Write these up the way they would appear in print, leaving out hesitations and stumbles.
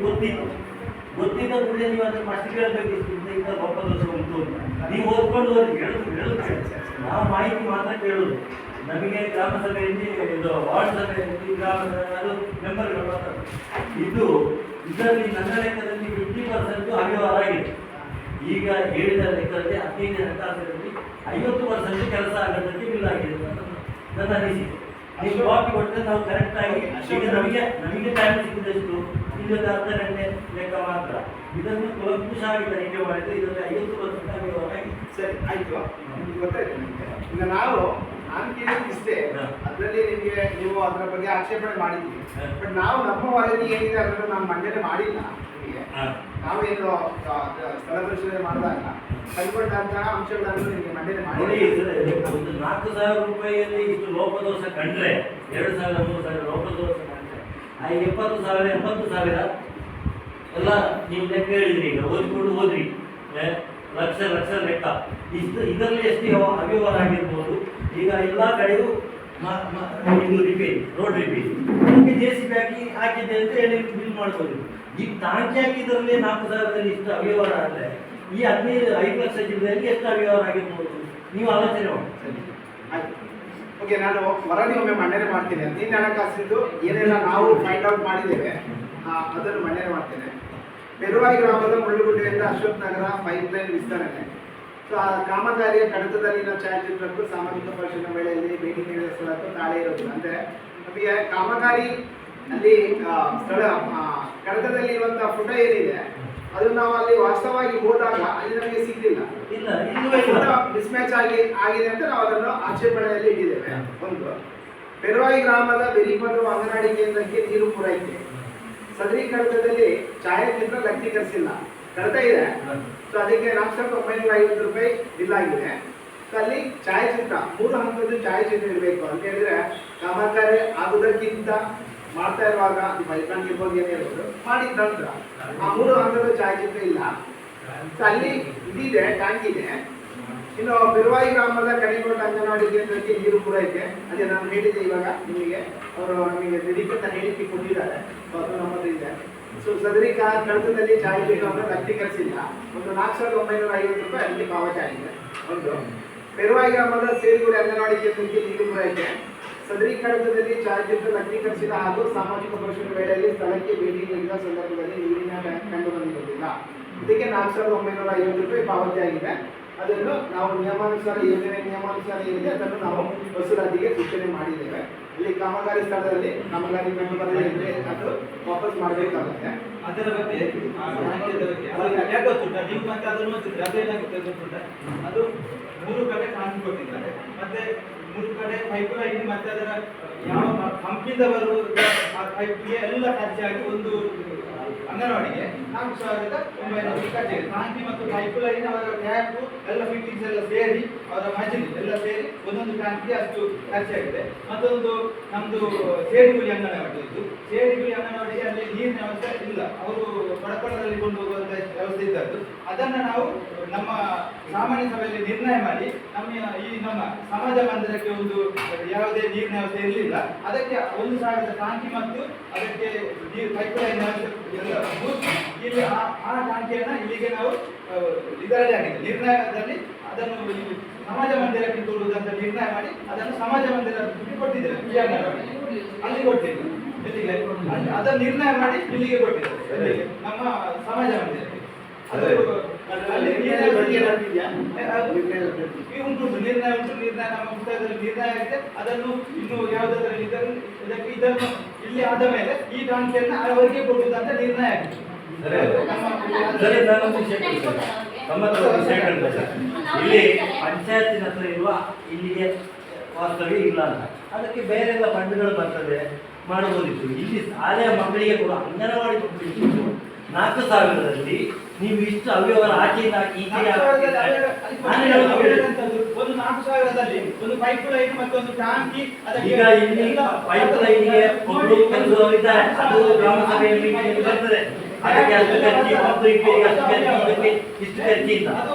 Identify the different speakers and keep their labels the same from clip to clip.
Speaker 1: ಗೊತ್ತಿದ್ದ ಕೂಡಲೇ ನೀವು ಅದನ್ನು ಫಸ್ಟ್ ಕೇಳಬೇಕಿತ್ತು. ಇಂಥ ಒಪ್ಪಂದ ಉಂಟು ಅಂತ ನೀವು ಓದ್ಕೊಂಡು ಹೋಗಿ ಹೇಳುದು ನಾವು ಮಾಹಿತಿ ಮಾತ್ರ ಕೇಳುದು. ನಮಗೆ ಗ್ರಾಮ ಸಭೆಯಲ್ಲಿ ಇದು ವಾರ್ಡ್ ಸಭೆಯಲ್ಲಿ ಗ್ರಾಮ ಅದು ಮೆಂಬರ್ಗಳು ಮಾತಾಡ್ತಾರೆ. ಇದರಲ್ಲಿ ನನ್ನ ಲೆಕ್ಕದಲ್ಲಿ 50% ಅವ್ಯವಹಾರ ಆಗಿದೆ. ಈಗ ಹೇಳಿದ ಲೆಕ್ಕದಲ್ಲಿ 15 ಹಣಕಾಸಿನಲ್ಲಿ 50% ಕೆಲಸ ಆಗೋದಕ್ಕೆ ಬಿಲ್ ಆಗಿದೆ ನನ್ನ ಅನಿಸಿಕೆ. ನೀವು ಕಾಪಿ ಕೊಟ್ಟರೆ ನಾವು ಕರೆಕ್ಟಾಗಿ ಈಗ ನಮಗೆ ಟೈಮ್ ಸಿಕ್ಕಿದಷ್ಟು ಇನ್ನೊಂದು ಅರ್ಧ ಗಂಟೆ ಲೆಕ್ಕ ಮಾತ್ರ. ಇದನ್ನು ಕುಲಂಕುಷವಾಗಿ ತನಿಖೆ ಮಾಡಿದರೆ ಇದರಲ್ಲಿ 50% ಅವ್ಯವಹಾರ ಆಗಿದೆ.
Speaker 2: ಸರಿ, ಆಯ್ತು, ಗೊತ್ತಾಯ್ತು. ಈಗ ನಾನು ಕೇಳಿದ್ದು ಇಷ್ಟೇ, ಅದರಲ್ಲಿ ನಿಮಗೆ ನೀವು ಅದರ ಬಗ್ಗೆ ಆಕ್ಷೇಪಣೆ ಮಾಡಿದ್ದೀವಿ. ಬಟ್ ನಾವು ನಮ್ಮ ವರದಿ ಏನಿದೆ ಅದನ್ನು ನಾನು ಮಂಡನೆ ಮಾಡಿಲ್ಲ. ನಿಮಗೆ ನಾವೇನು ಸ್ಥಳ ಪರಿಶೀಲನೆ ಮಾಡಿದಾಗ ಕೈಗೊಂಡಂತಹ ಅಂಶಗಳನ್ನು ನಿಮಗೆ ಮಂಡನೆ ಮಾಡಿ.
Speaker 1: ಒಂದು 4,000 ರೂಪಾಯಿಯಲ್ಲಿ ಇಷ್ಟು ಲೋಪದೋಷ ಕಂಡ್ರೆ 2,000 3,000 ಲೋಪದೋಷ ಕಂಡ್ರೆ 70,000 80,000 ಎಲ್ಲ ನೀವು ಲೆಕ್ಕ ಹೇಳಿದ್ರಿ. ಈಗ ಓದಿಕೊಂಡು ಹೋದ್ರಿ ಲಕ್ಷ ಲೆಕ್ಕ. ಇದರಲ್ಲಿ ಎಷ್ಟು ಅವ್ಯವಹಾರ ಆಗಿರ್ಬೋದು. ಈಗ ಎಲ್ಲ ಕಡೆಯೂ ಇದು ರಿಪೇರಿ, ರೋಡ್ ರಿಪೇರಿ, ಅದಕ್ಕೆ JCB ಹಾಕಿದೆ ಅಂತ ಹೇಳಿ ಬಿಲ್ ಮಾಡ್ಬೋದು. ಈಗ ಟಾಂಕಿ ಹಾಕಿದ್ರಲ್ಲಿ 4,000 ಇಷ್ಟು ಅವ್ಯವಹಾರ ಆದರೆ ಈ 5 ಲಕ್ಷ ಜಿಲ್ಲೆಯಲ್ಲಿ ಎಷ್ಟು ಅವ್ಯವಹಾರ ಆಗಿರ್ಬೋದು ನೀವು ಆಲೋಚನೆ ಮಾಡಿ.
Speaker 2: ಸರಿ, ಆಯ್ತು, ಓಕೆ. ನಾನು ವರದಿ ಒಮ್ಮೆ ಮಂಡನೆ ಮಾಡ್ತೇನೆ. 15 ಹಣಕಾಸಿದ್ದು ಏನೆಲ್ಲ ನಾವು ಫೈಂಡ್ ಔಟ್ ಮಾಡಿದ್ದೇವೆ ಅದನ್ನು ಮಂಡನೆ ಮಾಡ್ತೇನೆ. ಪೆರುವಾಯಿ ಗ್ರಾಮದ ಮುಳ್ಳುಗುಡ್ಡೆಯಿಂದ ಅಶೋಕ್ ನಗರ ಪೈಪ್ಲೈನ್ ವಿಸ್ತರಣೆ. ಸೊ ಆ ಕಾಮಗಾರಿಯ ಕಡತದಲ್ಲಿನ ಛಾಯಾಚಿತ್ರಕ್ಕೂ ಸಾಮಾಜಿಕ ಪರಿಶೀಲನೆ ವೇಳೆಯಲ್ಲಿ ಭೇಟಿ ನೀಡಿದ ಸ್ಥಳಕ್ಕೂ ತಾಳೆ ಇರೋದು. ಅಂದರೆ ನಮಗೆ ಕಾಮಗಾರಿ ಅಲ್ಲಿ ಸ್ಥಳ ಕಡತದಲ್ಲಿ ಇರುವಂತಹ ಫೋಟೋ ಏನಿದೆ ಅದು ನಾವು ಅಲ್ಲಿ ವಾಸ್ತವವಾಗಿ ಹೋದಾಗ ಅಲ್ಲಿ ನಮಗೆ ಸಿಗಲಿಲ್ಲ. ಮಿಸ್ಮ್ಯಾಚ್ ಆಗಿದೆ ಅಂತ ನಾವು ಅದನ್ನು ಆಕ್ಷೇಪಣೆಯಲ್ಲಿ ಇಟ್ಟಿದ್ದೇವೆ. ಒಂದು, ಪೆರುವಾಯಿ ಗ್ರಾಮದ ಬೆರಿಪದು ಅಂಗನವಾಡಿ ಕೇಂದ್ರಕ್ಕೆ ನೀರು ಪೂರೈಕೆ. ಸದರಿ ಕಡತದಲ್ಲಿ ಛಾಯಾಚಿತ್ರ ಲಗ್ನೀಕರಿಸಿಲ್ಲ. ಕಡತ ಇದೆ, ಸೊ ಅದಕ್ಕೆ 4,950 ರೂಪಾಯಿ ಬಿಲ್ ಆಗಿದೆ. ಸೊ ಅಲ್ಲಿ ಛಾಯಾಚಿತ್ರ 3 ಹಂತದ ಛಾಯಾಚಿತ್ರ ಇರಬೇಕು ಅಂತ ಹೇಳಿದ್ರೆ ಕಾಮಗಾರಿ ಆಗುವುದಕ್ಕಿಂತ ಮಾಡ್ತಾ ಇರುವಾಗ ಅದು ಪೈಪ್ಲೈನ್ ಇರ್ಬೋದು ಏನಿರ್ಬೋದು ಮಾಡಿದ ನಂತರ ಆ 3 ಹಂತದ ಛಾಯಾಚಿತ್ರ ಇಲ್ಲ. ಸೊ ಅಲ್ಲಿ ಇದಿದೆ, ಟ್ಯಾಂಕ್ ಇದೆ. ಇನ್ನು ಪೆರುವಾಯಿ ಗ್ರಾಮದ ಕಣಿಗೋಟ ಅಂಗನವಾಡಿ ಕೇಂದ್ರಕ್ಕೆ ನೀರು ಪೂರೈಕೆ. ಅದೇ ನಾನು ಹೇಳಿದ್ದೆ ಇವಾಗ ನಿಮಗೆ, ಅವರು ನಮಗೆ ದಿಢೀಕೃತ ಹೇಳಿಕೆ ಕೊಟ್ಟಿದ್ದಾರೆ. ಸೊ ಅದು ನಮ್ಮದು ಇದೆ. ಸೊ ಸದರಿ ಕಡತದಲ್ಲಿ ಛಾಯಾಚಿತ್ರವನ್ನು ಲಗ್ನೀಕರಿಸಿಲ್ಲ. ಒಂದು 4,950 ರೂಪಾಯಿ ಅಲ್ಲಿ ಪಾವತಿ ಆಗಿದೆ. ಒಂದು, ಪೆರುವಾಯಿ ಗ್ರಾಮದ ಸೇರಿಗುಡಿ ಅಂಗನವಾಡಿ ಕೇಂದ್ರಕ್ಕೆ ನೀರು ಪೂರೈಕೆ. ಸದರಿ ಕಡತದಲ್ಲಿ ಛಾಯಾಚಿತ್ರ ಲಗ್ನೀಕರಿಸಿದ ಹಾಗೂ ಸಾಮಾಜಿಕ ಪರಿಶೀಲನೆ ವೇಳೆಯಲ್ಲಿ ಸ್ಥಳಕ್ಕೆ ಭೇಟಿ ನೀಡಿದ ಸಂದರ್ಭದಲ್ಲಿ ನೀರಿನ ಟ್ಯಾಂಕ್ ಕಂಡು ಬಂದಿರಲಿಲ್ಲ. ಇದಕ್ಕೆ 4,950 ರೂಪಾಯಿ ಪಾವತಿ ಆಗಿದೆ. ಅದನ್ನು ನಾವು ನಿಯಮಾನುಸಾರ ಯೋಜನೆ ನಿಯಮಾನುಸಾರ ಏನಿದೆ ಅದನ್ನು ನಾವು ವಸೂಲಾತಿಗೆ ಸೂಚನೆ ಮಾಡಿದ್ದೇವೆ. ಇಲ್ಲಿ ಕಾಮಗಾರಿ ಸ್ಥಳದಲ್ಲಿ ಕಾಮಗಾರಿ ಕಂಡು ಬರಲಿದ್ರೆ ಅದು ವಾಪಸ್ ಮಾಡಬೇಕಾಗುತ್ತೆ.
Speaker 3: ಅದರ ಬಗ್ಗೆ ಯಾಕೆ ಗೊತ್ತುಂಟ ನೀವು ಮತ್ತೆ ಅದನ್ನು ನೋಡ್ತಿದ್ರೆ ಅದೇನಾಗುತ್ತೆ ಗೊತ್ತುಂಟ, ಅದು 3 ಕಡೆ ಕಾಣಿ ಕೊಟ್ಟಿದ್ದಾರೆ. ಮತ್ತೆ 3 ಕಡೆ ಪೈಪ್ ಲೈನ್ ಮತ್ತೆ ಅದರ ಯಾವ ಕಂಪ್ನಿಯಿಂದ ಬರುವ ಪೈಪ್ಗೆ ಎಲ್ಲ ಖರ್ಚಾಗಿ ಒಂದು ಅಂಗನವಾಡಿಗೆ 4,950 ಖರ್ಚಾಗಿದೆ. ಟಾಂಕಿ ಮತ್ತು ಪೈಪ್ ಲೈನ್ ಅವರ ಟ್ಯಾಪ್ ಎಲ್ಲ ಫಿಟ್ಟಿಂಗ್ಸ್ ಎಲ್ಲ ಸೇರಿ ಅವರ ಮಜಿಲಿ ಎಲ್ಲ ಸೇರಿ ಒಂದೊಂದು ಟಾಂಕಿಗೆ ಅಷ್ಟು ಖರ್ಚಾಗಿದೆ. ಮತ್ತೊಂದು ನಮ್ಮದು ಸೇಡಿಗುಳಿ ಅಂಗನವಾಡಿ ಇದ್ದು, ಸೇಡಿಗುಳಿ ಅಂಗನವಾಡಿಗೆ ಅಲ್ಲಿ ನೀರಿನ ವ್ಯವಸ್ಥೆ ಇಲ್ಲ. ಅವರು ಕೊಡಪಡದಲ್ಲಿ ಕೊಂಡು ಹೋಗುವಂಥ ವ್ಯವಸ್ಥೆ ಇದ್ದದ್ದು. ಅದನ್ನು ನಾವು ನಮ್ಮ ಸಾಮಾನ್ಯ ಸಭೆಯಲ್ಲಿ ನಿರ್ಣಯ ಮಾಡಿ ನಮ್ಮ ಸಮಾಜ ಮಂದಿರಕ್ಕೆ ಒಂದು ಯಾವುದೇ ನೀರಿನ ವ್ಯವಸ್ಥೆ ಇರಲಿಲ್ಲ. ಅದಕ್ಕೆ 1,000 ಟಾಂಕಿ ಮತ್ತು ಅದಕ್ಕೆ ಪೈಪ್ ಲೈನ್ ಎಲ್ಲ ಇಲ್ಲಿ ಆ ಟಾಂಕಿಯನ್ನು ಇಲ್ಲಿಗೆ ನಾವು ಇದರಲ್ಲಿ ಆಗಿದೆ ನಿರ್ಣಯದಲ್ಲಿ ಅದನ್ನು ಸಮಾಜ ಮಂದಿರಕ್ಕೆ ಕೊಡುವುದಂತ ನಿರ್ಣಯ ಮಾಡಿ ಅದನ್ನು ಸಮಾಜ ಮಂದಿರ ಕೊಟ್ಟಿದ್ದೇವೆ. ಈ ಅಂಗನವಾಡಿ ಅಲ್ಲಿ ಕೊಟ್ಟಿದ್ದು ಇಲ್ಲಿಗೆ ಅದನ್ನು ನಿರ್ಣಯ ಮಾಡಿ ಇಲ್ಲಿಗೆ ಕೊಟ್ಟಿದ್ದೇವೆ, ನಮ್ಮ ಸಮಾಜ ಮಂದಿರಕ್ಕೆ. ಅದು ಅಲ್ಲಿ ಉಂಟು ನಿರ್ಣಯ ಉಂಟು. ನಿರ್ಣಯ ನಮ್ಮ ಪುಸ್ತಕದಲ್ಲಿ ನಿರ್ಣಯ ಆಗಿದೆ. ಅದನ್ನು ಇನ್ನು ಯಾವುದಾದ್ರೂ ಇದನ್ನು ಇಲ್ಲಿ ಆದ ಮೇಲೆ ಈ ಟಾಂಕಿಯನ್ನು ಅವರಿಗೆ ಕೊಡುವುದಂತ ನಿರ್ಣಯ ಆಗಿದೆ.
Speaker 1: ಇಲ್ಲಿ ಪಂಚಾಯತಿನ ಹತ್ರ ಇರುವ ಇಲ್ಲಿಗೆ ವಾಸ್ತವ್ಯ ಇಲ್ಲ ಅಂತ ಅದಕ್ಕೆ ಬೇರೆ ಎಲ್ಲ ಫಂಡ್ಗಳು ಬರ್ತದೆ ಮಾಡಬಹುದಿತ್ತು. ಇಲ್ಲಿ ಶಾಲೆಯ ಮಕ್ಕಳಿಗೆ ಕೂಡ ಅಂಗನವಾಡಿ ಮಕ್ಕಳಿಗೆ 4,000ರಲ್ಲಿ ನೀವು ಇಷ್ಟು ಅವ್ಯವಹಾರ ಆಚೆಯಿಂದ ಹಾಕಿ ಈಚೆ
Speaker 3: ಒಂದು 4,000ದಲ್ಲಿ ಒಂದು ಪೈಪ್ ಲೈನ್ ಮತ್ತೊಂದು ಟಾಂಕಿ.
Speaker 1: ಈಗ ಇಲ್ಲಿ ಪೈಪ್ ಲೈನ್ಗೆ ಒಬ್ಬರು ಕೆಲಸದವರಿದ್ದಾರೆ, ಅದು ಗ್ರಾಮ ಸಭೆಯಲ್ಲಿ ಬರ್ತದೆ. ಅದಕ್ಕೆ ಅಷ್ಟು ಖರ್ಚಿ, ಮತ್ತು ಇದಕ್ಕೆ ಇಷ್ಟು ಖರ್ಚಿಲ್ಲ.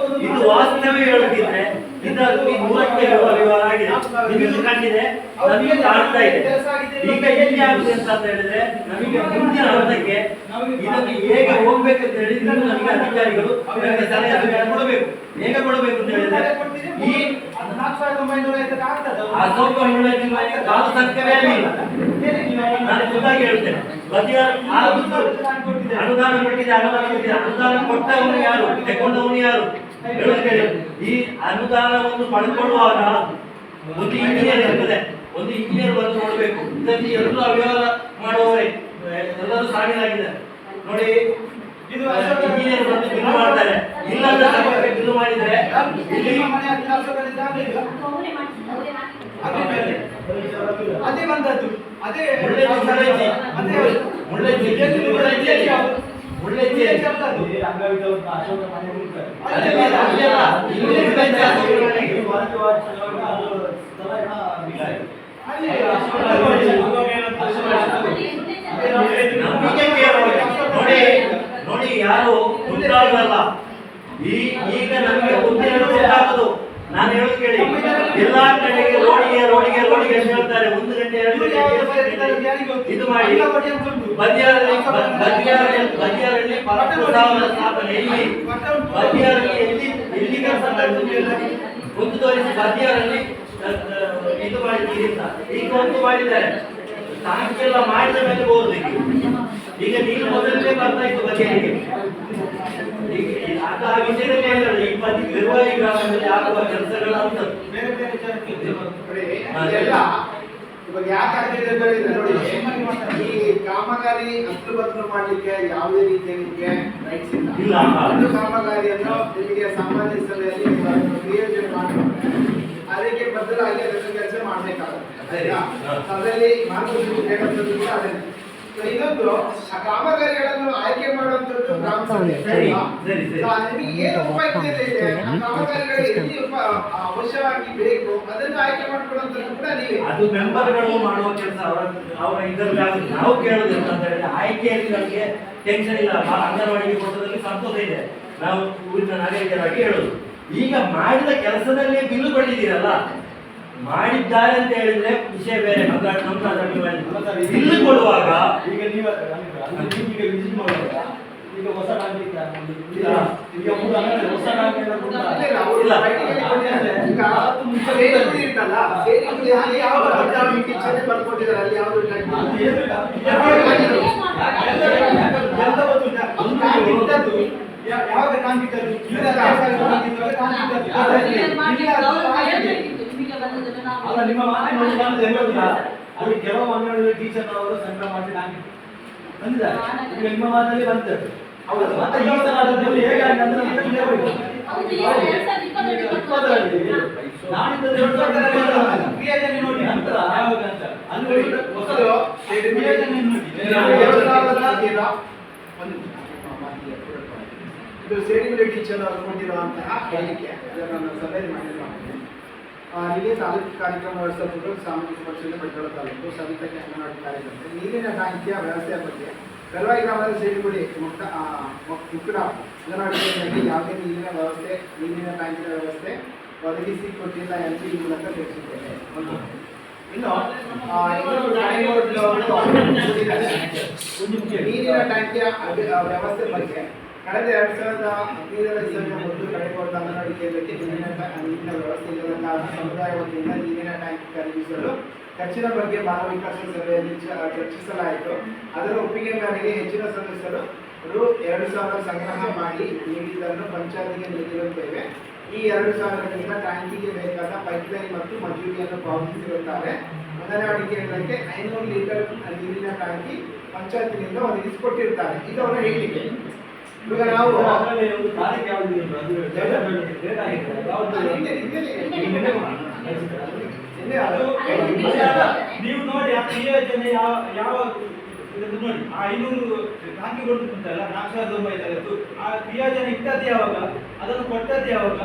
Speaker 1: ಇದು ವಾಸ್ತವ್ಯ ಹೇಳುತ್ತಿದ್ರೆ ಇದರಲ್ಲಿ 100ಕ್ಕೆ ವ್ಯವಹಾರ ಆಗಿದೆ. ನಿಮಗೆ ಕಂಡಿದೆ, ನಮಗೆ ಕಾಣ್ತಾ ಇದೆ. ಈಗ ಎಲ್ಲಿ ಆಗುತ್ತೆ ಅಂತ ಹೇಳಿದ್ರೆ ನಮಗೆ ಮುಂದಿನ ಹಂತಕ್ಕೆ ಇದನ್ನು ಹೇಗೆ ಹೋಗ್ಬೇಕಂತ ಹೇಳಿದ್ರೆ ನಮಗೆ ಅಧಿಕಾರಿಗಳು ನಮಗೆ ಸಲಹೆ ಕೊಡಬೇಕು. ಹೇಗೆ ಕೊಡಬೇಕು ಅಂತ ಹೇಳಿದ್ರೆ ಈ 1900 ಕಾಲು ಸಂಖ್ಯೆ ಇಲ್ಲ. ನಾನು ಖುದ್ದಾಗಿ ಹೇಳ್ತೇನೆ, ಅನುದಾನ ಕೊಟ್ಟಿದೆ, ಅನುದಾನ ಕೊಟ್ಟವನು ಯಾರು, ತಗೊಂಡವನು ಯಾರು ಹೇಳಿ. ಈ ಅನುದಾನವನ್ನು ಪಡ್ಕೊಳ್ಳುವಾಗ ಒಂದು ಇಂಜಿನಿಯರ್ ಇರ್ತದೆ, ಒಂದು ಇಂಜಿನಿಯರ್ ಬಂದು ನೋಡಬೇಕು. ಇದರಲ್ಲಿ ಎಲ್ಲರೂ ಅವ್ಯವಹಾರ ಮಾಡುವವರೇ, ಎಲ್ಲರೂ ಸಾಗಿಲಾಗಿದ್ದಾರೆ ನೋಡಿ. ಇದು ಇಂಜಿನಿಯರ್ ಬಂದು ಬಿಲ್ ಮಾಡ್ತಾರೆ, ಇಲ್ಲದ ಸಮಯಕ್ಕೆ ಬಿಲ್ ಮಾಡಿದ್ರೆ
Speaker 3: ಅದೇ ಬಂದದ್ದು. ಅದೇ
Speaker 1: ಒಳ್ಳೆ ನೋಡಿ ಯಾರು ಉಂಟಾಗಲ್ಲ. ಈಗ ನಮಗೆ ಗೊತ್ತಾಗೋದು, ನಾನು ಹೇಳೋದು ಕೇಳಿ, ಎಲ್ಲಾ ಕಡೆಗೆ ರೋಡಿಗೆ ಅಂತ ಹೇಳ್ತಾರೆ. 1 ಗಂಟೆ 2 ಗಂಟೆ ಇದು ಮಾಡಿ ಬದಿಯಾರಲ್ಲಿ ಪರಸ್ಪರ ಸ್ಥಾಪನೆ ಎಲ್ಲಿ, ಬದಿಯಾರಲ್ಲಿ ಎಲ್ಲಿ ಕೆಲಸ ಒಂದು ತೋರಿಸಿ ಬದಿಯಾರಲ್ಲಿ ಇದು ಮಾಡಿದ್ದೀರಿ ಅಂತ. ಈಗ ಒಂದು ಮಾಡಿದ್ದಾರೆ, ಟಾಂಕಿ ಎಲ್ಲ ಮಾಡಿದ ಮೇಲೆ ಹೋಗುದು. ಈಗ ನೀರು ಮೊದಲೇ ಬರ್ತಾ ಇತ್ತು ಬದಿಯಾರಿಗೆ. ಆ ವಿಷಯದಲ್ಲಿ ಹೇಳಿದ್ರೆ ಈ ಬೆರುವಾಯಿ ಗ್ರಾಮದಲ್ಲಿ ಆಗುವ ಕೆಲಸಗಳು ಅಂತ
Speaker 2: ಇವಾಗ ಯಾಕಾಗ್ತಿದೆ ಅಂತ ಹೇಳಿದ್ರೆ ನೋಡಿ, ಈ ಕಾಮಗಾರಿ ಹಸ್ತುಬಸ್ತು ಮಾಡ್ಲಿಕ್ಕೆ ಯಾವುದೇ ರೀತಿಯ ರೈಟ್ಸ್ ಇಲ್ಲ. ಒಂದು ಕಾಮಗಾರಿಯನ್ನು ನಿಮಗೆ ಸಂಬಂಧಿಸಿದಲ್ಲಿ ಕ್ರಿಯೋಜನೆ ಮಾಡಿದ್ರೆ ಅದಕ್ಕೆ ಬದಲಾಗಿ ಅದನ್ನು ಕೆಲಸ ಮಾಡಬೇಕಾಗುತ್ತೆ. ಅದರಲ್ಲಿ ಮಾರ್ಗದರ್ಶನ ಬೇಕಾದದ್ದು ಕೂಡ ಅದೇ. ಇನ್ನೊಂದು, ಆ ಕಾಮಗಾರಿಗಳನ್ನು ಆಯ್ಕೆ ಮಾಡುವಂತದ್ದು ಗ್ರಾಮ ಸಭೆ. ನಿಮಗೆ ಏನು ಉಪಯುಕ್ತತೆ ಇದೆ, ಆ ಕಾಮಗಾರಿಗಳು ಎಲ್ಲಿ ಅವಶ್ಯವಾಗಿ ಬೇಕು ಅದನ್ನು ಆಯ್ಕೆ ಮಾಡ್ಕೊಳ್ಳುವಂತದ್ದು ಕೂಡ ನೀವೇ.
Speaker 1: ಅದು ಮೆಂಬರ್ಗಳು ಮಾಡುವ ಕೆಲಸ. ಅವರ ಇದರಲ್ಲಿ ನಾವು ಕೇಳೋದು ಅಂತ ಹೇಳಿದ್ರೆ ಆಯ್ಕೆಯಲ್ಲಿ ನಮಗೆ ಟೆನ್ಷನ್ ಇಲ್ಲ. ಅಂಗನವಾಡಿಗೆ ಕೊಟ್ಟದಲ್ಲಿ ಸಂತೋಷ ಇದೆ, ನಾವು ಊರಿನ ನಾಗರಿಕರಾಗಿ ಹೇಳೋದು. ಈಗ ಮಾಡಿದ ಕೆಲಸದಲ್ಲೇ ಬಿಲ್ಲು ಕೊಟ್ಟಿದ್ದೀರಲ್ಲ, ಮಾಡಿದ್ದಾರೆ ಅಂತ ಹೇಳಿದ್ರೆ ವಿಷಯ ಬೇರೆ. ಬಿಲ್ಲು ಕೊಡುವಾಗ
Speaker 3: ಈಗ ನೀವು ಈಗ ವಿಸಿಟ್ ಮಾಡುವಾಗ ಈಗ ಹೊಸ ಟಾಂಕಿ ಈಗ ಹೊಸ ಟಾಂಕಿ ಯಾವಾಗ ಟಾಂಕಿ ಅಲ್ಲ ನಿಮ್ಮ ಮಾತಿನ ಅಲ್ಲಿ ಕೆಲವು ಅಂಗನವಾಡಿ ಟೀಚರ್ ಅವರು ಸಂಗ್ರಹ ಮಾಡಿ ಟಾಂಕಿ ಬಂದಿದ್ದಾರೆ. ಈಗ ನಿಮ್ಮ ಮಾತಲ್ಲಿ ಬಂದಿದ್ದಾರೆ. ಹೌದು, ಮತ್ತೆ ಈ ಸಲದಲ್ಲಿ ಹೇಗಾಗಿ ಅಂದ್ರೆ ಕ್ರಿಯಾಜನೆ ನೋಡಿ ನಂತರ ಯಾವಾಗ ಅಂತ ಅಂದ್ರೆ ಹೊಸದು ಕ್ರಿಯಾಜನೆ
Speaker 2: ಇದು ಸೇಡಿಂಗ್ ಟೀಚರ್ ಅವರು ಕೊಟ್ಟಿರುವಂತಹ ಹೇಳಿಕೆ ಅದನ್ನು ಸಭೆಯಲ್ಲಿ ಮಾಡಿದ್ದಾರೆ. ಇಲ್ಲಿ ತಾಲೂಕು ಕಾರ್ಯಕ್ರಮ ವ್ಯವಸ್ಥಾಪಕರು ಸಾಮಾಜಿಕ ಪರಿಶೀಲನೆ ಪಟ್ಟಣ ತಾಲೂಕು ಸವಿತಕ್ಕೆ ಅಂಗನವಾಡಿ ಕಾರ್ಯಕರ್ತರು ನೀರಿನ ಟಾಂಕಿಯ ವ್ಯವಸ್ಥೆಯ ಬಗ್ಗೆ ಬೆಳವಾಯಿ ಗ್ರಾಮದ ಸೇರಿಗುಡಿ ಮುಕ್ತ ಅಂಗನವಾಡಿ ಕೇಂದ್ರಕ್ಕೆ ಯಾವುದೇ ನೀರಿನ ವ್ಯವಸ್ಥೆ, ನೀರಿನ ಟ್ಯಾಂಕಿನ ವ್ಯವಸ್ಥೆ ಒದಗಿಸಿಕೊಟ್ಟಿಲ್ಲ ಎಂದು ಈ ಮೂಲಕ ತಿಳಿಸಿದ್ದೇವೆ. ಇನ್ನು ನೀರಿನ ಟ್ಯಾಂಕಿಯ ವ್ಯವಸ್ಥೆ ಬಗ್ಗೆ ಕಳೆದ 2015ರಲ್ಲಿ ಮೊದಲು ಕಡೆಗೋಡ ಅಂಗನವಾಡಿ ಕೇಂದ್ರಕ್ಕೆ ನೀರಿನ ವ್ಯವಸ್ಥೆ ಇಲ್ಲದ ಕಾರಣ ಸಮುದಾಯ ವತಿಯಿಂದ ನೀರಿನ ಟ್ಯಾಂಕ್ ಖರೀದಿಸಲು ಖರ್ಚಿನ ಬಗ್ಗೆ ಬಾಲ ವಿಕಾಸ ಸಭೆಯಲ್ಲಿ ಚರ್ಚಿಸಲಾಯಿತು. ಅದರ ಒಪ್ಪಿಗೆ ಮೇರೆಗೆ ಹೆಚ್ಚಿನ ಸದಸ್ಯರು ರು 2,000 ಸಂಗ್ರಹ ಮಾಡಿ ನೀಡಿದ್ದನ್ನು ಪಂಚಾಯತಿಗೆ ನೀಡಿರುತ್ತೇವೆ. ಈ 2,000ರಿಂದ ಟ್ಯಾಂಕಿಗೆ ಬೇಕಾದ ಪೈಪ್ಲೈನ್ ಮತ್ತು ಮಜೂರಿಯನ್ನು ಪಾವತಿಸಿರುತ್ತಾರೆ. ಅಂಗನವಾಡಿ ಕೇಂದ್ರಕ್ಕೆ 500 ಲೀಟರ್ ನೀರಿನ ಟ್ಯಾಂಕಿ ಪಂಚಾಯತಿನಿಂದ ಒದಗಿಸಿಕೊಟ್ಟಿರ್ತಾರೆ. ಇದು ಅವರ ಹೇಳಿಕೆ. ಈಗ ನಾವು
Speaker 3: ನೀವು ನೋಡಿ ಆ ಕ್ರಿಯಾಜನೆ ಯಾವ ನೋಡಿ ಆ 500 ಟಾಂಕಿ ಕೊಡುತ್ತಲ್ಲ 4,950 ಆ ಕ್ರಿಯಾಜನೆ ಇಟ್ಟದ್ದು ಯಾವಾಗ, ಅದನ್ನು ಕೊಟ್ಟದ್ದು ಯಾವಾಗ?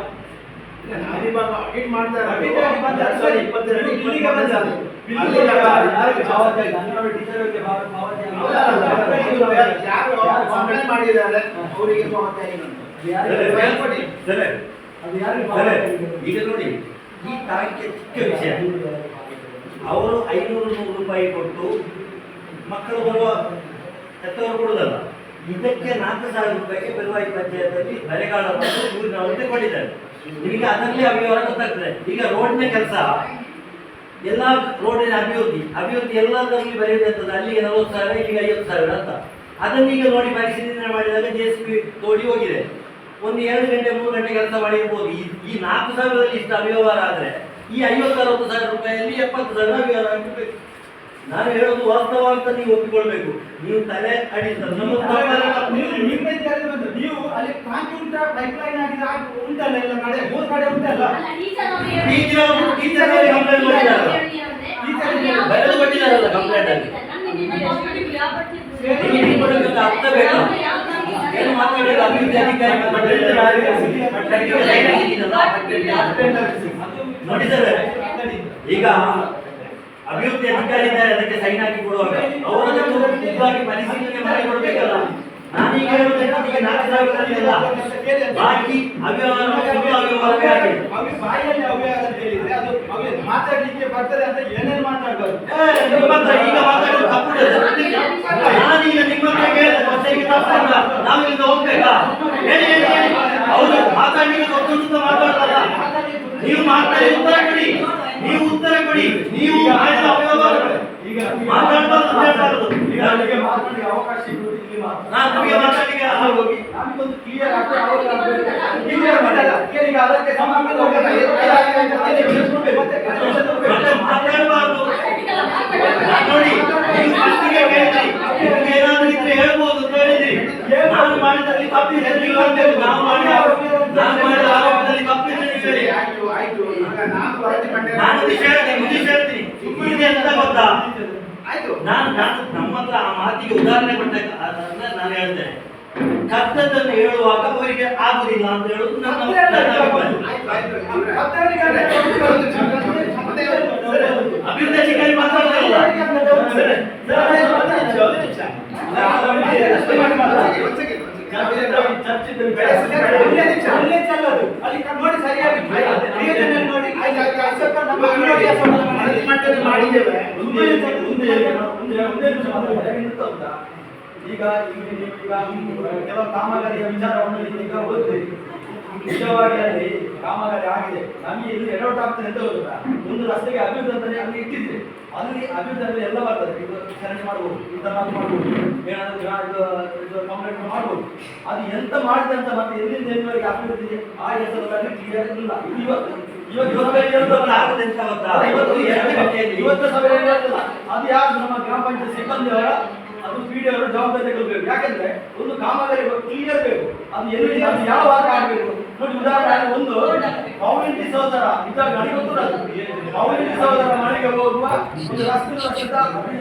Speaker 2: ಮಾಡಿದ್ದಾರೆ ಅವರಿಗೆ
Speaker 1: ಸರಿ, ಈಗ ನೋಡಿ ಈ ತಾಯಿಗೆ ಚಿಕ್ಕ ವಿಷಯ, ಅವರು 500-100 ರೂಪಾಯಿ ಕೊಟ್ಟು ಮಕ್ಕಳು ಬರುವ ಹೆತ್ತವರು ಕೊಡುದಲ್ಲ, ಇದಕ್ಕೆ 4,000 ರೂಪಾಯಿಗೆ ಬೆಳವಾಯಿ ಪಂಚಾಯತಲ್ಲಿ ಬರೆಗಾಲವನ್ನು ಊರಿನವರಿಗೆ ಕೊಟ್ಟಿದ್ದಾರೆ. ನಿಮಗೆ ಅದರಲ್ಲಿ ಅವ್ಯವಹಾರ ಗೊತ್ತಾಗ್ತದೆ. ಈಗ ರೋಡ್ನ ಕೆಲಸ, ಎಲ್ಲ ರೋಡಿನ ಅಭಿವೃದ್ಧಿ ಎಲ್ಲದರಲ್ಲಿ ಬರೆಯುವಂಥದ್ದು, ಅಲ್ಲಿಗೆ 40,000 ಇಲ್ಲಿಗೆ 50,000 ಅಂತ. ಅದನ್ನೀಗ ನೋಡಿ ಪರಿಶೀಲನೆ ಮಾಡಿದಾಗ JCB ತೋಡಿ ಹೋಗಿದೆ. ಒಂದು 2 ಗಂಟೆ 3 ಗಂಟೆ ಕೆಲಸ ಮಾಡಿರ್ಬೋದು. ಈ 4,000ದಲ್ಲಿ ಇಷ್ಟು ಅವ್ಯವಹಾರ ಆದರೆ ಈ 50,000-60,000 ರೂಪಾಯಿಯಲ್ಲಿ 70,000 ಅವ್ಯವಹಾರ ಆಗಬೇಕು. ನಾನು ಹೇಳೋದು ವಾಸ್ತವ ಅಂತ ನೀವು ಒಪ್ಪಿಕೊಳ್ಬೇಕು. ನೀವು ತಲೆ ಅಡಿಸ್ತಾರೆ
Speaker 3: ನೀವು ಅಲ್ಲಿ ಕಾಂತಿ ಉಂಟಾ, ಪೈಪ್ಲೈನ್ ಆಗಿದೆ ಉಂಟಲ್ಲ, ಎಲ್ಲ ಕಡೆ 3 ಕಡೆ ಉಂಟಲ್ಲ.
Speaker 1: ಬರೆದು ಕೊಟ್ಟಿದ್ದಾರಲ್ಲ ಕಂಪ್ಲೇಂಟ್ ಅಲ್ಲಿ. ಅರ್ಥ ಬೇಕಾ? ಏನು ಮಾತಾಡಿಲ್ಲ ಅಭಿವೃದ್ಧಿ ಅಧಿಕಾರಿ ನೋಡಿದ್ದಾರೆ. ಈಗ ಅಭಿವೃದ್ಧಿ ಅಧಿಕಾರಿ ಇದ್ದಾರೆ, ಅದಕ್ಕೆ ಸೈನ್ ಹಾಕಿ ಕೊಡುವಾಗ ಅವರನ್ನು ಖುದ್ದಾಗಿ ಪರಿಶೀಲನೆ ಮಾಡಿ ಕೊಡಬೇಕಲ್ಲ. ನಾನೀಗ ಹೇಳುವುದಕ್ಕೆ ಈಗ 4,000 ಅಲ್ಲ, ಬಾಕಿ ಅವ್ಯವಹಾರವೇ ಆಗಿದೆ.
Speaker 3: ಬಾಯಲ್ಲಿ ಅವ್ಯವಹಾರ ಅಂತ ಹೇಳಿದ್ರೆ ಅದು ಮಾತಾಡ್ಲಿಕ್ಕೆ ಬರ್ತದೆ ಅಂತ ಏನೇನು ಮಾತಾಡ್ಬಾರ್ದು.
Speaker 1: ನಿಮ್ಮ ಹತ್ರ ಈಗ ಮಾತಾಡೋದು ತಪ್ಪು. ನಾನೀಗ ನಿಮ್ಮ ಹತ್ರ ಕೇಳಿದ ಪ್ರಶ್ನೆಗೆ ತಪ್ಪಲ್ಲ, ನಾವು ಇಲ್ಲಿಂದ ಹೋಗ್ಬೇಕಾ? ಹೇಳಿ ಹೇಳಿ ಹೇಳಿ. ಹೌದು, ಮಾತಾಡ್ಲಿಕ್ಕೆ ಗೊತ್ತು ಮಾತಾಡಲ್ಲ. ನೀವು ಮಾತಾಡಿ ಉತ್ತರ ಕೊಡಿ, ನೀವು ಉತ್ತರ ಕೊಡಿ. ನೀವು ಮಾಡಿದ ಅವ್ಯವಹಾರ ಮಾತಾಡಬಾರ್ದು, ಹೇಳ್ಬಾರ್ದು.
Speaker 3: ಅವಕಾಶ
Speaker 1: ನಾನು ನಿಮಗೆ ಮಾತಾಡಲಿಕ್ಕೆ ಹೋಗಿ
Speaker 3: ನಮಗೊಂದು ಕ್ಲಿಯರ್ ಆಗ್ತದೆ. ಕ್ಲಿಯರ್ ಮಾಡಲ್ಲ, ಈಗ ಅದಕ್ಕೆ ಸಂಬಂಧ
Speaker 1: ಮಾತಾಡಬಾರ್ದು. ನೋಡಿ, ನೀವು ಫಸ್ಟಿಗೆ ಕೇಳಿದ್ರಿ, ನಿಮ್ಗೆ ಏನಾದ್ರೂ ಇದ್ರೆ ಹೇಳ್ಬೋದು ಅಂತ ಹೇಳಿದ್ರಿ. ನಾನು ಮಾಡಿದಲ್ಲಿ ತಪ್ಪಿದೆ ನೀವು ಅಂತೇಳಿ, ನಾನು ಮಾಡಿದ ಆರೋಪದಲ್ಲಿ ತಪ್ಪಿದೆ ನೀವು ಹೇಳಿ. ನಾನು ವಿಷಯ ಹೇಳ್ತೀನಿ. ಇದು ಎಂತ ಗೊತ್ತಾ, ನಾನು ನಮ್ಮ ಹತ್ರ ಆ ಮಾತಿಗೆ ಉದಾಹರಣೆ ಕೊಟ್ಟಾಗ ನಾನು ಹೇಳ್ತೇನೆ. ಕರ್ತದ್ದನ್ನು ಹೇಳುವಾಗ ಅವರಿಗೆ ಆಗುದಿಲ್ಲ ಅಂತ ಹೇಳುದು ನನ್ನ ಅಭಿಪ್ರಾಯ. ಅಭಿವೃದ್ಧಿ ಅಧಿಕಾರಿ ಮಾತಾಡೋದಿಲ್ಲ.
Speaker 3: ನೋಡಿ ಸರಿಯಾಗಿ
Speaker 2: ಮಾಡಿದ್ದೇವೆ.
Speaker 3: ಈಗ ಕೆಲವು ಕಾಮಗಾರಿಯ ವಿಚಾರವನ್ನು ಈಗ ಓದ್ತೀವಿ. ನಿಜವಾಗಿ ಅಲ್ಲಿ ಕಾಮಗಾರಿ ಆಗಿದೆ, ನಮಗೆ ಇಲ್ಲಿ ಎಡವಟ್ ಆಗ್ತದೆ ಅಂತ ಗೊತ್ತಾ. ಒಂದು ರಸ್ತೆಗೆ ಅಭಿವೃದ್ಧಿ ಅಂತಾನೆ ಅಲ್ಲಿ ಇಟ್ಟಿದ್ರೆ ಅಲ್ಲಿ ಅಭಿವೃದ್ಧಿ ಎಲ್ಲ ಬರ್ತದೆ. ಇದು ಚರಂಡಿ ಮಾಡ್ಬೋದು, ಇಂಟರ್ನಾಲ್ ಮಾಡ್ಬೋದು, ಏನಾದರೂ ಕಂಪ್ಲೇಂಟ್ ಮಾಡ್ಬೋದು. ಅದು ಎಂತ ಮಾಡಿದೆ ಅಂತ ಮತ್ತೆ ಎಲ್ಲಿಂದ ಎಲ್ಲಿವರೆಗೆ ಅಭಿವೃದ್ಧಿ ಆ ಹೆಸರಲ್ಲಿ ಕ್ಲಿಯರ್ ಇಲ್ಲ. ಇವತ್ತು ಸಭೆಯಲ್ಲಿ ಅದು ಯಾರು ನಮ್ಮ ಗ್ರಾಮ ಪಂಚಾಯತ್ ಸಿಬ್ಬಂದಿ ಅವರ, ಅದು PD ಅವರು ಜವಾಬ್ದಾರಿ ತಗೊಳ್ಬೇಕು. ಯಾಕಂದ್ರೆ ಒಂದು ಕಾಮಗಾರಿ ಕ್ಲಿಯರ್ ಬೇಕು, ಅದು ಎಲ್ಲಿ ಅದು ಯಾವ ಭಾಗ ಆಗಬೇಕು ನೋಡಿ. ಉದಾಹರಣೆ ಒಂದು ಪೌಲಿಂಟಿ ಸಹೋದರ ಇದ್ದಾಗ ನನಗೆ ಗೊತ್ತು, ಪೌಲಿಂಟಿ ಸಹೋದರ ಮನೆಗೆ ಹೋಗುವ ಒಂದು ರಸ್ತೆ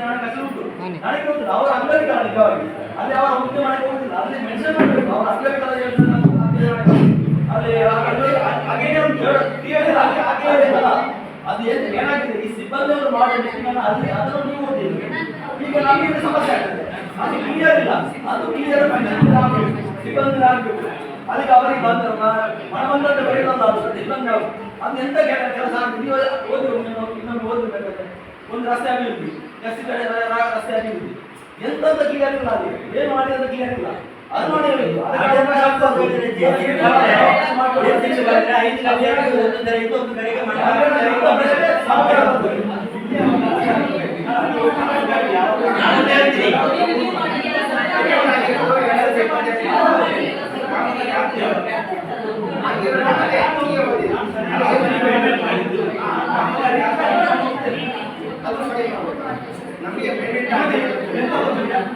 Speaker 3: ಹಣಕಾಸು ಉಂಟು, ನನಗೆ ಗೊತ್ತು. ಅವರ ಅಂಗಡಿಗಳ ನಿಜವಾಗಿ ಅಲ್ಲಿ ಅವರ ಮುಖ್ಯ ಮನೆಗೆ ಹೋಗುದಿಲ್ಲ, ಅಲ್ಲಿ ಮೆನ್ಷನ್ ಮಾಡಬೇಕು ಅವರ ಅಂಗಡಿಗಳ ಅಲ್ಲಿ ಹಾಗೆ ಉಂಟು. ಅದು ಏನಾಗಿದೆ, ಈ ಸಿಬ್ಬಂದಿಯವರು ಮಾಡೋ ಮಿಸ್ಟೇಕ್ ಅಲ್ಲಿ ಅದನ್ನು ನೀವು ಓದಿಲ್ಲ. ಈಗ ನಮಗೆ ಸಮಸ್ಯೆ ಆಗ್ತದೆ, ಅದು ಕ್ಲಿಯರ್ ಇಲ್ಲ. ಅದು ಕ್ಲಿಯರ್ ಸಿಬ್ಬಂದಿ ಆಗಬೇಕು. ಅದಕ್ಕೆ ಅವರಿಗೆ ಬಂದ ಮನವಂತ ಬರೆಯೋಲ್ಲ, ಅದು ಸಿಬ್ಬಂದಿ ಅವರು ಅದು ಎಂತ ಕೆಲಸ ಆಗ್ತದೆ. ನೀವು ಓದಿ ಇನ್ನೊಮ್ಮೆ ಓದಬೇಕಾದ್ರೆ ಒಂದು ರಸ್ತೆ ಅಭಿವೃದ್ಧಿ, ರಸ್ತೆ ಅಭಿವೃದ್ಧಿ ಎಂತ ಕ್ಲಿಯರ್ ಇಲ್ಲ. ಅದು ಏನು ಮಾಡಿದ್ರೆ ಕ್ಲಿಯರ್ ಇಲ್ಲ. ಅದು ನೋಡಿ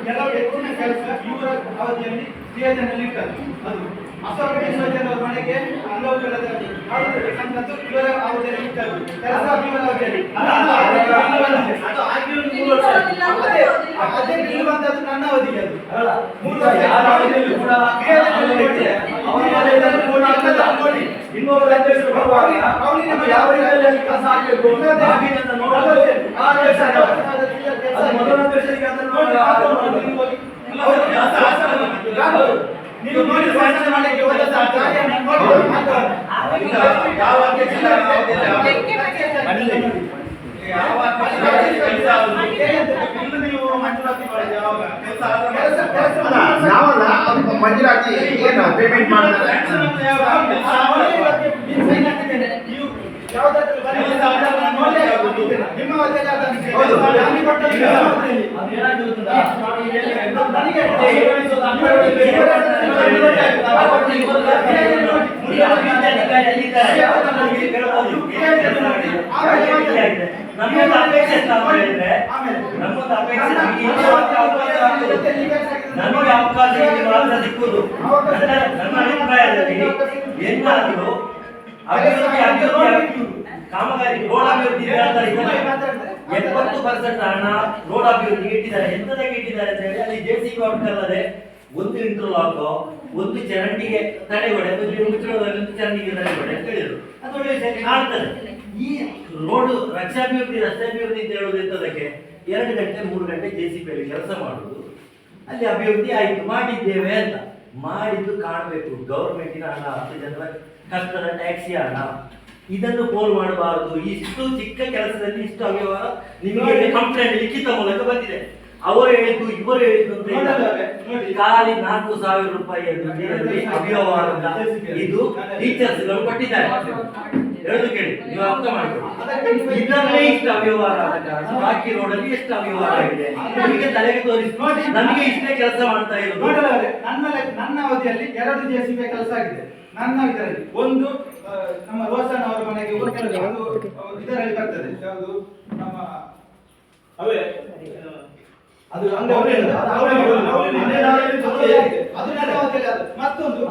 Speaker 3: ಕೆಲವು ಹೆಚ್ಚಿನ ಕೆಲಸ ಇವರ ಅವಧಿಯಲ್ಲಿ ಕ್ರಿಯಾಜನಲ್ಲಿ ಇರ್ತದೆ. ಅದು ಅಸಂಘಟಿತ ಮನೆಗೆ ಅಂಗವಿಕಲದ ಮಾಡುವುದಕ್ಕಂತದ್ದು ಇವರ ಅವಧಿಯಲ್ಲಿ ಇರ್ತದೆ. ಕೆಲಸ ಇವರ ಅವಧಿಯಲ್ಲಿ ಅದೇ ಬಿಲ್ ಬಂದದ್ದು ನನ್ನ ಅವಧಿಗೆ. ಅದು ಅಲ್ಲ 3 ವರ್ಷ ನೋಡಿ ಇನ್ನೊಬ್ಬರ ಅಧ್ಯಕ್ಷರು ಬರುವಾಗ ಯಾವ ರೀತಿಯಲ್ಲಿ ಕೆಲಸ ಆಗಬೇಕು ಮೊದಲ ಅಧ್ಯಕ್ಷರಿಗೆ ಅದನ್ನು ನೀವು ನೋಡಿ ಮಾಡಲಿಕ್ಕೆ
Speaker 2: ನಾವಲ್ಲ ಅವ್ರಿಗೆ ಮಂಜೂರಾತಿ ಏನು ಪೇಮೆಂಟ್ ಮಾಡ್ತಾರೆ.
Speaker 1: ನಮ್ಮೊಂದು ಅಪೇಕ್ಷೆ ನಮ್ಮೊಂದು ಅಪೇಕ್ಷೆ ನಮಗೆ ಅವಕಾಶ ಮಾತ್ರ ಸಿಕ್ಕುದು. ನನ್ನ ಅಭಿಪ್ರಾಯದಲ್ಲಿ ಏನಾದರೂ ಅಭಿವೃದ್ಧಿ ಕಾಮಗಾರಿ ರೋಡ್ ಅಭಿವೃದ್ಧಿ 70% ಹಣ ರೋಡ್ ಅಭಿವೃದ್ಧಿಗೆ ಇಟ್ಟಿದ್ದಾರೆ. ಎಂತದಕ್ಕೆ ಇಟ್ಟಿದ್ದಾರೆ ಅಂತ ಹೇಳಿ ಅಲ್ಲಿ JCB ವರ್ಕ್ ಅಲ್ಲದೆ ಒಂದು ಇಂಟರ್ಲಾಕ್, ಒಂದು ಚರಂಡಿಗೆ ತಡೆಗೋಡೆ, ಮುಚ್ಚಳದಲ್ಲಿ ಚರಂಡಿಗೆ ತಡೆಗೋಡೆ ಅಂತ ಹೇಳಿದ್ರು. ಅದು ಒಳ್ಳೆ ವಿಷಯ ಕಾಣ್ತದೆ. ಈ ರೋಡ್ ರಕ್ಷಾಭಿವೃದ್ಧಿ ರಸ್ತೆ ಅಭಿವೃದ್ಧಿ ಅಂತ ಹೇಳುದು ಎಂತದಕ್ಕೆ 2 ಗಂಟೆ 3 ಗಂಟೆ JCB ಅಲ್ಲಿ ಕೆಲಸ ಮಾಡುದು, ಅಲ್ಲಿ ಅಭಿವೃದ್ಧಿ ಆಯಿತು ಮಾಡಿದ್ದೇವೆ ಅಂತ. ಮಾಡಿದ್ದು ಕಾಣಬೇಕು. ಗವರ್ಮೆಂಟಿನ ಹಣ, 10 ಜನರ ಕಷ್ಟದ ಟ್ಯಾಕ್ಸಿ ಹಣ, ಇದನ್ನು ಪೋಲ್ ಮಾಡಬಾರದು. ಇಷ್ಟು ಚಿಕ್ಕ ಕೆಲಸದಲ್ಲಿ ಇಷ್ಟು ಅವ್ಯವಹಾರ ನಿಮಗೆ ಕಂಪ್ಲೇಂಟ್ ಲಿಖಿತ ಮೂಲಕ ಬಂದಿದೆ. ಅವರು ಹೇಳಿದ್ದು ಇವರು ಹೇಳಿದ್ದು ಅಂತ ಹೇಳಿದ್ರೆ ಖಾಲಿ 4,000 ರೂಪಾಯಿಯನ್ನು ಅವ್ಯವಹಾರ ಇದು ಟೀಚರ್ಸ್ಗಳು ಕೊಟ್ಟಿದ್ದಾರೆ. ಹೇಳುದು ಕೇಳಿ, ನೀವು ಅರ್ಥ ಮಾಡ್ಕೊಳ್ಳಿ. ಇದರಲ್ಲೇ ಇಷ್ಟು ಅವ್ಯವಹಾರ ಆದ ಕಾರಣ ಬಾಕಿ ರೋಡಲ್ಲಿ ಎಷ್ಟು ಅವ್ಯವಹಾರ ಆಗಿದೆ ನಿಮಗೆ ತಲೆಗೆ ತೋರಿಸಿ. ನಮಗೆ ಇಷ್ಟೇ ಕೆಲಸ ಮಾಡ್ತಾ ಇರೋದು.
Speaker 3: ನನ್ನ ಅವಧಿಯಲ್ಲಿ 2 JCB ಕೆಲಸ ಆಗಿದೆ. ನನ್ನ ಇದರಲ್ಲಿ ಒಂದು ನಮ್ಮ ರೋಷನ್ ಅವರ ಮನೆಗೆ ಅದು ಇದರಲ್ಲಿ ಬರ್ತದೆ. ಯಾವುದು ನಮ್ಮ ಅವೇ ಅದು ಮತ್ತೊಂದು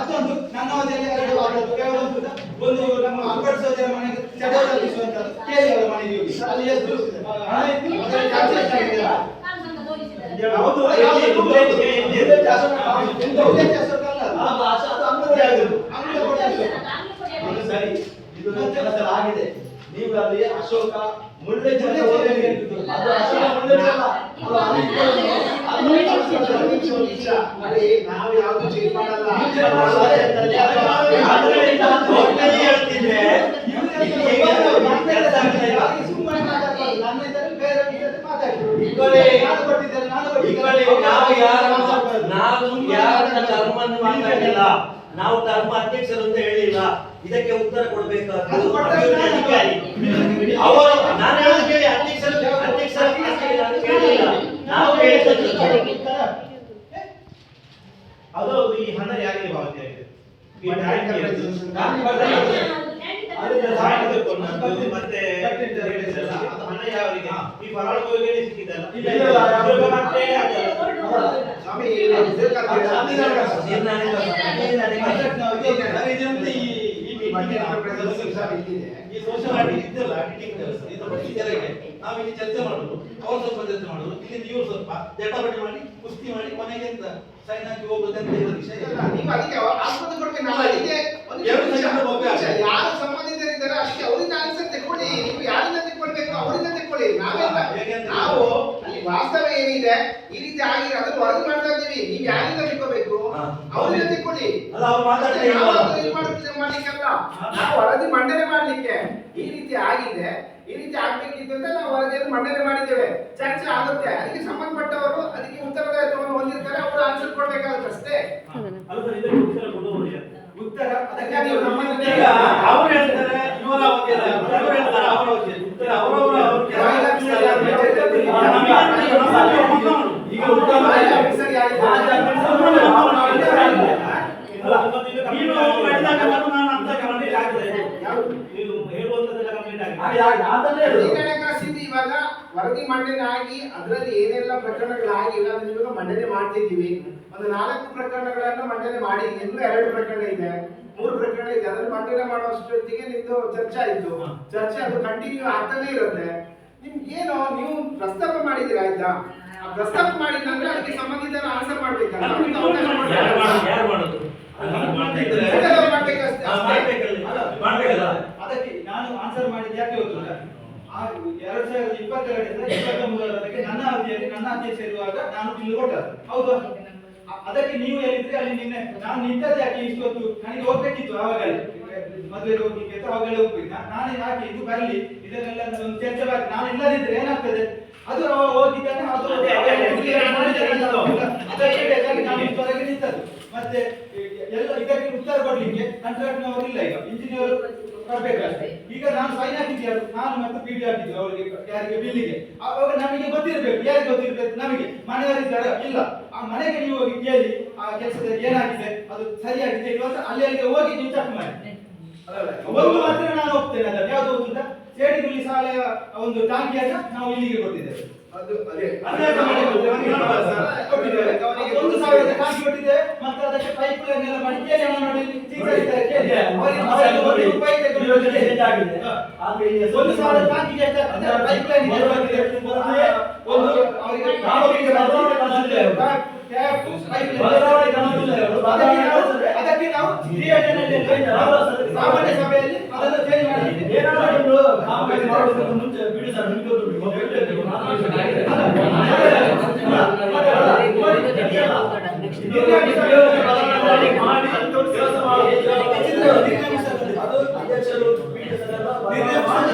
Speaker 3: ಮತ್ತೊಂದು ನನ್ನ ಅವಧಿಯಲ್ಲಿ ಒಂದು ನಮ್ಮ ಅಲ್ಬರ್ಟ್ ಸೋದರ ಮನೆಗೆ ಚಡವ ತಪ್ಪಿಸುವಂತ ಕೇಳಿ ಅವರ ಮನೆಗೆ ಹೋಗಿ ಅಲ್ಲಿ ಎಷ್ಟು ಹಣ ಇತ್ತು ಅದರ ಚಾರ್ಜ್ ಎಷ್ಟಾಗಿದೆ ಹೌದು ಸರಿ ಇದು ಕೆಲಸ ಆಗಿದೆ. ನೀವು ಅಲ್ಲಿ ಅಶೋಕ ಮುಳ್ಳೆ ಅದು ಅಶೋಕ ಮುಳ್ಳೆ
Speaker 2: ನಾವು ಯಾವ್ದು ಚೇಂಜ್ ಮಾಡಲ್ಲ.
Speaker 1: ನಾವು ಧರ್ಮ ಅಧ್ಯಕ್ಷರು ಅಂತ ಹೇಳಿಲ್ಲ. ಇದಕ್ಕೆ ಉತ್ತರ ಕೊಡಬೇಕಾದ್ದು ಅಧಿಕಾರಿ ಅವರು. ನಾನು ಹೇಳೋದು ಕೇಳಿ, ಅಧ್ಯಕ್ಷರು ಕೇಳಿಲ್ಲ. ನಾವು
Speaker 3: ಅದು ಈ ಹಣ ಯಾರಿಗೆ ಪಾವತಿ ಆಗಿದೆ? ಮತ್ತೆ ಹಣ ಯಾವರಿಗೆ? ಈ ಫಲಾನುಭವಿಗಳಿಗೆ ಸಿಕ್ಕಿದ್ದಲ್ಲ. ಈ ಸೋಷಿಯಲ್ ಆಡಿಟಿಂಗ್ ಇದೆಯಲ್ಲ, ಆಡಿಟಿಂಗ್ ಕೆಲಸ ಇದು ಟೀಚರಿಗೆ ನಾವು ಇಲ್ಲಿ ಚರ್ಚೆ ಮಾಡೋದು, ಅವ್ರು ಸ್ವಲ್ಪ ಚರ್ಚೆ ಮಾಡೋದು, ಇಲ್ಲಿ ನೀವು ಸ್ವಲ್ಪ ಜಟಾಪಟಿ ಮಾಡಿ ಕುಸ್ತಿ ಮಾಡಿ ಕೊನೆಗೆ ಅಂತ ಸೈನ್ ಹಾಕಿ ಹೋಗೋದು ಅಂತ ಇರೋ ವಿಷಯ.
Speaker 2: ನೀವು ಅದಕ್ಕೆ ಆಸ್ಪತ್ರೆ ಕೊಡ್ಬೇಕು. ಯಾರು ಸಂಬಂಧಿತರಿದ್ದಾರೆ ಅದಕ್ಕೆ ಅವರಿಂದ ಆನ್ಸರ್ ತಗೊಳ್ಳಿ. ನೀವು ಯಾರಿಂದ ತಗೊಳ್ಬೇಕು ಅವರಿಂದ ತಗೊಳ್ಳಿ. ನಾವು ಅಲ್ಲಿ ವಾಸ್ತವ ಏನಿದೆ ಈ ರೀತಿ ಆಗಿದೆ ಅದನ್ನು ವರದಿ ಮಾಡ್ತಾ ಇದ್ದೀವಿ. ನೀವು ಯಾರಿಂದ ತಗೊಳ್ಬೇಕು ಅವರಿಂದ ತಗೊಳ್ಳಿ. ಮಾಡ್ಲಿಕ್ಕಲ್ಲ, ನಾವು ವರದಿ ಮಂಡನೆ ಮಾಡ್ಲಿಕ್ಕೆ ಈ ರೀತಿ ಆಗಿದೆ, ಈ ರೀತಿ ಆಗ್ಬೇಕಿತ್ತು ಅಂತ ನಾವು ವರದಿಯನ್ನು ಮಂಡನೆ ಮಾಡಿದ್ದೇವೆ. ಚರ್ಚೆ ಆಗುತ್ತೆ, ಅದಕ್ಕೆ ಸಂಬಂಧಪಟ್ಟವರು ಅದಕ್ಕೆ ಉತ್ತರದಾಯಿತ್ವವನ್ನು ಹೊಂದಿರ್ತಾರೆ, ಅವರು ಆನ್ಸರ್ ಕೊಡ್ಬೇಕಾಗುತ್ತೆ ಅಷ್ಟೇ.
Speaker 3: ಉತ್ತರ
Speaker 2: ಅದಕ್ಕೆ ನೀವು ನಮ್ಮನ್ನ
Speaker 1: ಅವರು ಹೇಳ್ತಾರೆ ಇವರ ಅವಧಿಯಲ್ಲ, ಅವರು ಹೇಳ್ತಾರೆ ಅವರ ಅವಧಿಯಲ್ಲಿ ಉತ್ತರ ಅವರವರ ಈಗ ಉತ್ತರ
Speaker 2: ಸರಿ ಆಗಿದೆ.
Speaker 1: ನೀವು ಮಾಡಿದಾಗ ನಾನು ಅಂತ ಕಂಪ್ಲೀಟ್ ಆಗಿದೆ.
Speaker 3: ನೀವು ಹೇಳುವಂತದೆಲ್ಲ ಕಂಪ್ಲೀಟ್ ಆಗಿದೆ.
Speaker 2: ನೀರಿನ ಹಣಕಾಸಿಂದ ಇವಾಗ ವರದಿ ಮಂಡನೆ ಆಗಿ ಅದರಲ್ಲಿ ಏನೆಲ್ಲ ಪ್ರಕರಣಗಳಾಗಿಲ್ಲ ಅದನ್ನ ಇವಾಗ ಮಂಡನೆ ಮಾಡ್ತಿದ್ದೀವಿ. ಒಂದು 4 ಪ್ರಕರಣಗಳನ್ನು ಮಂಡನೆ ಮಾಡಿ, ಇನ್ನೂ 2 ಪ್ರಕರಣ ಇದೆ, 3 ಪ್ರಕರಣ ಇದೆ. ಅದನ್ನು ಮಂಡನೆ ಮಾಡುವಷ್ಟೊತ್ತಿಗೆ ನಿಮ್ದು ಚರ್ಚೆ ಆಯ್ತು. ಚರ್ಚೆ ಅದು ಕಂಟಿನ್ಯೂ ಆಗ್ತಾನೆ ಇರುತ್ತೆ. ನಿಮ್ಗೆ ಏನೋ ನೀವು ಪ್ರಸ್ತಾಪ ಮಾಡಿದ್ದೀರಾ, ಆಯ್ತಾ? ಆ ಪ್ರಸ್ತಾಪ ಮಾಡಿದ್ರೆ ಅದಕ್ಕೆ ಸಂಬಂಧಿತ ಆನ್ಸರ್ ಮಾಡ್ಬೇಕಲ್ಲ.
Speaker 1: ಯಾರು ಮಾಡೋದು?
Speaker 3: ಅದಕ್ಕೆ ನಾನು ಆನ್ಸರ್ ಮಾಡಿದ್ದು ಯಾಕೆ ಗೊತ್ತಿಲ್ಲ. 2022ರಿಂದ 23ರವರೆಗೆ ನನ್ನ ಅವಧಿಯಲ್ಲಿ ನನ್ನ ಅಧ್ಯಕ್ಷ ಇರುವಾಗ ನಾನು ಬಿಲ್ ಕೊಟ್ಟದ್ದು ಹೌದು. ಅದಕ್ಕೆ ನೀವು ಹೇಳಿದ್ರೆ ಅಲ್ಲಿ ನಿನ್ನೆ ನಾನು ನಿಂತದ್ದು ಯಾಕೆ ಇಷ್ಟೊತ್ತು, ನನಗೆ ಹೋಗ್ಬೇಕಿತ್ತು ಆವಾಗಲೇ ಮದುವೆ ಹೋಗ್ಲಿಕ್ಕೆ ಅವಾಗಲೇ ಹೋಗ್ಬೇಕು. ನಾನು ಯಾಕೆ ಇದು ಬರಲಿ ಇದನ್ನೆಲ್ಲ ಒಂದು ಚರ್ಚೆ ಮಾಡಿ ನಾನು ಇಲ್ಲದಿದ್ರೆ ಏನಾಗ್ತದೆ ಅದು ಹೋಗಿದ್ದಾನೆ ಅದು ಹೊರಗೆ ನಿಂತದ್ದು. ಮತ್ತೆ ಎಲ್ಲ ಇದಕ್ಕೆ ಉತ್ತರ ಕೊಡ್ಲಿಕ್ಕೆ ಕಾಂಟ್ರಾಕ್ಟ್ನವರು ಇಲ್ಲ, ಈಗ ಇಂಜಿನಿಯರ್ ಕೊಡ್ಬೇಕಷ್ಟೇ. ಈಗ ನಾನು ಸೈನ್ ಹಾಕಿದ್ದೆ, ನಾನು ಮತ್ತು ಪಿ ಡಿ ಹಾಕಿದ್ದು ಅವರಿಗೆ ಯಾರಿಗೆ ಬಿಲ್ಲಿಗೆ. ಅವಾಗ ನಮಗೆ ಗೊತ್ತಿರ್ಬೇಕು, ಯಾರಿಗೆ ಗೊತ್ತಿರ್ಬೇಕು, ನಮಗೆ ಮನೆಯವರಿದ್ದಾರೆ ಇಲ್ಲ ಆ ಮನೆಗೆ ನೀವು ಹೋಗಿ ಕೇಳಿ ಆ ಕೆಲಸದಲ್ಲಿ ಏನಾಗಿದೆ ಅದು ಸರಿಯಾಗಿದೆ ಇವತ್ತು ಅಲ್ಲಿಗೆ ಹೋಗಿ ನೀವು ಚೆಕ್ ಮಾಡಿ. ಒಂದು ಮಾತ್ರ ನಾನು ಹೋಗ್ತೇನೆ, ಅದನ್ನು ಯಾವ್ದು ಗೊತ್ತಿಲ್ಲ ಸೇಡಿಗುಳಿ ಶಾಲೆಯ ಒಂದು ಟಾಂಕಿಯನ್ನು ನಾವು ಇಲ್ಲಿಗೆ ಕೊಟ್ಟಿದ್ದೇವೆ.
Speaker 2: ಅದು ಅದೇ
Speaker 3: 1,000 ಟಾಂಕಿ ಕೊಟ್ಟಿದ್ದೇವೆ. ಮತ್ತೆ ಅದಕ್ಕೆ ಪೈಪ್ ಲೈನ್ ಎಲ್ಲ ಮಾಡಿ ಕೇಳಿ ನೋಡಿ ರೂಪಾಯಿ 1,000 ಟಾಂಕಿಗೆ ಪೈಪ್ ಲೈನ್ ಅದಕ್ಕೆ ನಾವು ಸಾಮಾನ್ಯ ಸಭೆಯಲ್ಲಿ ಅದನ್ನು ಚೇಂಜ್ ಮಾಡಿದ್ದೀವಿ.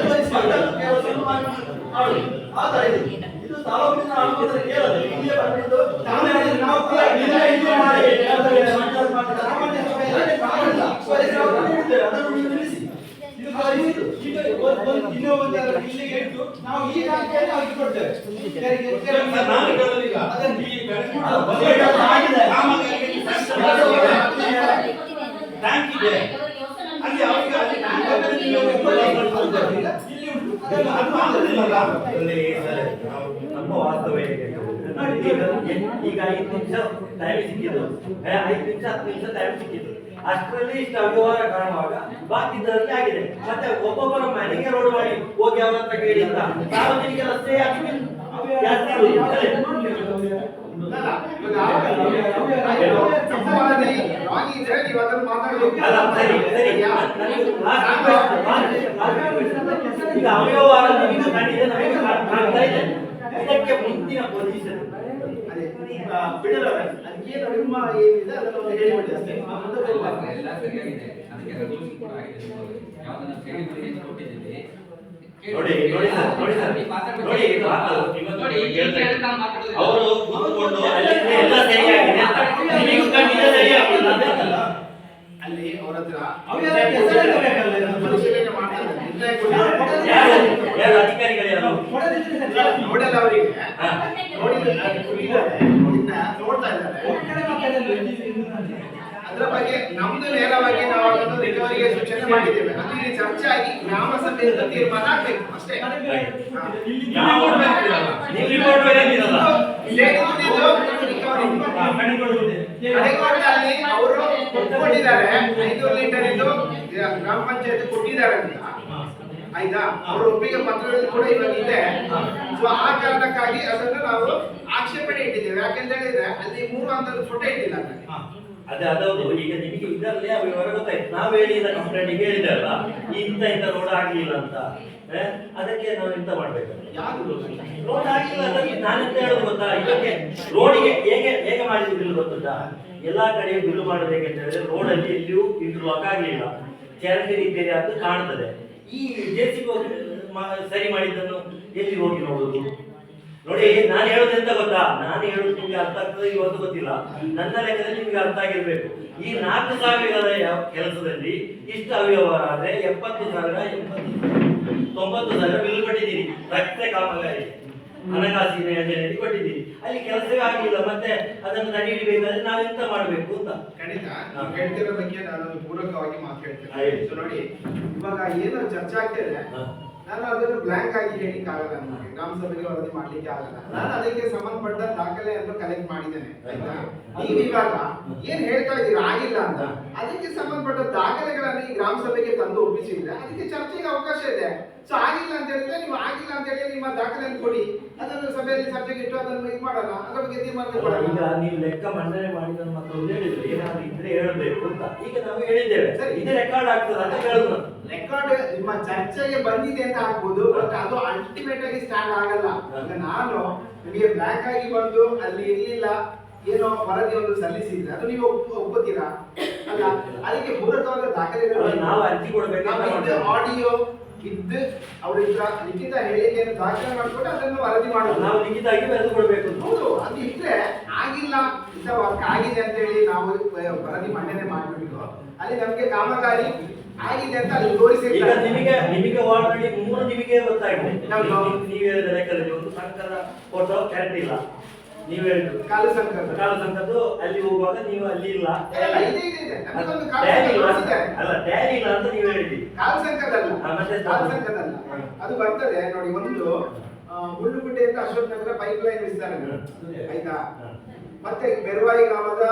Speaker 3: ಇಲ್ಲಿಗೆ ಇಟ್ಟು ನಾವು ಈ ಟಾಂಕಿಯನ್ನು ಅವ್ರಿಗೆ ಕೊಡ್ತೇವೆ.
Speaker 1: ನಮ್ಮ ವಾಸ್ತವ ಈಗ 5 ನಿಮಿಷ ಟೈಮ್ ಸಿಕ್ಕಿದ್ದು, 5 ನಿಮಿಷ 10 ನಿಮಿಷ ಟೈಮ್ ಸಿಕ್ಕಿದ್ದು, ಅಷ್ಟರಲ್ಲಿ ಇಷ್ಟು ಅವ್ಯವಹಾರ ಕಾರಣವಾಗ ಬಾಕಿದ್ದರಲ್ಲಿ ಆಗಿದೆ. ಮತ್ತೆ ಒಬ್ಬೊಬ್ಬರ ಮನೆಗೆ ರೋಡ್ ಮಾಡಿ ಹೋಗಿ ಅವರ ಹತ್ರ ಕೇಳಿದ್ದ ಸಾರ್ವಜನಿಕ ರಸ್ತೆ ಈಗ ಅವ್ಯವಹಾರ ಇದಕ್ಕೆ ಮುಂದಿನ ಪೊಸಿಷನ್
Speaker 2: ಬಿಡಲವೇ ಅದಕ್ಕೆ ನಿಮ್ಮ ಏನಿದೆ ಅದನ್ನು ಹೇಳಿಬಿಡಿ ಅಷ್ಟೇ.
Speaker 1: ನೋಡಿ ಅವರು ಕೂತ್ಕೊಂಡು ಎಲ್ಲ ಸರಿಯಾಗಿದೆ
Speaker 2: ಅಲ್ಲಿ ಅವ್ರ ಹತ್ರ
Speaker 3: ಪರಿಶೀಲನೆ
Speaker 1: ಯಾರು ಅಧಿಕಾರಿಗಳು
Speaker 2: ನೋಡಲ್ಲ ಅವರಿಗೆ ನೋಡ್ತಾ ಇದ್ದಾರೆ. ಅದರ ಬಗ್ಗೆ ನಮ್ದು ನೇರವಾಗಿ ನಾವು ಅದನ್ನು ರಿಕವರಿಗೆ ಸೂಚನೆ ಮಾಡಿದ್ದೇವೆ. ಅದು ಇಲ್ಲಿ ಚರ್ಚೆ ಆಗಿ ಗ್ರಾಮ ಸಭೆಯಿಂದ ತೀರ್ಮಾನ ಆಗ್ಬೇಕು ಅಷ್ಟೇ. ಹಳೆಗೋಟಲ್ಲಿ ಅವರು ಒಪ್ಕೊಂಡಿದ್ದಾರೆ 5 ಲೀಟರ್ ಇದು ಗ್ರಾಮ ಪಂಚಾಯತ್ ಕೊಟ್ಟಿದ್ದಾರೆ ಅಂತ, ಆಯ್ತಾ? ಅವ್ರ ಒಪ್ಪಿಗೆ ಪತ್ರದಲ್ಲಿ ಕೂಡ ಇವಾಗ ಇದೆ. ಸೊ ಆ ಕಾರಣಕ್ಕಾಗಿ ಅದನ್ನು ನಾವು ಆಕ್ಷೇಪಣೆ ಇಟ್ಟಿದ್ದೇವೆ. ಯಾಕೆಂತ ಹೇಳಿದ್ರೆ ಅಲ್ಲಿ 3 ಹಂತದ ಫೋಟೋ ಇಟ್ಟಿಲ್ಲ ಅದಕ್ಕೆ.
Speaker 1: ಅದೌದು. ಈಗ ನಿಮಗೆ ಇದರಲ್ಲೇ ಅವರ ಗೊತ್ತಾಯ್ತು, ನಾವು ಹೇಳಿದ ಕಂಪ್ಲೇಂಟ್ ಹೇಳಿದಾರಲ್ಲ ಇಂತ ರೋಡ್ ಆಗ್ಲಿಲ್ಲ ಅಂತ. ಅದಕ್ಕೆ ನಾವು ಎಂತ ಮಾಡ್ಬೇಕು? ರೋಡ್ ಆಗಿಲ್ಲ ಅದಕ್ಕೆ ನಾನೆಂತ ಹೇಳೋದು ಗೊತ್ತಾ? ಇದಕ್ಕೆ ರೋಡಿಗೆ ಹೇಗೆ ಮಾಡಿದ್ರು ಗೊತ್ತುಂಟಾ? ಎಲ್ಲಾ ಕಡೆ ಬಿಲ್ಲು ಮಾಡೋದು ಹೇಗೆ ಅಂತ ಹೇಳಿದ್ರೆ ರೋಡಲ್ಲಿ ಎಲ್ಲಿಯೂ ಇಂಟರ್ಲಾಕ್ ಆಗ್ಲಿಲ್ಲ, ಚರಂಡಿ ರಿಪೇರಿ ಅದು ಕಾಣ್ತದೆ. ಈ ಜೆಸಿಬಿ ಹೋಗಿ ಸರಿ ಮಾಡಿದ್ದನ್ನು ಎಲ್ಲಿ ಹೋಗಿ ನೋಡುದು? ನೋಡಿ, ನಾನು ಹೇಳೋದು ಎಂತ ಗೊತ್ತಾ? ನಾನು ಹೇಳೋದು ನಿಮ್ಗೆ ಅರ್ಥ ಆಗ್ತದೆ ಇವತ್ತು ಗೊತ್ತಿಲ್ಲ, ನನ್ನ ಲೆಕ್ಕದಲ್ಲಿ ನಿಮ್ಗೆ ಅರ್ಥ ಆಗಿರ್ಬೇಕು. ಈ 4,000 ಕೆಲಸದಲ್ಲಿ ಇಷ್ಟು ಅವ್ಯವಹಾರ ಆದ್ರೆ 70,000 90,000 ಬಿಲ್ ಕೊಟ್ಟಿದ್ದೀರಿ. ರಸ್ತೆ ಕಾಮಗಾರಿ ಹಣಕಾಸಿನ ಯೋಜನೆಯಲ್ಲಿ ಕೊಟ್ಟಿದ್ದೀರಿ, ಅಲ್ಲಿ ಕೆಲಸವೇ ಆಗಿಲ್ಲ. ಮತ್ತೆ ಅದನ್ನು ತಡೆ ಹಿಡಿಬೇಕಾದ್ರೆ ನಾವೆಂತ ಮಾಡ್ಬೇಕು ಅಂತ.
Speaker 2: ಖಂಡಿತ ನೀವು ಹೇಳ್ತಿರೋ ಬಗ್ಗೆ ನಾನು ಪೂರಕವಾಗಿ ಮಾತು ಹೇಳ್ತೇನೆ. ಸೊ ನೋಡಿ, ಇವಾಗ ಏನು ಚರ್ಚೆ ಆಗ್ತಿದೆ ನಾನು ಅದನ್ನು ಬ್ಲಾಂಕ್ ಆಗಿ ಹೇಳಿಕ್ಕೆ ಆಗಲ್ಲ, ನನಗೆ ಗ್ರಾಮ ಸಭೆಗೆ ವರದಿ ಮಾಡ್ಲಿಕ್ಕೆ ಆಗಲ್ಲ. ನಾನು ಅದಕ್ಕೆ ಸಂಬಂಧಪಟ್ಟ ದಾಖಲೆಯನ್ನು ಕಲೆಕ್ಟ್ ಮಾಡಿದ್ದೇನೆ, ಆಯ್ತಾ? ನೀವು ಇವಾಗ ಏನ್ ಹೇಳ್ತಾ ಇದ್ದೀರಾ ಆಗಿಲ್ಲ ಅಂತ, ಅದಕ್ಕೆ ಸಂಬಂಧಪಟ್ಟ ದಾಖಲೆಗಳನ್ನು ಈ ಗ್ರಾಮ ಸಭೆಗೆ ತಂದು ಒಪ್ಪಿಸಿದ್ರೆ ಅದಕ್ಕೆ ಚರ್ಚೆಗೆ ಅವಕಾಶ ಇದೆ. ಸೊ ಆಗಿಲ್ಲ ಅಂತ ಹೇಳಿದ್ರೆ ನೀವು ಆಗಿಲ್ಲ ಅಂತ ಹೇಳಿ ನಿಮ್ಮ ದಾಖಲೆಯನ್ನು ಕೊಡಿ, ಅದನ್ನು ಸಭೆಯಲ್ಲಿ ಚರ್ಚೆಗೆ ಇಟ್ಟು ಅದನ್ನು ಇದು ಮಾಡೋಣ, ಅದರ ಬಗ್ಗೆ ತೀರ್ಮಾನ
Speaker 1: ಈಗ
Speaker 2: ತಗೊಳ್ಳೋಣ.
Speaker 1: ನೀವು ಲೆಕ್ಕ ಮಂಡನೆ ಮಾಡಿದ ಮಕ್ಕಳು ಹೇಳಿದ್ರು ಏನಾದ್ರು ಇದ್ರೆ ಹೇಳಬೇಕು ಅಂತ. ಈಗ ನಾವು ಹೇಳಿದ್ದೇವೆ
Speaker 2: ಸರಿ.
Speaker 1: ಇದು ರೆಕಾರ್ಡ್ ಆಗ್ತದೆ ಅಂತ ಹೇಳುದು.
Speaker 2: ರೆಕಾರ್ಡ್ ನಿಮ್ಮ ಚರ್ಚೆಗೆ ಬಂದಿದೆ ಅಂತ ಆಗ್ಬೋದು, ಬಟ್ ಅದು ಅಲ್ಟಿಮೇಟ್ ಆಗಿ ಸ್ಟ್ಯಾಂಡ್ ಆಗಲ್ಲ. ಈಗ ನಾನು ನಿಮಗೆ ಬ್ಲಾಂಕ್ ಆಗಿ ಬಂದು ಅಲ್ಲಿ ಇರ್ಲಿಲ್ಲ ಏನೋ ವರದಿ ಒಂದು ಸಲ್ಲಿಸಿದ್ರೆ ಅದು ನೀವು ಒಪ್ಪುತ್ತೀರಾ? ಅಲ್ಲ, ಅದಕ್ಕೆ ಪೂರಕವಾದ ದಾಖಲೆಗಳು
Speaker 1: ನಾವು ಅರ್ಜಿ ಕೊಡ್ಬೇಕು,
Speaker 2: ಆಡಿಯೋ ಇದ್ದು ಅವರಿಂದ ಲಿಖಿತ ಹೇಳಿಕೆಯನ್ನು ದಾಖಲೆ ಮಾಡಿಕೊಂಡು ಅದನ್ನು ವರದಿ ಮಾಡೋದು.
Speaker 1: ನಾವು ಲಿಖಿತವಾಗಿ ಬರೆದು ಕೊಡ್ಬೇಕು.
Speaker 2: ಹೌದು, ಅದು ಇದ್ರೆ ಆಗಿಲ್ಲ ಇಂಥ ವರ್ಕ್ ಆಗಿದೆ ಅಂತ ಹೇಳಿ ನಾವು ವರದಿ ಮಂಡನೆ ಮಾಡಿಬಿಟ್ಟು ಅಲ್ಲಿ ನಮ್ಗೆ ಕಾಮಗಾರಿ ಆಗಿದೆ ಅಂತ ಅಲ್ಲಿ
Speaker 1: ಈಗ
Speaker 2: ತೋರಿಸಿರ್ತಾರೆ.
Speaker 1: ನಿಮಗೆ ಆಲ್ರೆಡಿ 3 ನಿಮಗೆ ಗೊತ್ತಾಗಿದೆ.
Speaker 2: ಹೌದು.
Speaker 1: ನೀವು ಹೇಳಿದ ಲೆಕ್ಕದಲ್ಲಿ ಒಂದು ಸಂಕರ ಫೋಟೋ ಕರೆಕ್ಟ್ ಇಲ್ಲ, ನೀವು ಹೇಳಿದ್ರು
Speaker 2: ಕಾಲು ಸಂಕಲ್ಪ.
Speaker 1: ಕಾಲ ಸಂಕದ್ದು ಅಲ್ಲಿ ಹೋಗುವಾಗ ನೀವು ಅಲ್ಲಿ ಇಲ್ಲ,
Speaker 2: ಇದೆ. ನಮಗೊಂದು ಕಾಲು
Speaker 1: ಟ್ಯಾಗ್
Speaker 2: ಸಂಕಲ್ಪ
Speaker 1: ಇಲ್ಲ
Speaker 2: ತೋರಿಸಿದ್ದಾರೆ.
Speaker 1: ಅಲ್ಲ, ಟ್ಯಾಗ್ ಇಲ್ಲ ಅಂತ ನೀವು ಹೇಳಿದ್ರಿ.
Speaker 2: ಕಾಲು ಸಂಕದಲ್ಲ,
Speaker 1: ಮತ್ತೆ
Speaker 2: ಕಾಲು ಸಂಕದಲ್ಲ, ಅದು ಬರ್ತದೆ ನೋಡಿ. ಒಂದು ಮುಳ್ಳುಗುಡ್ಡೆಯಿಂದ ಅಶೋಕ್ ನಗರ ಪೈಪ್ ಲೈನ್ ವಿಸ್ತಾರ, ಆಯ್ತಾ? ಮತ್ತೆ ಬೆರವಾಯಿ ಗ್ರಾಮದ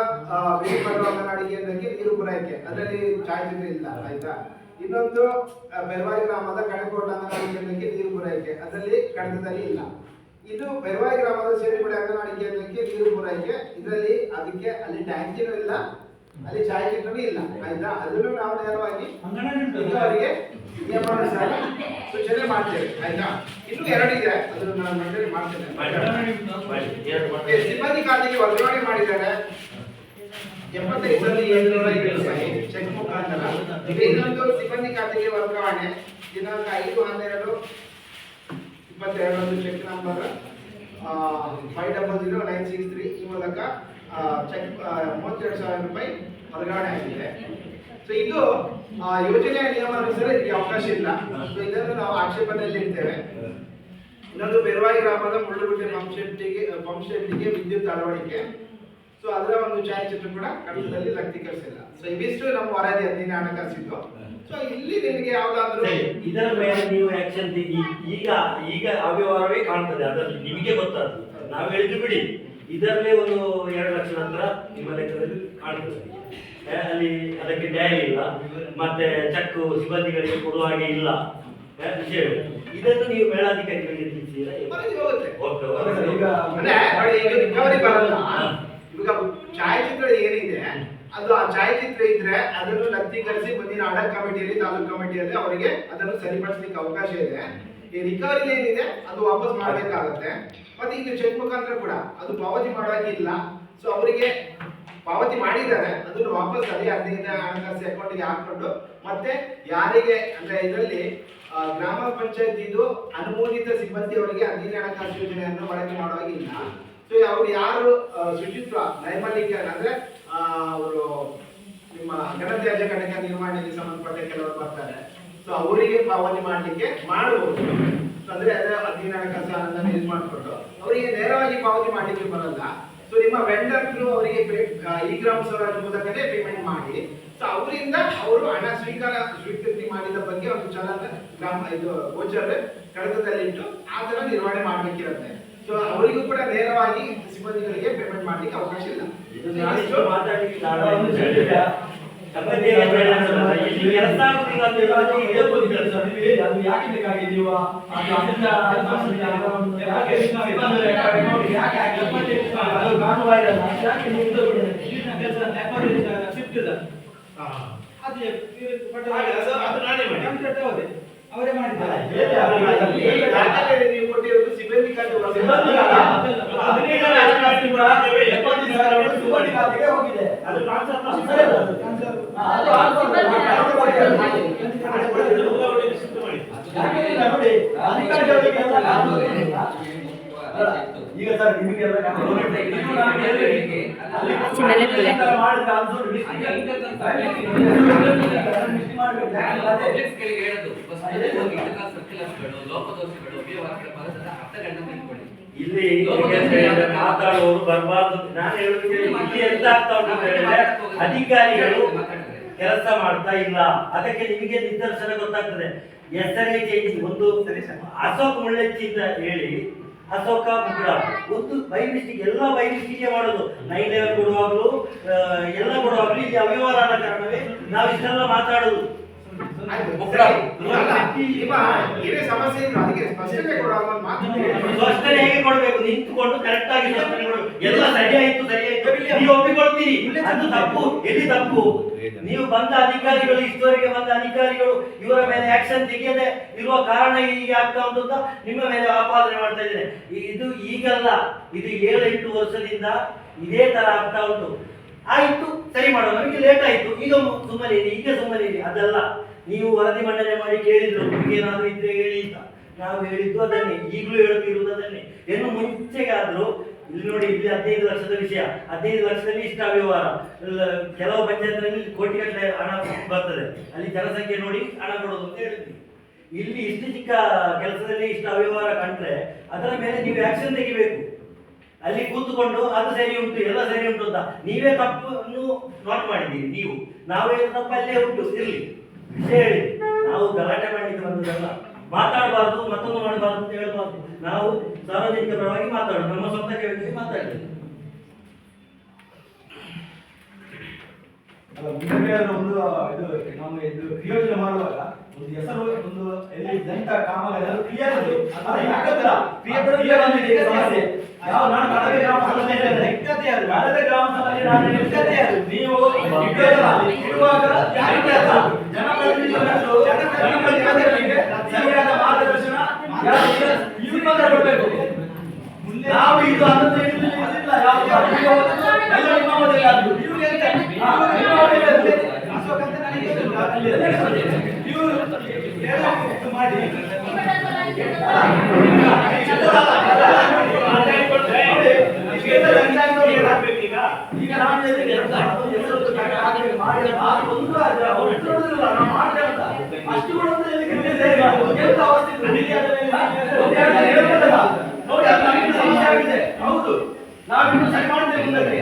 Speaker 2: ಬೇರ್ಪಡುವ ಅಂಗನವಾಡಿ ಕೇಂದ್ರಕ್ಕೆ ನೀರು ಪೂರೈಕೆ, ಅದರಲ್ಲಿ ಛಾಯಾಚಿತ್ರ ಇಲ್ಲ, ಆಯ್ತಾ? ಇನ್ನೊಂದು ಬೆರವಾಯಿ ಗ್ರಾಮದ ಕಣಕೋಟ ಅಂಗನವಾಡಿ ಕೇಂದ್ರಕ್ಕೆ ನೀರು ಪೂರೈಕೆ, ಅದರಲ್ಲಿ ಕಡತದಲ್ಲಿ ಇಲ್ಲ. ಇದು ಬೆರವಾಯಿ ಗ್ರಾಮದ ಸೇರಿಪಡೆ ಅಂಗನವಾಡಿ ಕೇಂದ್ರಕ್ಕೆ ನೀರು ಪೂರೈಕೆ, ಇದರಲ್ಲಿ ಅದಕ್ಕೆ ಅಲ್ಲಿ ಟ್ಯಾಂಕಿನೂ ಇಲ್ಲ, ಅಲ್ಲಿ ಛಾಯಾಚಿತ್ರನೂ ಇಲ್ಲ, ಆಯ್ತಾ? ಅದನ್ನು ನಾವು ನೇರವಾಗಿ ಅವರಿಗೆ ನಿಯಮಾನುಸಾರ ಸೂಚನೆ ಮಾಡ್ತೇವೆ, ಆಯ್ತಾ? ಇನ್ನು 2 ಇದೆ, ಅದನ್ನು ನಾನು ಮಂಡನೆ ಮಾಡ್ತೇನೆ. ಸಿಬ್ಬಂದಿ ಖಾತೆಗೆ ವರ್ಗಾವಣೆ ಮಾಡಿದ್ದಾರೆ 75,705 ರೂಪಾಯಿ ಚೆಕ್ ಮುಖಾಂತರ. ಈಗ ಇನ್ನೊಂದು ಸಿಬ್ಬಂದಿ ಖಾತೆಗೆ ವರ್ಗಾವಣೆ ದಿನಾಂಕ 5/12/22 ಚೆಕ್ ನಂಬರ್ 500963 ಈ ಮೂಲಕ ಚೆಕ್ 32,000 ರೂಪಾಯಿ ವರ್ಗಾವಣೆ ಆಗಿದೆ. ಸೊ ಇದು ಯೋಜನೆಯ ನಿಯಮಾನುಸಾರ ಇದಕ್ಕೆ ಅವಕಾಶ ಇಲ್ಲ. ಸೊ ಇದನ್ನು ನಾವು ಆಕ್ಷೇಪಣೆಯಲ್ಲಿ ಇಡ್ತೇವೆ. ಇನ್ನೊಂದು ಬೆರವಾಯಿ ಗ್ರಾಮದ ಮುಳ್ಳುಗುಡ್ಡೆ ಪಂಪ್ ಸೆಟ್ಗೆ ವಿದ್ಯುತ್ ಅಳವಡಿಕೆ, ಸೊ ಅದರ ಒಂದು ಛಾಯಾಚಿತ್ರ ಕೂಡ ಕಡತದಲ್ಲಿ ಲಗ್ತೀಕರಿಸಿಲ್ಲ. ಸೊ ಇವಿಷ್ಟು ನಮ್ಮ ವರದಿ 15 ಹಣಕಾಸಿದ್ದು. ಸೊ ಇಲ್ಲಿ ನಿಮಗೆ ಯಾವ್ದಾದ್ರು
Speaker 1: ಇದರ ಮೇಲೆ ನೀವು ಆಕ್ಷನ್ ಈಗ ಅವ್ಯವಹಾರವೇ ಕಾಣ್ತದೆ, ಅದರಲ್ಲಿ ನಿಮಗೆ ಗೊತ್ತಾದ್ರು. ನಾವು ಹೇಳಿದ್ದು ಬಿಡಿ, ಇದರಲ್ಲೇ ಒಂದು 2 ಲಕ್ಷದ ಹತ್ರ ನಿಮ್ಮ ಲೆಕ್ಕದಲ್ಲಿ ಕಾಣ್ತದೆ. ಅಲ್ಲಿ ಅದಕ್ಕೆ ಟ್ಯಾಗ್ ಇಲ್ಲ, ಮತ್ತೆ ಚೆಕ್ ಸಿಬ್ಬಂದಿಗಳಿಗೆ ಕೊಡುವ ಹಾಗೆ ಇಲ್ಲ ವಿಷಯ. ಇದನ್ನು ನೀವು ಮೇಳಾಧಿಕಾರಿಗಳಿಗೆ ತಿಳಿಸಿದ್ದೀರಾ?
Speaker 2: ವರದಿ ಹೋಗುತ್ತೆ.
Speaker 1: ಓಕೆ.
Speaker 2: ಈಗ ನೋಡಿ, ಈಗ ರಿಕವರಿ ಬರಲ್ಲ. ಈಗ ಛಾಯಾಚಿತ್ರ ಏನಿದೆ ಅದು ಆ ಛಾಯಾಚಿತ್ರ ಇದ್ರೆ ಅದನ್ನು ಲಗ್ತೀಕರಿಸಿ ಮುಂದಿನ ಅಡಕ್ ಕಮಿಟಿಯಲ್ಲಿ ತಾಲೂಕು ಕಮಿಟಿಯಲ್ಲಿ ಅವರಿಗೆ ಅದನ್ನು ಸರಿಪಡಿಸಲಿಕ್ಕೆ ಅವಕಾಶ ಇದೆ. ಈ ರಿಕವರಿ ಏನಿದೆ ಅದು ವಾಪಸ್ ಮಾಡಬೇಕಾಗುತ್ತೆ. ಮತ್ತೆ ಈಗ ಚೆಕ್ ಮುಖಾಂತರ ಕೂಡ ಅದು ಪಾವತಿ ಮಾಡುವಾಗಿಲ್ಲ. ಸೊ ಅವರಿಗೆ ಪಾವತಿ ಮಾಡಿದ್ದಾರೆ, ಅದನ್ನು ವಾಪಸ್ ಅದೇ 15 ಹಣಕಾಸು ಅಕೌಂಟ್ಗೆ ಹಾಕೊಂಡು ಮತ್ತೆ ಯಾರಿಗೆ ಅಂದ್ರೆ ಇದರಲ್ಲಿ ಗ್ರಾಮ ಪಂಚಾಯತಿದು ಅನುಮೋದಿತ ಸಿಬ್ಬಂದಿಯವರಿಗೆ 15 ಹಣಕಾಸು ಯೋಜನೆಯನ್ನು ಬಳಕೆ ಮಾಡುವಾಗಿಲ್ಲ. ಸೊ ಅವ್ರು ಯಾರು ಶುಚಿತ್ವ ನೈರ್ಮಲ್ಯೀಕರಣ ಅಂದ್ರೆ ಅವರು ನಿಮ್ಮ ಘನತ್ಯಾಜ್ಯ ಘಟಕ ನಿರ್ವಹಣೆಗೆ ಸಂಬಂಧಪಟ್ಟ ಕೆಲವರು ಬರ್ತಾರೆ. ಸೊ ಅವರಿಗೆ ಪಾವತಿ ಮಾಡಲಿಕ್ಕೆ ಮಾಡಬಹುದು. ಅಂದ್ರೆ ಅದೇ 15 ಹಣಕಾಸು ಹಣವನ್ನು ಯೂಸ್ ಮಾಡಿಕೊಂಡು ಅವರಿಗೆ ನೇರವಾಗಿ ಪಾವತಿ ಮಾಡಲಿಕ್ಕೆ ಬರಲ್ಲ. ಸೊ ನಿಮ್ಮ ವೆಂಡರ್ ಥ್ರೂ ಅವರಿಗೆ ಈ ಗ್ರಾಮ ಸ್ವರಾಜ್ ಮೂಲಕನೇ ಪೇಮೆಂಟ್ ಮಾಡಿ, ಸೊ ಅವರಿಂದ ಅವರು ಹಣ ಸ್ವೀಕೃತಿ ಮಾಡಿದ ಬಗ್ಗೆ ಒಂದು ಚಲನ ಗ್ರಾಮ ಇದು ಗೋಚರ ಕಡತದಲ್ಲಿಟ್ಟು ಆ ತರ ನಿರ್ವಹಣೆ ಮಾಡಬೇಕಿರುತ್ತೆ. ಸೊ ಅವರಿಗೂ ಕೂಡ ನೇರವಾಗಿ ಸಿಬ್ಬಂದಿಗಳಿಗೆ ಪೇಮೆಂಟ್ ಮಾಡ್ಲಿಕ್ಕೆ ಅವಕಾಶ ಇಲ್ಲ.
Speaker 3: ಅವರೇ ಮಾಡಿದ್ದಾರೆ.
Speaker 2: ನೀವು ಕೊಟ್ಟಿರೋದು ಸಿಬ್ಬಂದಿ ಖಾತೆ
Speaker 3: ಹೋಗಿದೆ. ಅದು ಈಗ ಸರ್ ನಿಮಗೆಲ್ಲ
Speaker 1: ಇಲ್ಲಿ ಮಾತಾಡುವವರು ಬರಬಾರ್ದು. ನಾನು ಹೇಳುದು ಇಲ್ಲಿ ಎಂತ ಆಗ್ತಾ ಉಂಟು ಅಂತ ಹೇಳಿದ್ರೆ ಅಧಿಕಾರಿಗಳು ಕೆಲಸ ಮಾಡ್ತಾ ಇಲ್ಲ, ಅದಕ್ಕೆ ನಿಮಗೆ ನಿದರ್ಶನ ಗೊತ್ತಾಗ್ತದೆ. ಹೆಸರೇ ಚೇಂಜ್. ಒಂದು
Speaker 2: ಸರಿ ಸರ್.
Speaker 1: ಅಶೋಕ್ ಮುಳ್ಳೆಚ್ಚಿಂದ ಹೇಳಿ ಅಶೋಕ ಮುಗ್ರ ಒಂದು ಬೈ ಮಿಸ್ಟೇಕ್, ಎಲ್ಲ ಬೈ ಮಿಸ್ಟೇಕ್ ಮಾಡೋದು. 9 ಲೆವೆಲ್ ಕೊಡುವಾಗಲೂ ಎಲ್ಲ ಕೊಡುವಾಗಲೂ ಇಲ್ಲಿ ಅವ್ಯವಹಾರ ಆದ ಕಾರಣವೇ ನಾವು ಇಷ್ಟೆಲ್ಲ ಮಾತಾಡೋದು.
Speaker 2: ಏನೇ ಸಮಸ್ಯೆ ಇಲ್ಲ ಅದಕ್ಕೆ ಸ್ಪಷ್ಟನೆ ಕೊಡುವಾಗ ಒಂದು ಮಾತು
Speaker 1: ಸ್ಪಷ್ಟನೆ ಹೇಗೆ ಕೊಡಬೇಕು? ನಿಂತುಕೊಂಡು ಕರೆಕ್ಟ್ ಆಗಿ ಸ್ಪಷ್ಟನೆ ಕೊಡಬೇಕು. ಎಲ್ಲ ಸರಿಯಾಯಿತು ಸರಿಯಾಯಿತು ನೀವು ಒಪ್ಪಿಕೊಳ್ತೀರಿ, ಅದು ತಪ್ಪು. ಎಲ್ಲಿ ತಪ್ಪು? ನೀವು ಬಂದ ಅಧಿಕಾರಿಗಳು, ಇಷ್ಟವರೆಗೆ ಬಂದ ಅಧಿಕಾರಿಗಳು ಇವರ ಮೇಲೆ ಆಕ್ಷನ್ ತೆಗೆಯದೆ ಇರುವ ಕಾರಣ ಹೀಗೆ ಆಗ್ತಾ ಉಂಟು ಅಂತ ನಿಮ್ಮ ಮೇಲೆ ಆಪಾದನೆ ಮಾಡ್ತಾ ಇದ್ದೇನೆ. ಇದು ಈಗಲ್ಲ, ಇದು 7-8 ವರ್ಷದಿಂದ ಇದೇ ತರ ಆಗ್ತಾ ಉಂಟು. ಆಯ್ತು, ಸರಿ ಮಾಡೋಣ, ನಮಗೆ ಲೇಟ್ ಆಯ್ತು, ಈಗ ಸುಮ್ಮನೆ ಇರಿ, ಈಗ ಸುಮ್ಮನೆ ಇರಿ. ಅದಲ್ಲ, ನೀವು ವರದಿ ಮಂಡನೆ ಮಾಡಿ ಕೇಳಿದ್ರು ಏನಾದ್ರೂ ಇದ್ರೆ ಹೇಳಿ ಅಂತ. ನಾವು ಹೇಳಿದ್ದು ಅದನ್ನೇ, ಈಗಲೂ ಹೇಳುತ್ತಿರುವುದು ಅದನ್ನೇ. ಏನು ಮುಂಚೆಗಾದ್ರೂ ಇಲ್ಲಿ ನೋಡಿ, ಇಲ್ಲಿ 15 ಲಕ್ಷದ ವಿಷಯ, 15 ಲಕ್ಷದಲ್ಲಿ ಇಷ್ಟ ಅವ್ಯವಹಾರ. ಕೆಲವು ಪಂಚಾಯತ್ನಲ್ಲಿ ಕೋಟಿಗಟ್ಟಲೆ ಹಣ ಬರ್ತದೆ, ಅಲ್ಲಿ ಜನಸಂಖ್ಯೆ ನೋಡಿ ಹಣ ಕೊಡೋದು ಅಂತ ಹೇಳಿದ್ವಿ. ಇಲ್ಲಿ ಇಷ್ಟು ಚಿಕ್ಕ ಕೆಲಸದಲ್ಲಿ ಇಷ್ಟ ಅವ್ಯವಹಾರ ಕಂಡ್ರೆ ಅದರ ಮೇಲೆ ನೀವು ಆಕ್ಷನ್ ತೆಗಿಬೇಕು. ಅಲ್ಲಿ ಕೂತ್ಕೊಂಡು ಅದು ಸರಿ ಉಂಟು, ಎಲ್ಲ ಸರಿ ಉಂಟು ಅಂತ ನೀವೇ ತಪ್ಪನ್ನು ನೋಟ್ ಮಾಡಿದ್ದೀರಿ. ನೀವು ನಾವೇ ತಪ್ಪು ಅಲ್ಲೇ ಉಂಟು, ಇರ್ಲಿ ವಿಷಯ ಹೇಳಿ. ನಾವು ಗಲಾಟೆ ಮಾಡಲಿಕ್ಕೆ ಬಂದದಲ್ಲ, ಮಾತಾಡಬಾರ್ದು, ಮತ್ತೊಂದು ಮಾಡಬಾರ್ದು ಅಂತ ಹೇಳ್ಬಾರ್ದು. ನಾವು ಸಾರ್ವಜನಿಕ ಪರವಾಗಿ ಮಾತಾಡೋದು, ನಮ್ಮ ಸ್ವಂತ ಕೇಳಿದ್ರೆ ಮಾತಾಡೋದು.
Speaker 4: ಮುಂದೆ ಒಂದು ಇದು ನಾವು ಇದು ಯೋಜನೆ ಮಾಡುವಾಗ ಒಂದು ಹೆಸರು ಒಂದು ಎಲ್ಲಿ ಜಂಟ ಕಾಮಗಾರಿ ಅದು ಕ್ಲಿಯರ್ ಅದು ಕ್ಲಿಯರ್ ಬಂದಿದೆ ಸಮಸ್ಯೆ. ಯಾವ ನಾನು ಕಡಲೆ ಗ್ರಾಮ ಸಭೆಯಲ್ಲಿ ಕಡಲೆ ಗ್ರಾಮ ಸಭೆಯಲ್ಲಿ ನಾನು ನೀವು ಇರುವಾಗ ಜನಪ್ರತಿನಿಧಿಗಳಿಗೆ ಸರಿಯಾದ ಮಾರ್ಗದರ್ಶನ ಇವ್ರು ಮಾತ್ರ ಕೊಡಬೇಕು. ನಾವು ಇದು ಅನ್ನೋದು ಇಲ್ಲ, ಯಾವ ಎಲ್ಲ ನಿಮ್ಮ ಮೊದಲೇ ಆದ್ರು ಈಗ ನಾನು ಅಷ್ಟು ಹೌದು, ನಾವಿನ್ನು ಸರಿ ಮಾಡ್ತೇವೆ ಮುಂದಕ್ಕೆ.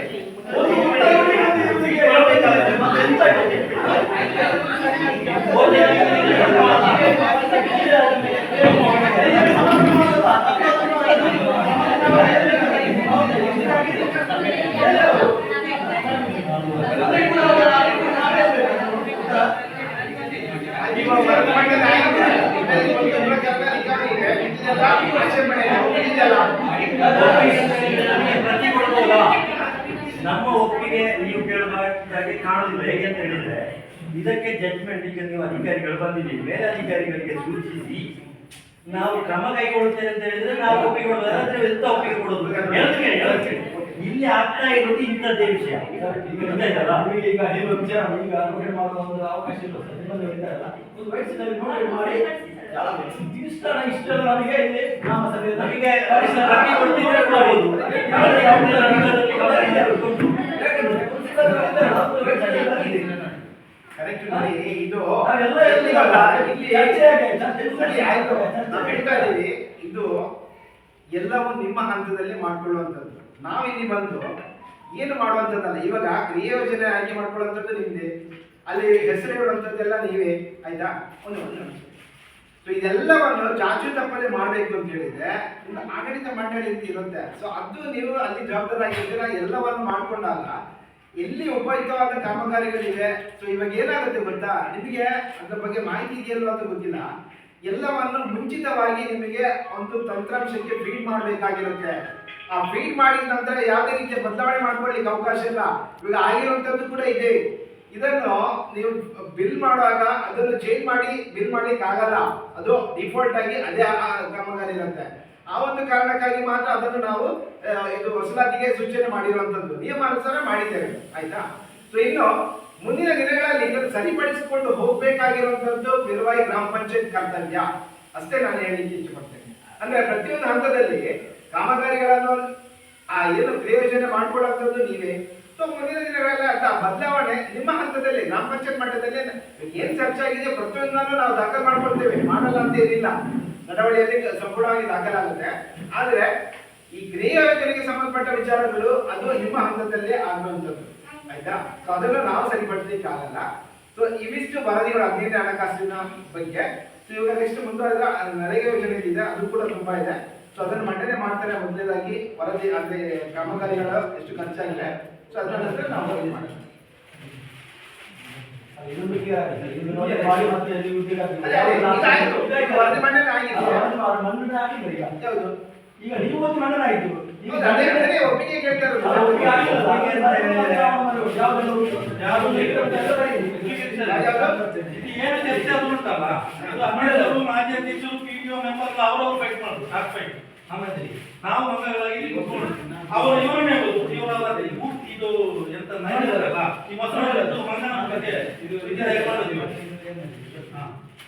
Speaker 1: ನಮ್ಮ ಒಪ್ಪಿಗೆ ನೀವು ಕೇಳಬೇಕಾಗಿ ಕಾಣುದಿಲ್ಲ. ಹೇಗೆಂತ ಹೇಳಿದ್ರೆ, ಇದಕ್ಕೆ ಜಡ್ಜ್ಮೆಂಟ್ ಈಗ ನೀವು ಅಧಿಕಾರಿಗಳು ಬಂದಿದ್ದೀವಿ, ಮೇಲಧಿಕಾರಿಗಳಿಗೆ ಸೂಚಿಸಿ ನಾವು ಕ್ರಮ ಕೈಗೊಳ್ಳುತ್ತೇವೆ ಅಂತ ಹೇಳಿದ್ರೆ ನಾವು ಒಪ್ಪಿಗೆ ಕೊಡೋದಾದ್ರೆ ಎಂತ ಒಪ್ಪಿಗೆ ಕೊಡೋದು? ಹೇಳ್ತೀನಿ, ಇಲ್ಲಿ ಆಗ್ತಾ ಇರೋದು ಇಂಥದ್ದೇ ವಿಷಯ.
Speaker 4: ಈಗ ಹೇಳುವ ವಿಚಾರ ಈಗ ನೋಟೆಡ್ ಮಾಡುವ ಒಂದು ಅವಕಾಶ ಇಲ್ಲ. ಒಂದು ವಯಸ್ಸಿನಲ್ಲಿ ನೋಟೆಡ್ ಮಾಡಿ ಇಷ್ಟ ನನಗೆ ಇಲ್ಲಿ ಗ್ರಾಮ ಸಭೆ
Speaker 1: ನಮಗೆ ಕೊಡ್ತಿದ್ರೆ ಕೊಡಬಹುದು.
Speaker 2: ಕರೆಕ್ಟ್ ನೋಡಿ, ಇದು
Speaker 4: ನಾವೆಲ್ಲ ಇಲ್ಲಿ
Speaker 2: ನಾವು ಹೇಳ್ತಾ ಇದೀವಿ, ಇದು ಎಲ್ಲವೂ ನಿಮ್ಮ ಹಂತದಲ್ಲಿ ಮಾಡ್ಕೊಳ್ಳುವಂಥದ್ದು. ನಾವಿಲ್ಲಿ ಬಂದು ಏನು ಮಾಡುವಂಥದ್ದಲ್ಲ. ಇವಾಗ ಕ್ರಿಯಾ ಯೋಜನೆ ಆಯ್ಕೆ ಮಾಡ್ಕೊಳ್ಳುವಂಥದ್ದು ನಿಮ್ದೆ, ಅಲ್ಲಿ ಹೆಸರು ಹೇಳುವಂಥದ್ದೆಲ್ಲ ನೀವೇ, ಆಯ್ತಾ? ಒಂದು ಸೊ ಇದೆಲ್ಲವನ್ನು ಚಾಚು ತಪ್ಪದೆ ಮಾಡಬೇಕು ಅಂತ ಹೇಳಿದ್ರೆ ಒಂದು ಆಡಳಿತ ಮಂಡಳಿ ಅಂತ ಇರುತ್ತೆ. ಸೊ ಅದು ನೀವು ಅಲ್ಲಿ ಜವಾಬ್ದಾರಾಗಿದ್ದೀರಾ. ಎಲ್ಲವನ್ನು ಮಾಡ್ಕೊಂಡಾಗ ಎಲ್ಲಿ ಉಪಯುಕ್ತವಾದ ಕಾಮಗಾರಿಗಳಿವೆ. ಸೊ ಇವಾಗ ಏನಾಗುತ್ತೆ ಗೊತ್ತಾ, ನಿಮಗೆ ಅದ್ರ ಬಗ್ಗೆ ಮಾಹಿತಿ ಇದೆಯಲ್ವ ಅಂತ ಗೊತ್ತಿಲ್ಲ. ಎಲ್ಲವನ್ನು ಮುಂಚಿತವಾಗಿ ನಿಮಗೆ ಒಂದು ತಂತ್ರಾಂಶಕ್ಕೆ ಫೀಡ್ ಮಾಡಬೇಕಾಗಿರುತ್ತೆ. ಆ ಫೀಡ್ ಮಾಡಿದ ನಂತರ ಯಾವುದೇ ರೀತಿಯ ಬದಲಾವಣೆ ಮಾಡ್ಕೊಳ್ಳಿಕ್ಕೆ ಅವಕಾಶ ಇಲ್ಲ. ಇವಾಗ ಆಗಿರುವಂಥದ್ದು ಕೂಡ ಇದೆ. ಇದನ್ನು ನೀವು ಬಿಲ್ ಮಾಡುವಾಗ ಅದನ್ನು ಚೇಂಜ್ ಮಾಡಿ ಬಿಲ್ ಮಾಡ್ಲಿಕ್ಕೆ ಆಗಲ್ಲ. ಅದು ಡಿಫಾಲ್ಟ್ ಆಗಿ ಅದೇ ಕಾಮಗಾರಿ ಇರುತ್ತೆ. ಆ ಒಂದು ಕಾರಣಕ್ಕಾಗಿ ಮಾತ್ರ ಅದನ್ನು ನಾವು ಇದು ವಸೂಲಾತಿಗೆ ಸೂಚನೆ ಮಾಡಿರುವಂಥದ್ದು, ನಿಯಮಾನುಸಾರ ಮಾಡಿದ್ದೇವೆ, ಆಯ್ತಾ? ಸೊ ಇನ್ನು ಮುಂದಿನ ದಿನಗಳಲ್ಲಿ ಇದನ್ನು ಸರಿಪಡಿಸಿಕೊಂಡು ಹೋಗ್ಬೇಕಾಗಿರುವಂಥದ್ದು ನಿರ್ವಾಹಿ ಗ್ರಾಮ ಪಂಚಾಯತ್ ಕರ್ತವ್ಯ ಅಷ್ಟೇ ನಾನು ಹೇಳಲಿಕ್ಕೆ ಇಷ್ಟಪಡ್ತೇನೆ. ಅಂದ್ರೆ ಪ್ರತಿಯೊಂದು ಹಂತದಲ್ಲಿ ಕಾಮಗಾರಿಗಳನ್ನು ಏನು ಪ್ರಯೋಜನ ಮಾಡ್ಕೊಳ್ಳುವಂಥದ್ದು ನೀವೇ. ಸೊ ಮುಂದಿನ ದಿನಗಳಲ್ಲಿ ಅರ್ಥ ಬದಲಾವಣೆ ನಿಮ್ಮ ಹಂತದಲ್ಲಿ ಗ್ರಾಮ ಪಂಚಾಯತ್ ಮಟ್ಟದಲ್ಲಿ ಏನ್ ಚರ್ಚೆ ಆಗಿದೆ ಪ್ರತಿಯೊಂದನ್ನು ನಾವು ದಾಖಲು ಮಾಡ್ಕೊಳ್ತೇವೆ, ಮಾಡಲ್ಲ ಅಂತ ಏನಿಲ್ಲ. ನಡವಳಿಯಲ್ಲಿ ಸಂಪೂರ್ಣವಾಗಿ ದಾಖಲಾಗುತ್ತೆ. ಆದ್ರೆ ಈ ಕ್ರಿಯಾ ಯೋಜನೆಗೆ ಸಂಬಂಧಪಟ್ಟ ವಿಚಾರಗಳು ಅದು ನಿಮ್ಮ ಹಂತದಲ್ಲೇ ಆಗುವಂಥದ್ದು, ಆಯ್ತಾ? ಸೊ ಅದನ್ನು ನಾವು ಸರಿಪಡಿಸಲಿಕ್ಕೆ ಆಗಲ್ಲ. ಸೊ ಇವಿಷ್ಟು ವರದಿಗಳು 15ನೇ ಹಣಕಾಸಿನ ಬಗ್ಗೆ. ಸೊ ಇವಾಗ ನೆಕ್ಸ್ಟ್ ಮುಂದುವರೆದ ನರೇಗಾ ಯೋಜನೆ ಇದೆ, ಅದು ಕೂಡ ತುಂಬಾ ಇದೆ. ಸೊ ಅದನ್ನು ಮಂಡನೆ ಮಾಡ್ತಾರೆ. ಮೊದಲನೇದಾಗಿ ವರದಿ ಅಂದ್ರೆ ಕಾಮಗಾರಿಗಳ ಎಷ್ಟು ಖರ್ಚಾಗಿದೆ, ಸೊ ಅದರ ನಂತರ ನಾವು ವರದಿ ಮಾಡ್ತೀವಿ.
Speaker 4: ಇದೊಂದು ಕ್ಲಿಯರ್ ಆಗಿದೆ. ಇದು ನೋಡಿ ಮಾಡಿ ಮತ್ತೆ ಅಲ್ಲಿ ಉದ್ಯೋಗ
Speaker 2: ಅದೇ ಈಗ ಆಯ್ತು. ಈಗ ವರದಿ ಮಂಡನೆ ಆಗಿದೆ.
Speaker 4: ಮಂಡನೆ ಆಗಿಲ್ಲ ಈಗ.
Speaker 2: ಯಾವುದು?
Speaker 4: ಈಗ ನೀವು ಓದಿ ಮಂಡನೆ ಆಯ್ತು. ಈಗ
Speaker 2: ಹೌದು, ಅದೇ ಒಪ್ಪಿಗೆ ಕೇಳ್ತಾ ಇರೋದು.
Speaker 4: ಒಪ್ಪಿಗೆ ಆಗಿಲ್ಲ.
Speaker 1: ಏನು ಚರ್ಚೆ ಅದು ಉಂಟಲ್ಲ, ಅದು ಅಧ್ಯಕ್ಷರು, ಮಾಜಿ ಅಧ್ಯಕ್ಷರು, PDO ಮೆಂಬರ್ ಅವರವರು ಫೈಟ್ ಮಾಡೋದು, ಕಾಸ್ಟ್ ಫೈಟ್. ಆಮೇಲೆ ನಾವು ಮಂಗಗಳಾಗಿ ಇಲ್ಲಿ ಕೂತ್ಕೊಂಡು ಅವರು ಇವರನ್ನೇ ಹೇಳುದು, ಇದು ಎಂತ ಮಾಡಿದಾರಲ್ಲ ಈ ಮೊಸರು ಮಂಗನ ಬಗ್ಗೆ ಇದು ವಿಚಾರ ಮಾಡೋದು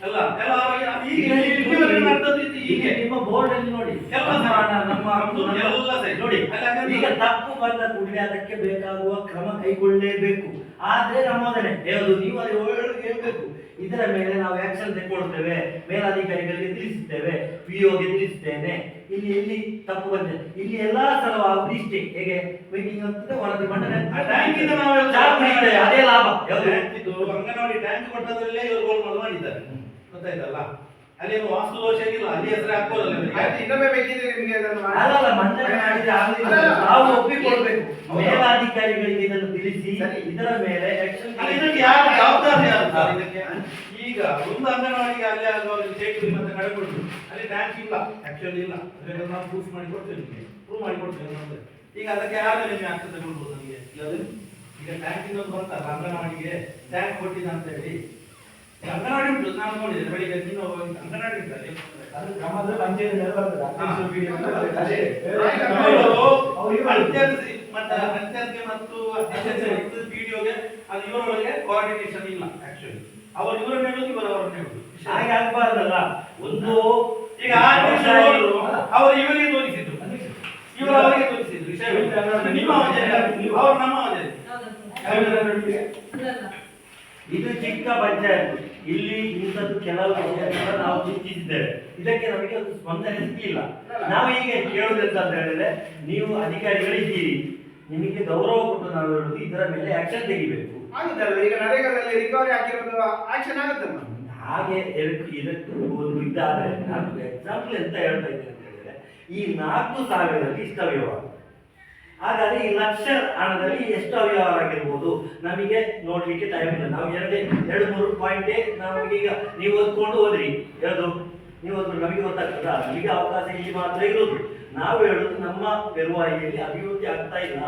Speaker 1: ಎಲ್ಲ ಎಲ್ಲ
Speaker 5: ಈಗ ನಿಮ್ಮ ಬೋರ್ಡ್ ಅಲ್ಲಿ ನೋಡಿ
Speaker 1: ಎಲ್ಲ ನಮ್ಮ ಎಲ್ಲ ಸರಿ ನೋಡಿ.
Speaker 5: ಈಗ ತಪ್ಪು ಬಂದ ಕೂಡಲೇ ಅದಕ್ಕೆ ಬೇಕಾಗುವ ಕ್ರಮ ಕೈಗೊಳ್ಳಲೇಬೇಕು. ಆದ್ರೆ ನಮ್ಮದನ್ನೇ ಯಾವುದು ನೀವು ಅಲ್ಲಿ ಹೇಳ್ಬೇಕು, ಇದರ ಮೇಲೆ ನಾವು ಆಕ್ಷನ್ ತೆಗೆದುಕೊಳ್ತೇವೆ, ಮೇಲಾಧಿಕಾರಿಗಳಿಗೆ ತಿಳಿಸುತ್ತೇವೆ, POಗೆ ತಿಳಿಸುತ್ತೇನೆ. ಇಲ್ಲಿ ಎಲ್ಲಿ ತಪ್ಪು ಬಂದಿದೆ, ಇಲ್ಲಿ ಎಲ್ಲಾ ಸಲ ಆಗುದು ಇಷ್ಟೇ. ಹೇಗೆ ಮೀಟಿಂಗ್ ಆಗ್ತದೆ, ವರದಿ ಮಂಡನೆ,
Speaker 1: ಟ್ಯಾಂಕಿಂದ ನಾವು
Speaker 5: ಅದೇ ಲಾಭ. ಯಾವುದು
Speaker 1: ಇದು ಅಂಗನವಾಡಿ ಟ್ಯಾಂಕ್ ಕೊಟ್ಟದ್ರಲ್ಲೇ ಇವರು ಗೋಲ್ಮಾಲ್ ಮಾಡಿದ್ದಾರೆ, ಗೊತ್ತಾಯ್ತಲ್ಲ. ಅಲ್ಲಿ ಏನು ವಾಸ್ತು ದೋಷ ಇಲ್ಲ, ಅಲ್ಲಿ ಹೆಸರು ಹಾಕೋದಲ್ಲ.
Speaker 2: ಆಯ್ತು, ಇನ್ನೊಮ್ಮೆ ಬೇಕಿದ್ರೆ ನಿಮ್ಗೆ ಅದನ್ನು ಮಾಡಿ.
Speaker 5: ಅಲ್ಲಲ್ಲ, ಮಂಡನೆ ಮಾಡಿದ್ರೆ ಆಗಲಿಲ್ಲ, ನಾವು ಒಪ್ಪಿಕೊಳ್ಬೇಕು. ಮೇಲಾಧಿಕಾರಿಗಳಿಗೆ ಇದನ್ನು ತಿಳಿಸಿ ಇದರ ಮೇಲೆ ಆಕ್ಷನ್.
Speaker 1: ಇದಕ್ಕೆ ಯಾರು ಜವಾಬ್ದಾರಿ ಯಾರು ಸರ್ ಇದಕ್ಕೆ? ಈಗ ಒಂದು ಅಂಗನವಾಡಿಗೆ ಅಲ್ಲಿ ಸೇಫ್ಟಿ ಮತ್ತೆ ಕಳೆದುಕೊಂಡು ಅಲ್ಲಿ ಟ್ಯಾಂಕ್ ಇಲ್ಲ, ಆಕ್ಚುಲಿ ಇಲ್ಲ, ಅದನ್ನ ನಾವು ಪ್ರೂಫ್ ಮಾಡಿ ಕೊಡ್ತೇವೆ, ನಿಮಗೆ ಪ್ರೂವ್ ಮಾಡಿ ಕೊಡ್ತೇವೆ ನಮ್ದು. ಈಗ ಅದಕ್ಕೆ ಯಾರು ನಿಮಗೆ ಅರ್ಥ ತಗೊಳ್ಬೋದು ನಮಗೆ? ಈಗ ಟ್ಯಾಂಕ್ ಇನ್ನೊಂದು ಬಂತಲ್ಲ ಅಂಗನವಾಡಿಗೆ ಟ್ಯಾಂಕ್ ಕೊಟ್ಟಿದ್ದ ಅಂತ ಹೇಳಿ. ಅಂಗನವಾಡಿ ಉಂಟು, ನಾನು ನೋಡಿದೆ ಬೆಳಿಗ್ಗೆ ನೀನು ಅಂಗನವಾಡಿ ಇದ್ದಾರೆ,
Speaker 4: ಅದು ಕ್ರಮದ ಪಂಚಾಯತ್ ಬರ್ತದೆ.
Speaker 1: ಪಂಚಾಯತ್ಗೆ ಮತ್ತು PDOಗೆ ಅದು ಇವರೊಳಗೆ ಕೋಆರ್ಡಿನೇಷನ್ ಇಲ್ಲ ಆಕ್ಚುಲಿ. ಅವರು ಇವರನ್ನ ಹೇಳುದು, ಇವರವರನ್ನ ಹೇಳುದು.
Speaker 5: ಹಾಗೆ ಆಗ್ಬಾರ್ದಲ್ಲ. ಒಂದು
Speaker 1: ಈಗ ಅವರು ಇವರಿಗೆ ತೋರಿಸಿದ್ರು, ಇವರು ಅವರಿಗೆ ತೋರಿಸಿದ್ರು ವಿಷಯ. ನಿಮ್ಮ ಅವಧಿ ಅವರು ನಮ್ಮ ಅವಧಿ.
Speaker 5: ಇದು ಚಿಕ್ಕ ಪಂಚಾಯತ್, ಇಲ್ಲಿ ಇಂಥದ್ದು ಕೆಲವು ವಿಷಯಗಳನ್ನ ನಾವು ಚಿಂತಿಸಿದ್ದೇವೆ. ಇದಕ್ಕೆ ನಮಗೆ ಒಂದು ಸ್ಪಂದನೆ ಸಿಕ್ಕಿಲ್ಲ. ನಾವು ಈಗ ಕೇಳುವುದಂತ ಹೇಳಿದ್ರೆ, ನೀವು ಅಧಿಕಾರಿಗಳಿದ್ದೀರಿ, ನಿಮಗೆ ಗೌರವ ಕೊಟ್ಟು ನಾವು ಹೇಳುದು ಇದರ ಮೇಲೆ ಆಕ್ಷನ್ ತೆಗಿಬೇಕು.
Speaker 2: ಆಗುದಲ್ಲ, ಈಗ ನರೇಗಾದಲ್ಲಿ ರಿಕವರಿ ಹಾಕಿರೋದು ಆಕ್ಷನ್ ಆಗುತ್ತಲ್ಲ.
Speaker 5: ಹಾಗೆ ಇದಕ್ಕೆ ಒಂದು ಇದ್ದಾದ್ರೆ, ನಾನು ಎಕ್ಸಾಂಪಲ್ ಎಂತ ಹೇಳ್ತಾ ಇದ್ದೇನೆ ಅಂತ ಹೇಳಿದ್ರೆ, ಈ 4,000ರಲ್ಲಿ ಇಷ್ಟ ಅವ್ಯವಹಾರ, ಹಾಗಾದ್ರೆ ಈ ಲಕ್ಷ ಹಣದಲ್ಲಿ ಎಷ್ಟು ಅವ್ಯವಹಾರ ಆಗಿರ್ಬೋದು ನಮಗೆ ನೋಡ್ಲಿಕ್ಕೆ ಟೈಮ್ ಇಲ್ಲ. ನಾವು 2-3 ಪಾಯಿಂಟೇ ನಮಗೀಗ ನೀವು ಓದ್ಕೊಂಡು ಹೋದ್ರಿ, ಯಾವುದು ನೀವು ಓದ್ಕೊಂಡು ನಮಗೆ ಗೊತ್ತಾಗ್ತದ? ನಮಗೆ ಅವಕಾಶ ಇಲ್ಲಿ ಮಾತ್ರ ಇರೋದು. ನಾವು ಹೇಳೋದು ನಮ್ಮ ಪೆರುವಾಯಿಯಲ್ಲಿ ಅಭಿವೃದ್ಧಿ ಆಗ್ತಾ ಇಲ್ಲ.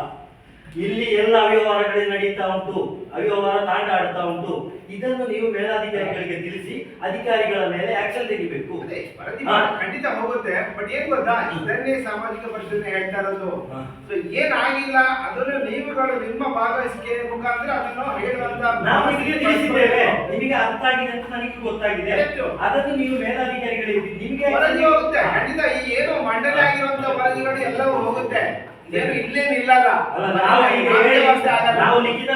Speaker 5: ಇಲ್ಲಿ ಎಲ್ಲ ಅವ್ಯವಹಾರಗಳೇ ನಡೀತಾ ಉಂಟು, ಅವ್ಯವಹಾರ ತಾಂಡ ಆಡ್ತಾ ಉಂಟು. ಇದನ್ನು ನೀವು ಮೇಲಾಧಿಕಾರಿಗಳಿಗೆ ತಿಳಿಸಿ ಅಧಿಕಾರಿಗಳ ಮೇಲೆ ಆಕ್ಷನ್ ತೆಗಿಬೇಕು.
Speaker 2: ಅದೇ, ವರದಿ ಖಂಡಿತ ಹೋಗುತ್ತೆ. ಬಟ್ ಏನ್ ಗೊತ್ತಾ, ಇದನ್ನೇ ಸಾಮಾಜಿಕ ಪರಿಶೀಲನೆ ಹೇಳ್ತಾ ಇರೋದು. ಸೊ ಏನಾಗಿಲ್ಲ ಅದನ್ನು ನೀವುಗಳು ನಿಮ್ಮ ಭಾಗವಹಿಸಿಕೆ ಮುಖಾಂತರ ಅದನ್ನು ಹೇಳುವಂತ
Speaker 5: ನಾವು ನಿಮಗೆ ತಿಳಿಸಿದ್ದೇವೆ, ನಿಮಗೆ ಅರ್ಥ ಆಗಿದೆ ಅಂತ ನನಗೆ ಗೊತ್ತಾಗಿದೆ. ಅದನ್ನು ನೀವು ಮೇಲಾಧಿಕಾರಿಗಳಿಗೆ ನಿಮಗೆ
Speaker 2: ವರದಿ ಹೋಗುತ್ತೆ ಖಂಡಿತ. ಈ ಏನು ಮಂಡನೆ ಆಗಿರುವಂತ ವರದಿಗಳು ಎಲ್ಲವೂ ಹೋಗುತ್ತೆ, ಏನು ಇಲ್ಲೇನಿಲ್ಲ.
Speaker 5: ಅಲ್ಲ, ನಾವು ಈಗ ನಾವು ಲಿಖಿತ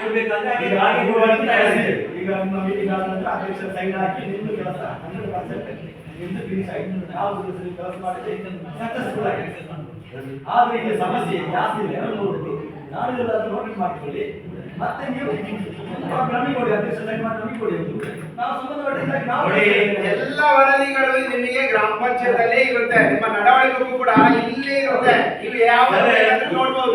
Speaker 5: ಕೊಡ್ಬೇಕಾದ್ರೆ ಹಾಗೆ ಕೊಡುವಂತ ಹೇಳಿದ್ದೇವೆ.
Speaker 4: ಈಗ ನಮ್ಮ ಮೀಟಿಂಗ್ ಆದ ನಂತರ ಅಧ್ಯಕ್ಷರ ಸೈನ್ ಹಾಕಿ ನಿಮ್ದು ಕೆಲಸ 100% ನಿಮ್ದು ಫಿನಿಶ್ ಆಯ್ತು. ನಾವು ಕೆಲಸ ಮಾಡಿದ್ರೆ ಸಕ್ಸಸ್ಫುಲ್ ಆಗಿದೆ. ಆದ್ರೆ ಇಲ್ಲಿ ಸಮಸ್ಯೆ ಜಾಸ್ತಿ ಇದೆ. ನಾನು ಅದನ್ನು ನೋಟಿಸ್ ಮಾಡ್ಕೊಳ್ಳಿ, ಮತ್ತೆ ನೀವು ನಮಗೆ ಕೊಡಿ, ಅಧ್ಯಕ್ಷರ ಸೈನ್ ಮಾಡಿ ನಮಗೆ ಕೊಡಿ. ನಾವು ಸಂಬಂಧಪಟ್ಟ ನಾವು
Speaker 2: ಎಲ್ಲ ವರದಿಗಳು ನಿಮಗೆ ಗ್ರಾಮ ಪಂಚಾಯತ್ ಇರುತ್ತೆ. ನಿಮ್ಮ ನಡವಳಿಕೆಗೂ ಕೂಡ ಇಲ್ಲೇ ಇರುತ್ತೆ. ನೀವು ಯಾವ ನೋಡ್ಬೋದು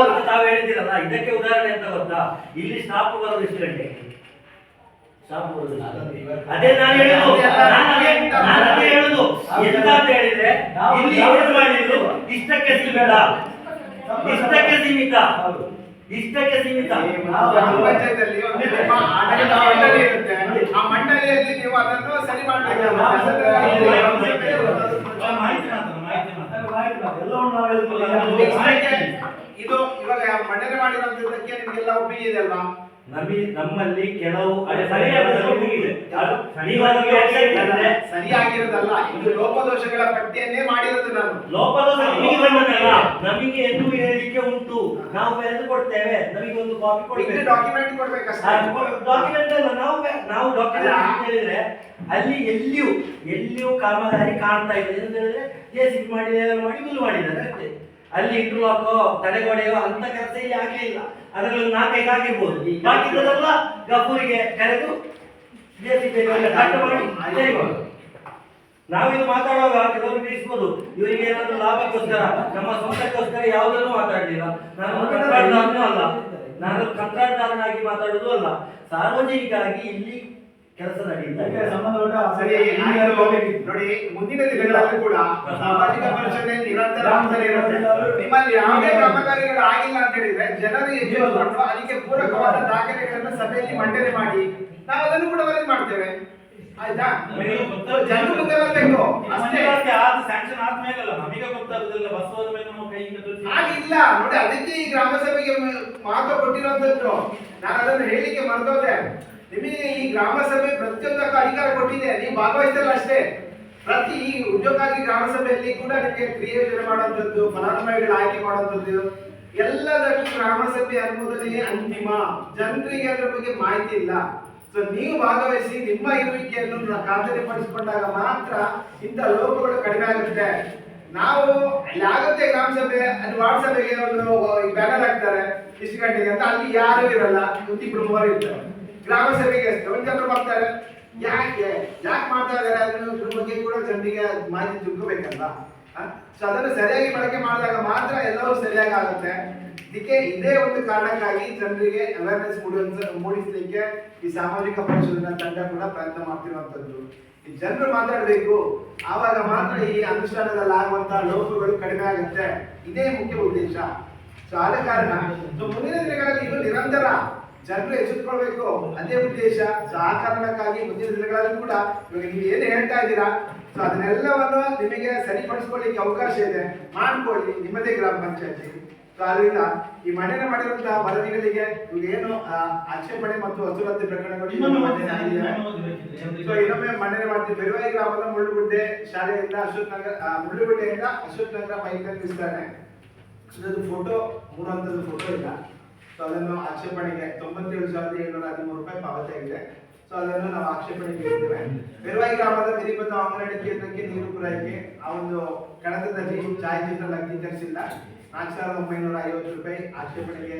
Speaker 5: ಅಂತ ತಾವು ಹೇಳಿದಿರಲ್ಲ, ಇದಕ್ಕೆ ಉದಾಹರಣೆ ಅಂತ ಗೊತ್ತಾ? ಇಲ್ಲಿ ಸ್ಟಾಪ್ ಬರೋದು ಎಷ್ಟು ಗಂಟೆ? ಸ್ಟಾಪ್ ಬರೋದು ಅದೇ ನಾನು ಹೇಳುದು. ನಾನು ಅದೇ ಹೇಳುದು ಎಂತ ಅಂತ ಹೇಳಿದ್ರೆ, ಇಲ್ಲಿ ಏನು ಮಾಡಿದ್ರು ಇಷ್ಟಕ್ಕೆ ಸೀಮಿತ, ಇಷ್ಟಕ್ಕೆ ಸೀಮಿತ, ಇಷ್ಟಕ್ಕೆ ಸೀಮಿತ.
Speaker 2: ಗ್ರಾಮ ಪಂಚಾಯತ್ ಒಂದು ನಿಮ್ಮ ಆಡಳಿತ ಮಂಡಳಿ ಇರುತ್ತೆ. ಆ ಮಂಡಳಿಯಲ್ಲಿ ನೀವು ಅದನ್ನು ಸರಿ ಮಾಡಬೇಕು. ಇದು ಇವಾಗ ಮಂಡನೆ ಮಾಡಿರೋದಕ್ಕೆ ನಿಮಗೆಲ್ಲ ಒಪ್ಪಿಗೆ ಇದೆ ಅಲ್ವಾ?
Speaker 5: ನಮ್ಮಲ್ಲಿ ಕೆಲವು
Speaker 2: ಸರಿಯಾಗಿರೋದಲ್ಲ, ಇದು ಲೋಪದೋಷಗಳ ಪಟ್ಟಿಯನ್ನೇ ಮಾಡಿರೋದು ನಾನು.
Speaker 5: ಲೋಪದೋಷ ನಮಗೆ ಎಂದು ಹೇಳಲಿಕ್ಕೆ ಉಂಟು, ನಾವು ಬರೆದು ಕೊಡ್ತೇವೆ. ನಮಗೆ ಒಂದು ಕಾಪಿ ಕೊಡ್ಬೇಕು,
Speaker 2: ಡಾಕ್ಯುಮೆಂಟ್ ಕೊಡ್ಬೇಕಷ್ಟೇ.
Speaker 5: ಡಾಕ್ಯುಮೆಂಟ್ ಅಲ್ಲ, ನಾವು ಡಾಕ್ಯುಮೆಂಟ್ ಅಂತ ಹೇಳಿದ್ರೆ ಅಲ್ಲಿ ಎಲ್ಲಿಯೂ ಕಾಮಗಾರಿ ಕಾಣ್ತಾ ಇದೆ ಅಂತ ಹೇಳಿದ್ರೆ JCB ಮಾಡಿದ್ದಾರೆ, ಮಾಡಿ ಬಿಲ್ ಮಾಡಿದ್ದಾರೆ ಅಷ್ಟೇ. ಅಲ್ಲಿ ಇಂಟರ್ಲಾಕೋ ತಡೆಗೋಡೆಯೋ ಅಂತ ಕೆಲಸ ಇಲ್ಲಿ ಆಗಲಿಲ್ಲ. ಅದರಲ್ಲಿ 4-5 ಆಗಿರ್ಬೋದು. ಬಾಕಿದೆಲ್ಲ ಗಫೂರಿಗೆ ಕರೆದು JCB ಯಲ್ಲಿ ಕಟ್ ಮಾಡಿ ತೆಗಿಬೋದು. ನಾವಿದು ಮಾತಾಡುವಾಗ ಕೆಲವರು ತಿಳಿಸ್ಬೋದು ಇವರಿಗೆ ಏನಾದ್ರು ಲಾಭಕ್ಕೋಸ್ಕರ ನಮ್ಮ ಸ್ವಂತಕ್ಕೋಸ್ಕರ ಯಾವುದನ್ನು ಮಾತಾಡಲಿಲ್ಲ. ನಾನು ಕಂತ್ರಾಟದಾರನೂ ಅಲ್ಲ, ನಾನು ಕಂತ್ರಾಟದಾರನಾಗಿ ಮಾತಾಡುವುದು ಅಲ್ಲ, ಸಾರ್ವಜನಿಕರಾಗಿ ಇಲ್ಲಿ ಕೆಲಸ ನಡೆಯುತ್ತೆ.
Speaker 2: ಸರಿ, ಆಯ್ತು. ನೋಡಿ, ಮುಂದಿನ ದಿನಗಳಲ್ಲಿ ಕೂಡ ಸಾಮಾಜಿಕ ಪರಿಷತ್ ನಿರಂತರ ಆಗ್ತಾನೆ ಇರುತ್ತೆ. ನಿಮ್ಮಲ್ಲಿ ಯಾವುದೇ ಕಾಮಗಾರಿಗಳು ಆಗಿಲ್ಲ ಅಂತ ಹೇಳಿದ್ರೆ ಜನರು ಎಚ್ಚೆತ್ತುಕೊಂಡು ಅದಕ್ಕೆ ಪೂರಕವಾದ ದಾಖಲೆಗಳನ್ನು ಸಭೆಯಲ್ಲಿ ಮಂಡನೆ ಮಾಡಿ ನಾವು ಅದನ್ನು ಕೂಡ ವರದಿ ಮಾಡ್ತೇವೆ. ಆಯ್ತಾ? ಜನರು ಮುಂದೆ ಬರಬೇಕು ಅಷ್ಟೇ.
Speaker 1: ಸ್ಯಾಂಕ್ಷನ್ ಆದ್ಮೇಲಲ್ಲ ನಮಗೆ ಗೊತ್ತಾಗುದಿಲ್ಲ, ಬಸ್ ಹೋದ ಮೇಲೆ ನಮ್ಮ ಕೈಯಿಂದ
Speaker 2: ಆಗಿಲ್ಲ ನೋಡಿ, ಅದಕ್ಕೆ ಈ ಗ್ರಾಮ ಸಭೆಗೆ ಮಹತ್ವ ಕೊಟ್ಟಿರುವಂತದ್ದು. ನಾನು ಅದನ್ನು ಹೇಳಿಕ್ಕೆ ಮರೆತೋದೆ. ನಿಮಗೆ ಈ ಗ್ರಾಮ ಸಭೆ ಪ್ರತಿಯೊಂದಕ್ಕೂ ಅಧಿಕಾರ ಕೊಟ್ಟಿದೆ, ನೀವು ಭಾಗವಹಿಸಲ್ಲ ಅಷ್ಟೇ. ಪ್ರತಿ ಈ ಉದ್ಯೋಗಾಗಿ ಗ್ರಾಮ ಸಭೆಯಲ್ಲಿ ಕೂಡ ನಿಮಗೆ ಕ್ರಿಯೆ ಯೋಜನೆ ಮಾಡುವಂಥದ್ದು, ಫಲಾನುಭವಿಗಳ ಆಯ್ಕೆ ಮಾಡುವಂಥದ್ದು, ಎಲ್ಲದಕ್ಕೂ ಗ್ರಾಮ ಸಭೆ ಅನ್ನೋದೇ ಅಂತಿಮ. ಜನರಿಗೆ ಅದರ ಬಗ್ಗೆ ಮಾಹಿತಿ ಇಲ್ಲ. ಸೊ ನೀವು ಭಾಗವಹಿಸಿ ನಿಮ್ಮ ಇರುವಿಕೆಯನ್ನು ಖಾತರಿಪಡಿಸಿಕೊಂಡಾಗ ಮಾತ್ರ ಇಂಥ ಲೋಪಗಳು ಕಡಿಮೆ ಆಗುತ್ತೆ. ನಾವು ಅಲ್ಲಿ ಆಗುತ್ತೆ ಗ್ರಾಮ ಸಭೆ, ಅಲ್ಲಿ ವಾರ್ಡ್ ಸಭೆಗೆ ಒಂದು ಬ್ಯಾನರ್ ಹಾಕ್ತಾರೆ ಇಷ್ಟು ಗಂಟೆಗೆ ಅಂತ, ಅಲ್ಲಿ ಯಾರು ಇರಲ್ಲ, ಇಬ್ಬರು ಮೂವರು ಇರ್ತಾರೆ. ಗ್ರಾಮ ಸಭೆಗೆ ಒಂದು ಜನರು ಬರ್ತಾರೆ, ಯಾಕೆ ಮಾಡ್ತಾ ಇದ್ದಾರೆ ಅದ್ರ ಬಗ್ಗೆ ಕೂಡ ಜನರಿಗೆ ಮಾಹಿತಿ ತಿಳ್ಕೋಬೇಕಲ್ಲ. ಸೊ ಅದನ್ನು ಸರಿಯಾಗಿ ಬಳಕೆ ಮಾಡಿದಾಗ ಮಾತ್ರ ಎಲ್ಲವೂ ಸರಿಯಾಗಿ ಆಗುತ್ತೆ. ಇದಕ್ಕೆ ಇದೇ ಒಂದು ಕಾರಣಕ್ಕಾಗಿ ಜನರಿಗೆ ಅವೇರ್ನೆಸ್ ಮೂಡಿಸಲಿಕ್ಕೆ ಈ ಸಾಮಾಜಿಕ ಪರಿಶೋಧನಾ ತಂಡ ಕೂಡ ಪ್ರಯತ್ನ ಮಾಡ್ತಿರುವಂತದ್ದು. ಈ ಜನರು ಮಾತಾಡಬೇಕು, ಆವಾಗ ಮಾತ್ರ ಈ ಅನುಷ್ಠಾನದಲ್ಲಿ ಆಗುವಂತಹ ಲೋಪಗಳು ಕಡಿಮೆ ಆಗುತ್ತೆ. ಇದೇ ಮುಖ್ಯ ಉದ್ದೇಶ. ಸೊ ಆದ ಕಾರಣ ಮುಂದಿನ ದಿನಗಳಲ್ಲಿ ಇದು ನಿರಂತರ ಜನರು ಎಚ್ಚೆತ್ತುಕೊಳ್ಬೇಕು, ಅದೇ ಉದ್ದೇಶ. ಸೊ ಆ ಕಾರಣಕ್ಕಾಗಿ ಮುಂದಿನ ದಿನಗಳಲ್ಲಿ ಕೂಡ ಇವಾಗ ನೀವು ಏನು ಹೇಳ್ತಾ ಇದ್ದೀರಾ, ಸೊ ಅದನ್ನೆಲ್ಲವನ್ನು ನಿಮಗೆ ಸರಿಪಡಿಸ್ಕೊಳ್ಳಿಕ್ಕೆ ಅವಕಾಶ ಇದೆ, ಮಾಡ್ಕೊಳ್ಳಿ ನಿಮ್ಮದೇ ಗ್ರಾಮ ಪಂಚಾಯತಿ. ಸೊ ಅದರಿಂದ ಈ ಮಂಡನೆ ಮಾಡಿರುವಂತಹ ವರದಿಗಳಿಗೆ ಏನು ಆಕ್ಷೇಪಣೆ ಮತ್ತು ವಸೂಲಾತಿ ಪ್ರಕರಣಗಳು ಇನ್ನೊಮ್ಮೆ ಮಂಡನೆ ಮಾಡ್ತೀವಿ. ಬೆರುವಾಯಿ ಗ್ರಾಮದ ಮುಳ್ಳುಗುಡ್ಡೆ ಶಾಲೆಯಿಂದ ಮುಳ್ಳುಗುಡ್ಡೆಯಿಂದ ಅಶೋಕ್ ನಗರ ಪೈಪ್ಲೈನ್ ವಿಸ್ತರಣೆ, ಅದು ಫೋಟೋ 3 ಹಂತದ ಫೋಟೋ ಇಲ್ಲ. ಸೊ ಅದನ್ನು ಆಕ್ಷೇಪಣೆಗೆ 97,713 ರೂಪಾಯಿ ಪಾವತಿಯಾಗಿದೆ. ಸೊ ಅದನ್ನು ನಾವು ಆಕ್ಷೇಪಣೆಗೆ ಇರ್ತೇವೆ. ಬೆರುವಾಯಿ ಗ್ರಾಮದ ಗಿರಿಬದ್ಧ ಅಂಗನವಾಡಿ ಕೇಂದ್ರಕ್ಕೆ ನೀರು ಪೂರೈಕೆ, ಆ ಒಂದು ಕಡತದಲ್ಲಿ ಛಾಯಾಚಿತ್ರ ಲಗ್ನೀಕರಿಸಿಲ್ಲ, 4,950 ರೂಪಾಯಿ ಆಕ್ಷೇಪಣೆಗೆ.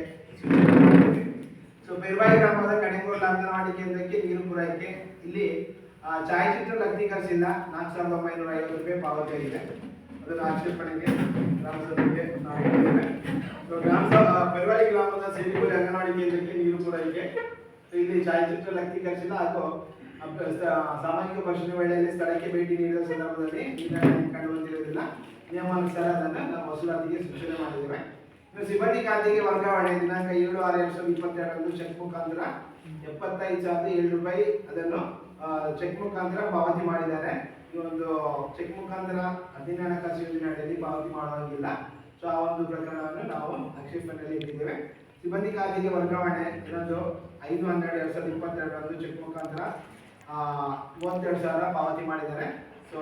Speaker 2: ಸೊ ಬೆರುವಾಯಿ ಗ್ರಾಮದ ಕಣೆಗೋಳ ಅಂಗನವಾಡಿ ಕೇಂದ್ರಕ್ಕೆ ನೀರು ಪೂರೈಕೆ, ಇಲ್ಲಿ ಛಾಯಾಚಿತ್ರ ಲಗ್ನೀಕರಿಸಿಲ್ಲ, 4,950 ರೂಪಾಯಿ ಪಾವತಿಯಾಗಿದೆ. ಅದನ್ನು ಆಕ್ಷೇಪಣೆಗೆ ಗ್ರಾಮ ಸಭೆಗೆ ನಾವು ಕೊಟ್ಟಿದ್ದೇವೆ. ಸೊ ಬೆರುವಾಯಿ ಗ್ರಾಮದ ಸಿರಿಗುರಿ ಅಂಗನವಾಡಿ ಕೇಂದ್ರಕ್ಕೆ ನೀರು ಪೂರೈಕೆ, ಇಲ್ಲಿ ಛಾಯಾಚಿತ್ರ ಲಗ್ನೀಕರಿಸಿಲ್ಲ ಹಾಗೂ ಸಾಮಾಜಿಕ ಪರಿಶೀಲನೆ ವೇಳೆಯಲ್ಲಿ ಸ್ಥಳಕ್ಕೆ ಭೇಟಿ ನೀಡಿದ ಸಂದರ್ಭದಲ್ಲಿ ಕಂಡು ಬಂದಿರುವುದಿಲ್ಲ, ನಿಯಮಾನುಸಾರ ಅದನ್ನು ನಾವು ವಸೂಲಾತಿಗೆ ಸೂಚನೆ ಮಾಡಿದ್ದೇವೆ. ಇನ್ನು ಸಿಬ್ಬಂದಿ ಖಾತೆಗೆ ವರ್ಗಾವಣೆ ದಿನಾಂಕ 7/6/2022 ಚೆಕ್ ಮುಖಾಂತರ 75,007 ರೂಪಾಯಿ ಅದನ್ನು ಚೆಕ್ ಮುಖಾಂತರ ಪಾವತಿ ಮಾಡಿದ್ದಾರೆ. ಈ ಒಂದು ಚೆಕ್ ಮುಖಾಂತರ 10 ಹಣಕಾಸು ಯೋಜನೆ ಅಡಿಯಲ್ಲಿ ಪಾವತಿ ಮಾಡುವಂಗಿಲ್ಲ. ಸೊ ಆ ಒಂದು ಪ್ರಕರಣವನ್ನು ನಾವು ಆಕ್ಷೇಪಣೆಯಲ್ಲಿ ಇಟ್ಟಿದ್ದೇವೆ. ಸಿಬ್ಬಂದಿ ಖಾತೆಗೆ ವರ್ಗಾವಣೆ ಇನ್ನೊಂದು 5/12/2022 ಚೆಕ್ ಮುಖಾಂತರ 32,000 ಪಾವತಿ ಮಾಡಿದ್ದಾರೆ. ಸೊ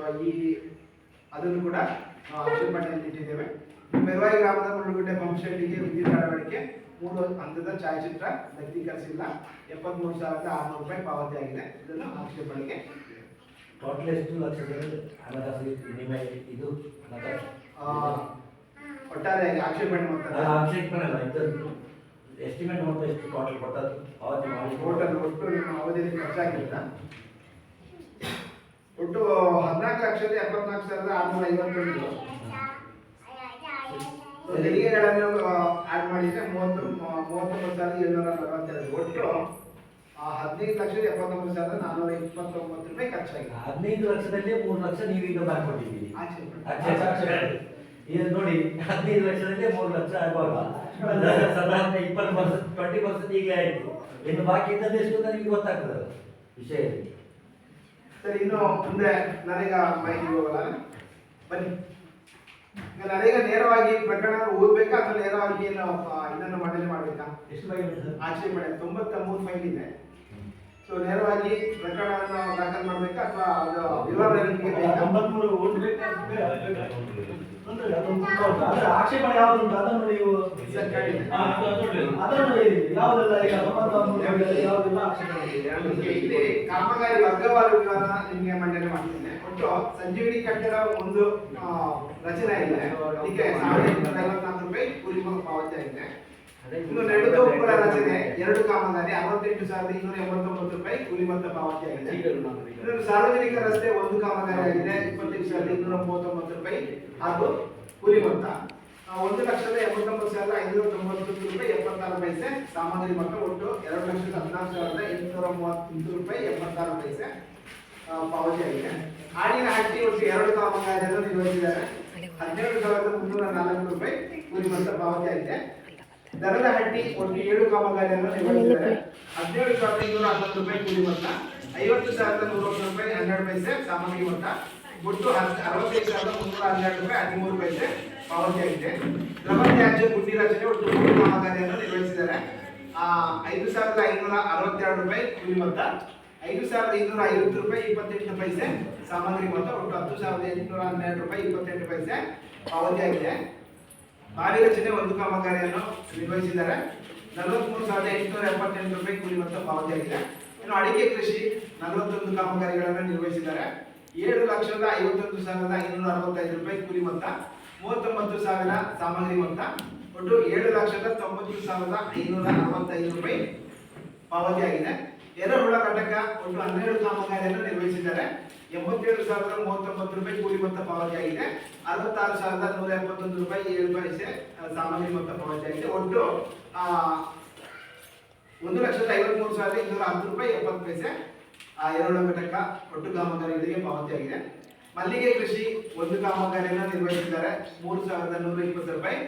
Speaker 2: ಅದನ್ನು ಕೂಡ ಆಕ್ಷೇಪಣೆಯಲ್ಲಿ ಇಟ್ಟಿದ್ದೇವೆ. ಬೆರುವಾಯಿ ಗ್ರಾಮದ ಮುಳ್ಳುಗುಡ್ಡೆ ಪಂಪ್ಸೆಟ್ಗೆ ವಿದ್ಯುತ್ ಅಳವಡಿಕೆ 3 ಹಂತದ ಛಾಯಾಚಿತ್ರ ಲಗ್ನೀಕರಿಸಿಲ್ಲ, 73,600 ರೂಪಾಯಿ ಪಾವತಿಯಾಗಿದೆ. ಇದನ್ನು ಆಕ್ಷೇಪಣೆಗೆ
Speaker 5: ಟೋಟಲ್ ಎಷ್ಟು ಲಕ್ಷದಲ್ಲಿ ಹಣಕಾಸು ಇದು
Speaker 2: ಒಟ್ಟಾರೆ ಆಕ್ಷೇಪಣೆ ಮೊತ್ತ
Speaker 5: ಆಕ್ಷೇಪಣೆ ಅಲ್ಲ, ಇದು ಎಸ್ಟಿಮೇಟ್ ಮೊತ್ತ ಎಷ್ಟು ಟೋಟಲ್ ಕೊಟ್ಟದ್ದು ಪಾವತಿ ಮಾಡಿ
Speaker 2: ಟೋಟಲ್ ಒಟ್ಟು ನಿಮ್ಮ ಅವಧಿಯಲ್ಲಿ ಖರ್ಚಾಗಿಲ್ಲ. ಒಟ್ಟು 14,74,651. ತೆರಿಗೆಗಳನ್ನು ಆಡ್ ಮಾಡಿದ್ರೆ 39,742. ಒಟ್ಟು 15,79,429 ರೂಪಾಯಿ ಖರ್ಚಾಗಿದೆ.
Speaker 5: 15 ಲಕ್ಷದಲ್ಲಿ 3 ಲಕ್ಷ ನೀವೀಗ ಬರ್ಕೊಟ್ಟಿದ್ದೀರಿ. ಇದು ನೋಡಿ, 15 ಲಕ್ಷದಲ್ಲಿ 3 ಲಕ್ಷ ಆಗುವಾಗ ಸಾಧಾರಣ 20% ಈಗಲೇ ಆಯಿತು. ಇನ್ನು ಬಾಕಿ ಇದ್ದದ್ದು ಎಷ್ಟು ನನಗೆ ಗೊತ್ತಾಗ್ತದೆ ವಿಷಯ.
Speaker 2: ಸರಿ, ಇನ್ನು ಮುಂದೆ ನರೇಗಾ ಮಾಹಿತಿ ಹೋಗಲ್ಲ, ಬನ್ನಿ. ಈಗ ನರೇಗಾ ನೇರವಾಗಿ ಪ್ರಕರಣ ಓದ್ಬೇಕಾ ಅಥವಾ ನೇರವಾಗಿ ಇದನ್ನು ಮಂಡನೆ ಮಾಡ್ಬೇಕಾ?
Speaker 5: ಎಷ್ಟು ಫೈಲ್
Speaker 2: ಆಕ್ಷೇಪಣೆ 93 ಫೈಲ್ ಇದೆ. ಸೊ ನೇರವಾಗಿ ಪ್ರಕರಣವನ್ನು ದಾಖಲು ಮಾಡ್ಬೇಕಾ ಅಥವಾ ಅದು ವಿವರ ನಿಮಗೆ ಬೇಕಾ?
Speaker 4: 93 ಆಕ್ಷೇಪಣೆ ಯಾವ್ದು ಅದನ್ನು ನೀವು ಅದನ್ನು ಯಾವುದೆಲ್ಲ ಈಗ 93 ಯಾವುದೆಲ್ಲ ಆಕ್ಷೇಪಣೆ ಇದೆ?
Speaker 2: ಇಲ್ಲಿ ಕಾಮಗಾರಿ ವರ್ಗವಾರು ವಿವರ ನಿಮಗೆ ಮಂಡನೆ ಮಾಡ್ತೇನೆ. ಒಟ್ಟು ಸಂಜೀವಿನಿ ಕಟ್ಟಡ ಒಂದು ರಚನೆ ಇದೆ, ಅದಕ್ಕೆ 1,254 ರೂಪಾಯಿ ಕೂಲಿ ಪಾವತಿ ಆಗಿದೆ. ಇನ್ನು ನೆಡುತು ಉಪ್ಪಳ ರಚನೆ 2 ಕಾಮಗಾರಿ 68,289 ರೂಪಾಯಿ ಕೂಲಿ ಮೊತ್ತ ಪಾವತಿಯಾಗಿದೆ. ಇನ್ನು ಸಾರ್ವಜನಿಕ ರಸ್ತೆ 1 ಕಾಮಗಾರಿ ಆಗಿದೆ 25,239 ರೂಪಾಯಿ ಹಾಗೂ ಕೂಲಿ ಮೊತ್ತ 1,89,590 ರೂಪಾಯಿ 76 ಪೈಸೆ ಸಾಮಗ್ರಿ ಮೊತ್ತ ಒಟ್ಟು 2,14,830 ರೂಪಾಯಿ 76 ಪೈಸೆ ಪಾವತಿಯಾಗಿದೆ. ಹಾಡಿನ ಹಟ್ಟಿ ಒಟ್ಟು 2 ಕಾಮಗಾರಿಯನ್ನು ನಿರ್ವಹಿಸಿದ್ದಾರೆ 17,304 ರೂಪಾಯಿ ಕೂಲಿ ಮೊತ್ತ ಪಾವತಿಯಾಗಿದೆ. ದರದ ಹಟ್ಟಿ ಒಟ್ಟು 7 ಕಾಮಗಾರಿಯನ್ನು ನಿರ್ವಹಿಸಿದ್ದಾರೆ 17,211 ರೂಪಾಯಿ ಕೂಲಿ ಮೊತ್ತ 50,190 ರೂಪಾಯಿ 12 ಪೈಸೆ ಸಾಮಗ್ರಿ ಮೊತ್ತ ಒಟ್ಟು 65,312 ರೂಪಾಯಿ 13 ಪೈಸೆ ಪಾವತಿಯಾಗಿದೆ. ದ್ರವತ್ಯಾಜ್ಯ ಗುಡ್ಡಿ ರಚನೆ ಒಟ್ಟು 3 ಕಾಮಗಾರಿಯನ್ನು ನಿರ್ವಹಿಸಿದ್ದಾರೆ 5,562 ರೂಪಾಯಿ ಕೂಲಿ ಮೊತ್ತ 5,250 ರೂಪಾಯಿ 28 ಪೈಸೆ ಸಾಮಗ್ರಿ ಮೊತ್ತ ಒಟ್ಟು 10,812 ರೂಪಾಯಿ 28 ಪೈಸೆ ಪಾವತಿಯಾಗಿದೆ. ಭಾರಿ ರಚನೆ 1 ಕಾಮಗಾರಿಯನ್ನು ನಿರ್ವಹಿಸಿದ್ದಾರೆ 43,878 ರೂಪಾಯಿ ಕೂಲಿ ಮೊತ್ತ ಪಾವತಿಯಾಗಿದೆ. ಇನ್ನು ಅಡಿಕೆ ಕೃಷಿ 41 ಕಾಮಗಾರಿಗಳನ್ನು ನಿರ್ವಹಿಸಿದ್ದಾರೆ 7,51,565 ರೂಪಾಯಿ ಕೂಲಿ ಮೊತ್ತ 39,000 ಸಾಮಗ್ರಿ ಮೊತ್ತ ಒಟ್ಟು 7,90,565 ರೂಪಾಯಿ ಪಾವತಿಯಾಗಿದೆ. ಎರೆಹುಳ ಘಟಕ ಒಟ್ಟು 12 ಕಾಮಗಾರಿಯನ್ನು ನಿರ್ವಹಿಸಿದ್ದಾರೆ 87,039 ರೂಪಾಯಿ ಕೂಲಿ ಮೊತ್ತ ಪಾವತಿಯಾಗಿದೆ 66,171 ರೂಪಾಯಿ 7 ಪೈಸೆ ಸಾಮಗ್ರಿ ಮೊತ್ತ ಪಾವತಿಯಾಗಿದೆ. ಒಟ್ಟು 1,53,210 ರೂಪಾಯಿ 70 ಪೈಸೆ ಎರೆಹುಳ ಘಟಕ ಒಟ್ಟು ಕಾಮಗಾರಿಗಳಿಗೆ ಪಾವತಿಯಾಗಿದೆ. ಮಲ್ಲಿಗೆ ಕೃಷಿ 1 ಕಾಮಗಾರಿಯನ್ನು ನಿರ್ವಹಿಸಿದ್ದಾರೆ 3,120 ರೂಪಾಯಿ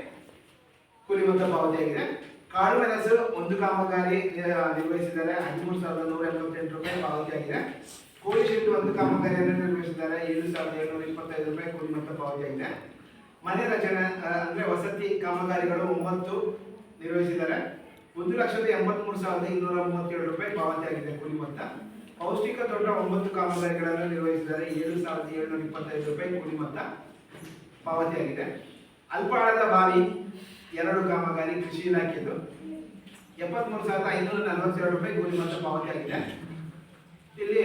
Speaker 2: ಕೂಲಿ ಮೊತ್ತ ಪಾವತಿಯಾಗಿದೆ. ಕಾಳು ಮೆಣಸು 1 ಕಾಮಗಾರಿ ನಿರ್ವಹಿಸಿದ್ದಾರೆ 13,178 ರೂಪಾಯಿ ಪಾವತಿಯಾಗಿದೆ. ಕೋಳಿ ಶೆಡ್ 1 ಕಾಮಗಾರಿಯನ್ನು ನಿರ್ವಹಿಸಿದ್ದಾರೆ 7,725 ರೂಪಾಯಿ ಕೂಲಿ ಮೊತ್ತ ಪಾವತಿಯಾಗಿದೆ. ಮನೆ ರಚನೆ ಅಂದ್ರೆ ವಸತಿ ಕಾಮಗಾರಿಗಳು 9 ನಿರ್ವಹಿಸಿದ್ದಾರೆ 1,83,237 ರೂಪಾಯಿ ಪಾವತಿಯಾಗಿದೆ ಕೂಲಿ ಮೊತ್ತ. ಪೌಷ್ಟಿಕ ತೋಟ 9 ಕಾಮಗಾರಿಗಳನ್ನು ನಿರ್ವಹಿಸಿದ್ದಾರೆ 7,725 ರೂಪಾಯಿ ಕೂಲಿ ಮೊತ್ತ ಪಾವತಿಯಾಗಿದೆ. ಅಲ್ಪ ಆಳದ ಬಾವಿ 2 ಕಾಮಗಾರಿ ಕೃಷಿ ಇಲಾಖೆದು 73,542 ರೂಪಾಯಿ ಕೂಲಿ ಮೊತ್ತ ಪಾವತಿಯಾಗಿದೆ. ಇಲ್ಲಿ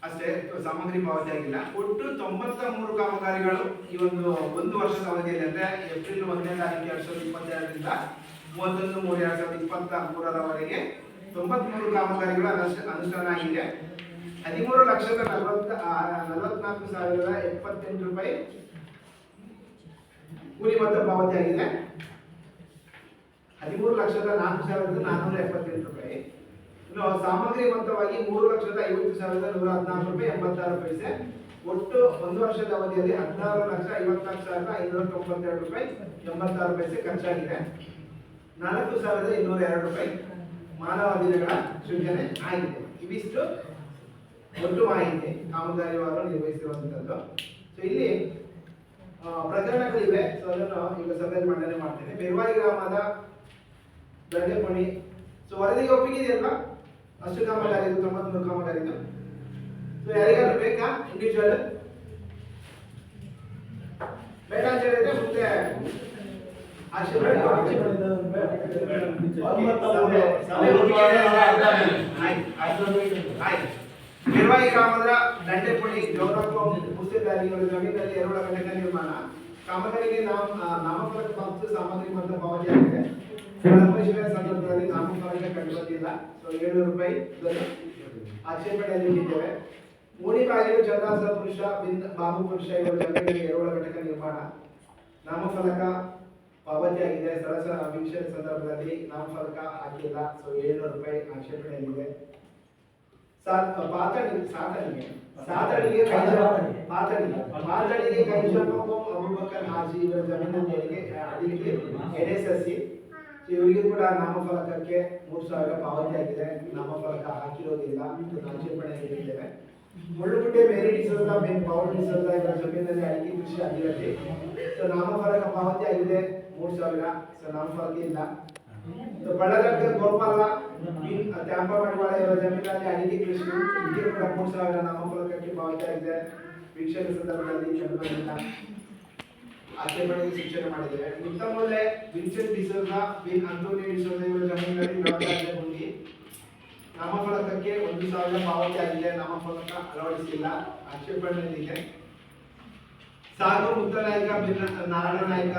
Speaker 2: ಅಷ್ಟೇ ಸಾಮಗ್ರಿ ಪಾವತಿಯಾಗಿಲ್ಲ. ಒಟ್ಟು 93 ಕಾಮಗಾರಿಗಳು ಈ ಒಂದು ವರ್ಷದ ಅವಧಿಯಲ್ಲಿ ಅಂದ್ರೆ ಏಪ್ರಿಲ್ 1ನೇ ತಾರೀಕು 2022ರಿಂದ 31/3/2023ರವರೆಗೆ 93 ಕಾಮಗಾರಿಗಳು ಅನುಷ್ಠಾನ ಆಗಿದೆ 13,44,078 ರೂಪಾಯಿ ಕೂಲಿ ಮೊತ್ತ ಪಾವತಿಯಾಗಿದೆ 13,04,478 ರೂಪಾಯಿ. ಇನ್ನು ಸಾಮಗ್ರಿ ಮೊತ್ತವಾಗಿ 3,50,114 ರೂಪಾಯಿ 86 ಪೈಸೆ. ಒಟ್ಟು 1 ವರ್ಷದ ಅವಧಿಯಲ್ಲಿ 16,54,592 ರೂಪಾಯಿ 86 ಪೈಸೆ ಖರ್ಚಾಗಿದೆ 4,202 ರೂಪಾಯಿ ಮಾನವ ದಿನಗಳ ಸೃಜನೆ ಆಗಿದೆ. ಇವಿಷ್ಟು ಒಟ್ಟು ಮಾಹಿತಿ ಕಾಮಗಾರಿವಾರು ನಿರ್ವಹಿಸಿರುವಂತದ್ದು. ಸೊ ಇಲ್ಲಿ ಪ್ರಕರಣಗಳಿವೆ. ಸೊ ಅದನ್ನು ಈಗ ಸಭೆಯಲ್ಲಿ ಮಂಡನೆ ಮಾಡ್ತೇನೆ. ಬೆರುವಾಯಿ ಗ್ರಾಮದ ದಂಡೆಪಣಿ ಸೊ ವರದಿಗೆ ಒಪ್ಪಿಗೆದೆಯಲ್ಲ ಅಷ್ಟು ಕಾಮಗಾರಿ 93 ಕಾಮಗಾರಿ. ಸೊ ಯಾರಿಗಾದ್ರು ಬೇಕಾ ಇಂಡಿವಿಜುವಲ್ ಬೇಡ ಅಂತ ಹೇಳಿದ್ರೆ ಮುಂದೆ ಬೆರುವಾಯಿ ಗ್ರಾಮದ ದಂಡೆಪುಳಿ ಗೌರಪ್ಪ ಮುಸ್ತಿದಾರಿಗಳ ಜಮೀನಲ್ಲಿ ಎರೆಹುಳ ಘಟಕ ನಿರ್ಮಾಣ ಕಾಮಗಾರಿಗೆ ನಾಮಫಲಕ ಮತ್ತು ಸಾಮಗ್ರಿ ಮೊತ್ತ ಪಾವತಿಯಾಗಿದೆ. ಸಂದರ್ಭದಲ್ಲಿ ನಾಮಫಲಕ ಕಂಡುಬಂದಿಲ್ಲ. ಸೊ 7 ರೂಪಾಯಿ ಆಕ್ಷೇಪಣೆಯಲ್ಲಿ ಇಟ್ಟಿದ್ದೇವೆ. ಮೂಡಿಬಾಗಿಲು ಚಂದ್ರಾಸ ಪುರುಷ ಬಾಬು ಪುರುಷ ಇವರ ಜಮೀನಿನಲ್ಲಿ ಎರೆಹುಳ ಘಟಕ ನಿರ್ಮಾಣ ನಾಮಫಲಕ ಪಾವತಿಯಾಗಿದೆ. ಸರಸ ವೀಕ್ಷಣೆ ಸಂದರ್ಭದಲ್ಲಿ ನಾಮಫಲಕ ಹಾಕಿಲ್ಲ. ಸೊ 700 ರೂಪಾಯಿ ಆಕ್ಷೇಪಣೆಯಲ್ಲಿದೆ. ಸಾತಣಿಗೆ ಕೈಜಮ್ಮು ಅಬೂಬಕರ್ ಹಾಜಿ ಇವರ ಜಮೀನಿನಲ್ಲಿ ಅಡಿಗೆ ಎಡೆ ಸಸಿ ಇವರಿಗೂ ಕೂಡ ನಾಮಫಲಕಕ್ಕೆ 3,000 ಪಾವತಿಯಾಗಿದೆ. ನಾಮಫಲಕ ಹಾಕಿರೋದಿಲ್ಲ ಆಕ್ಷೇಪಣೆ ನೀಡಿದ್ದೇವೆ. ಮುಳ್ಳುಗುಡ್ಡೆ ಮೇರಿ ಡಿಸೋಜಾ ಬೆನ್ ಪವರ್ ಡಿಸೋಜಾ ಇವರ ಜಮೀನಿನಲ್ಲಿ ಅಡಿಕೆ ಕೃಷಿ ಅಧಿವೃದ್ಧಿ. ಸೊ ನಾಮಫಲಕ ಪಾವತಿ ಆಗಿದೆ 3,000. ಸೊ ನಾಮಫಲಕ ಇಲ್ಲ. ಬಳ್ಳಗಟ್ಟ ಗೋಪಾಲ ತ್ಯಾಂಪ ಮಡಿವಾಳ ಇವರ ಜಮೀನಲ್ಲಿ ಅಡಿಕೆ ಕೃಷಿ ಇದಕ್ಕೆ ಕೂಡ 3,000 ನಾಮಫಲಕಕ್ಕೆ ಪಾವತಿಯಾಗಿದೆ. ವೀಕ್ಷಕ ಸಂದರ್ಭದಲ್ಲಿ ಕಂಡುಬಂದಿಲ್ಲ. ಆಕ್ಷೇಪಣೆಗೆ ಸೂಚನೆ ಮಾಡಿದ್ದೇವೆ. ಮುತ್ತಮೂಲೆ ವಿನ್ಸೆಂಟ್ ಡಿಸೋಜಾ ಬಿನ್ ಅಂತೋನಿ ಡಿಸೋಜಾ ಇವರ ಜಮೀನಿನಲ್ಲಿ ವ್ಯವಹಾರ ಹೊಂದಿ ನಾಮಫಲಕಕ್ಕೆ 1,000 ಪಾವತಿಯಾಗಿದೆ. ನಾಮಫಲಕ ಅಳವಡಿಸಿಲ್ಲ ಆಕ್ಷೇಪಣೆಯಲ್ಲಿದೆ. ಸಾಗು ಮುತ್ತನಾಯಕ ಬಿನ್ ನಾರಾಯಣ ನಾಯಕ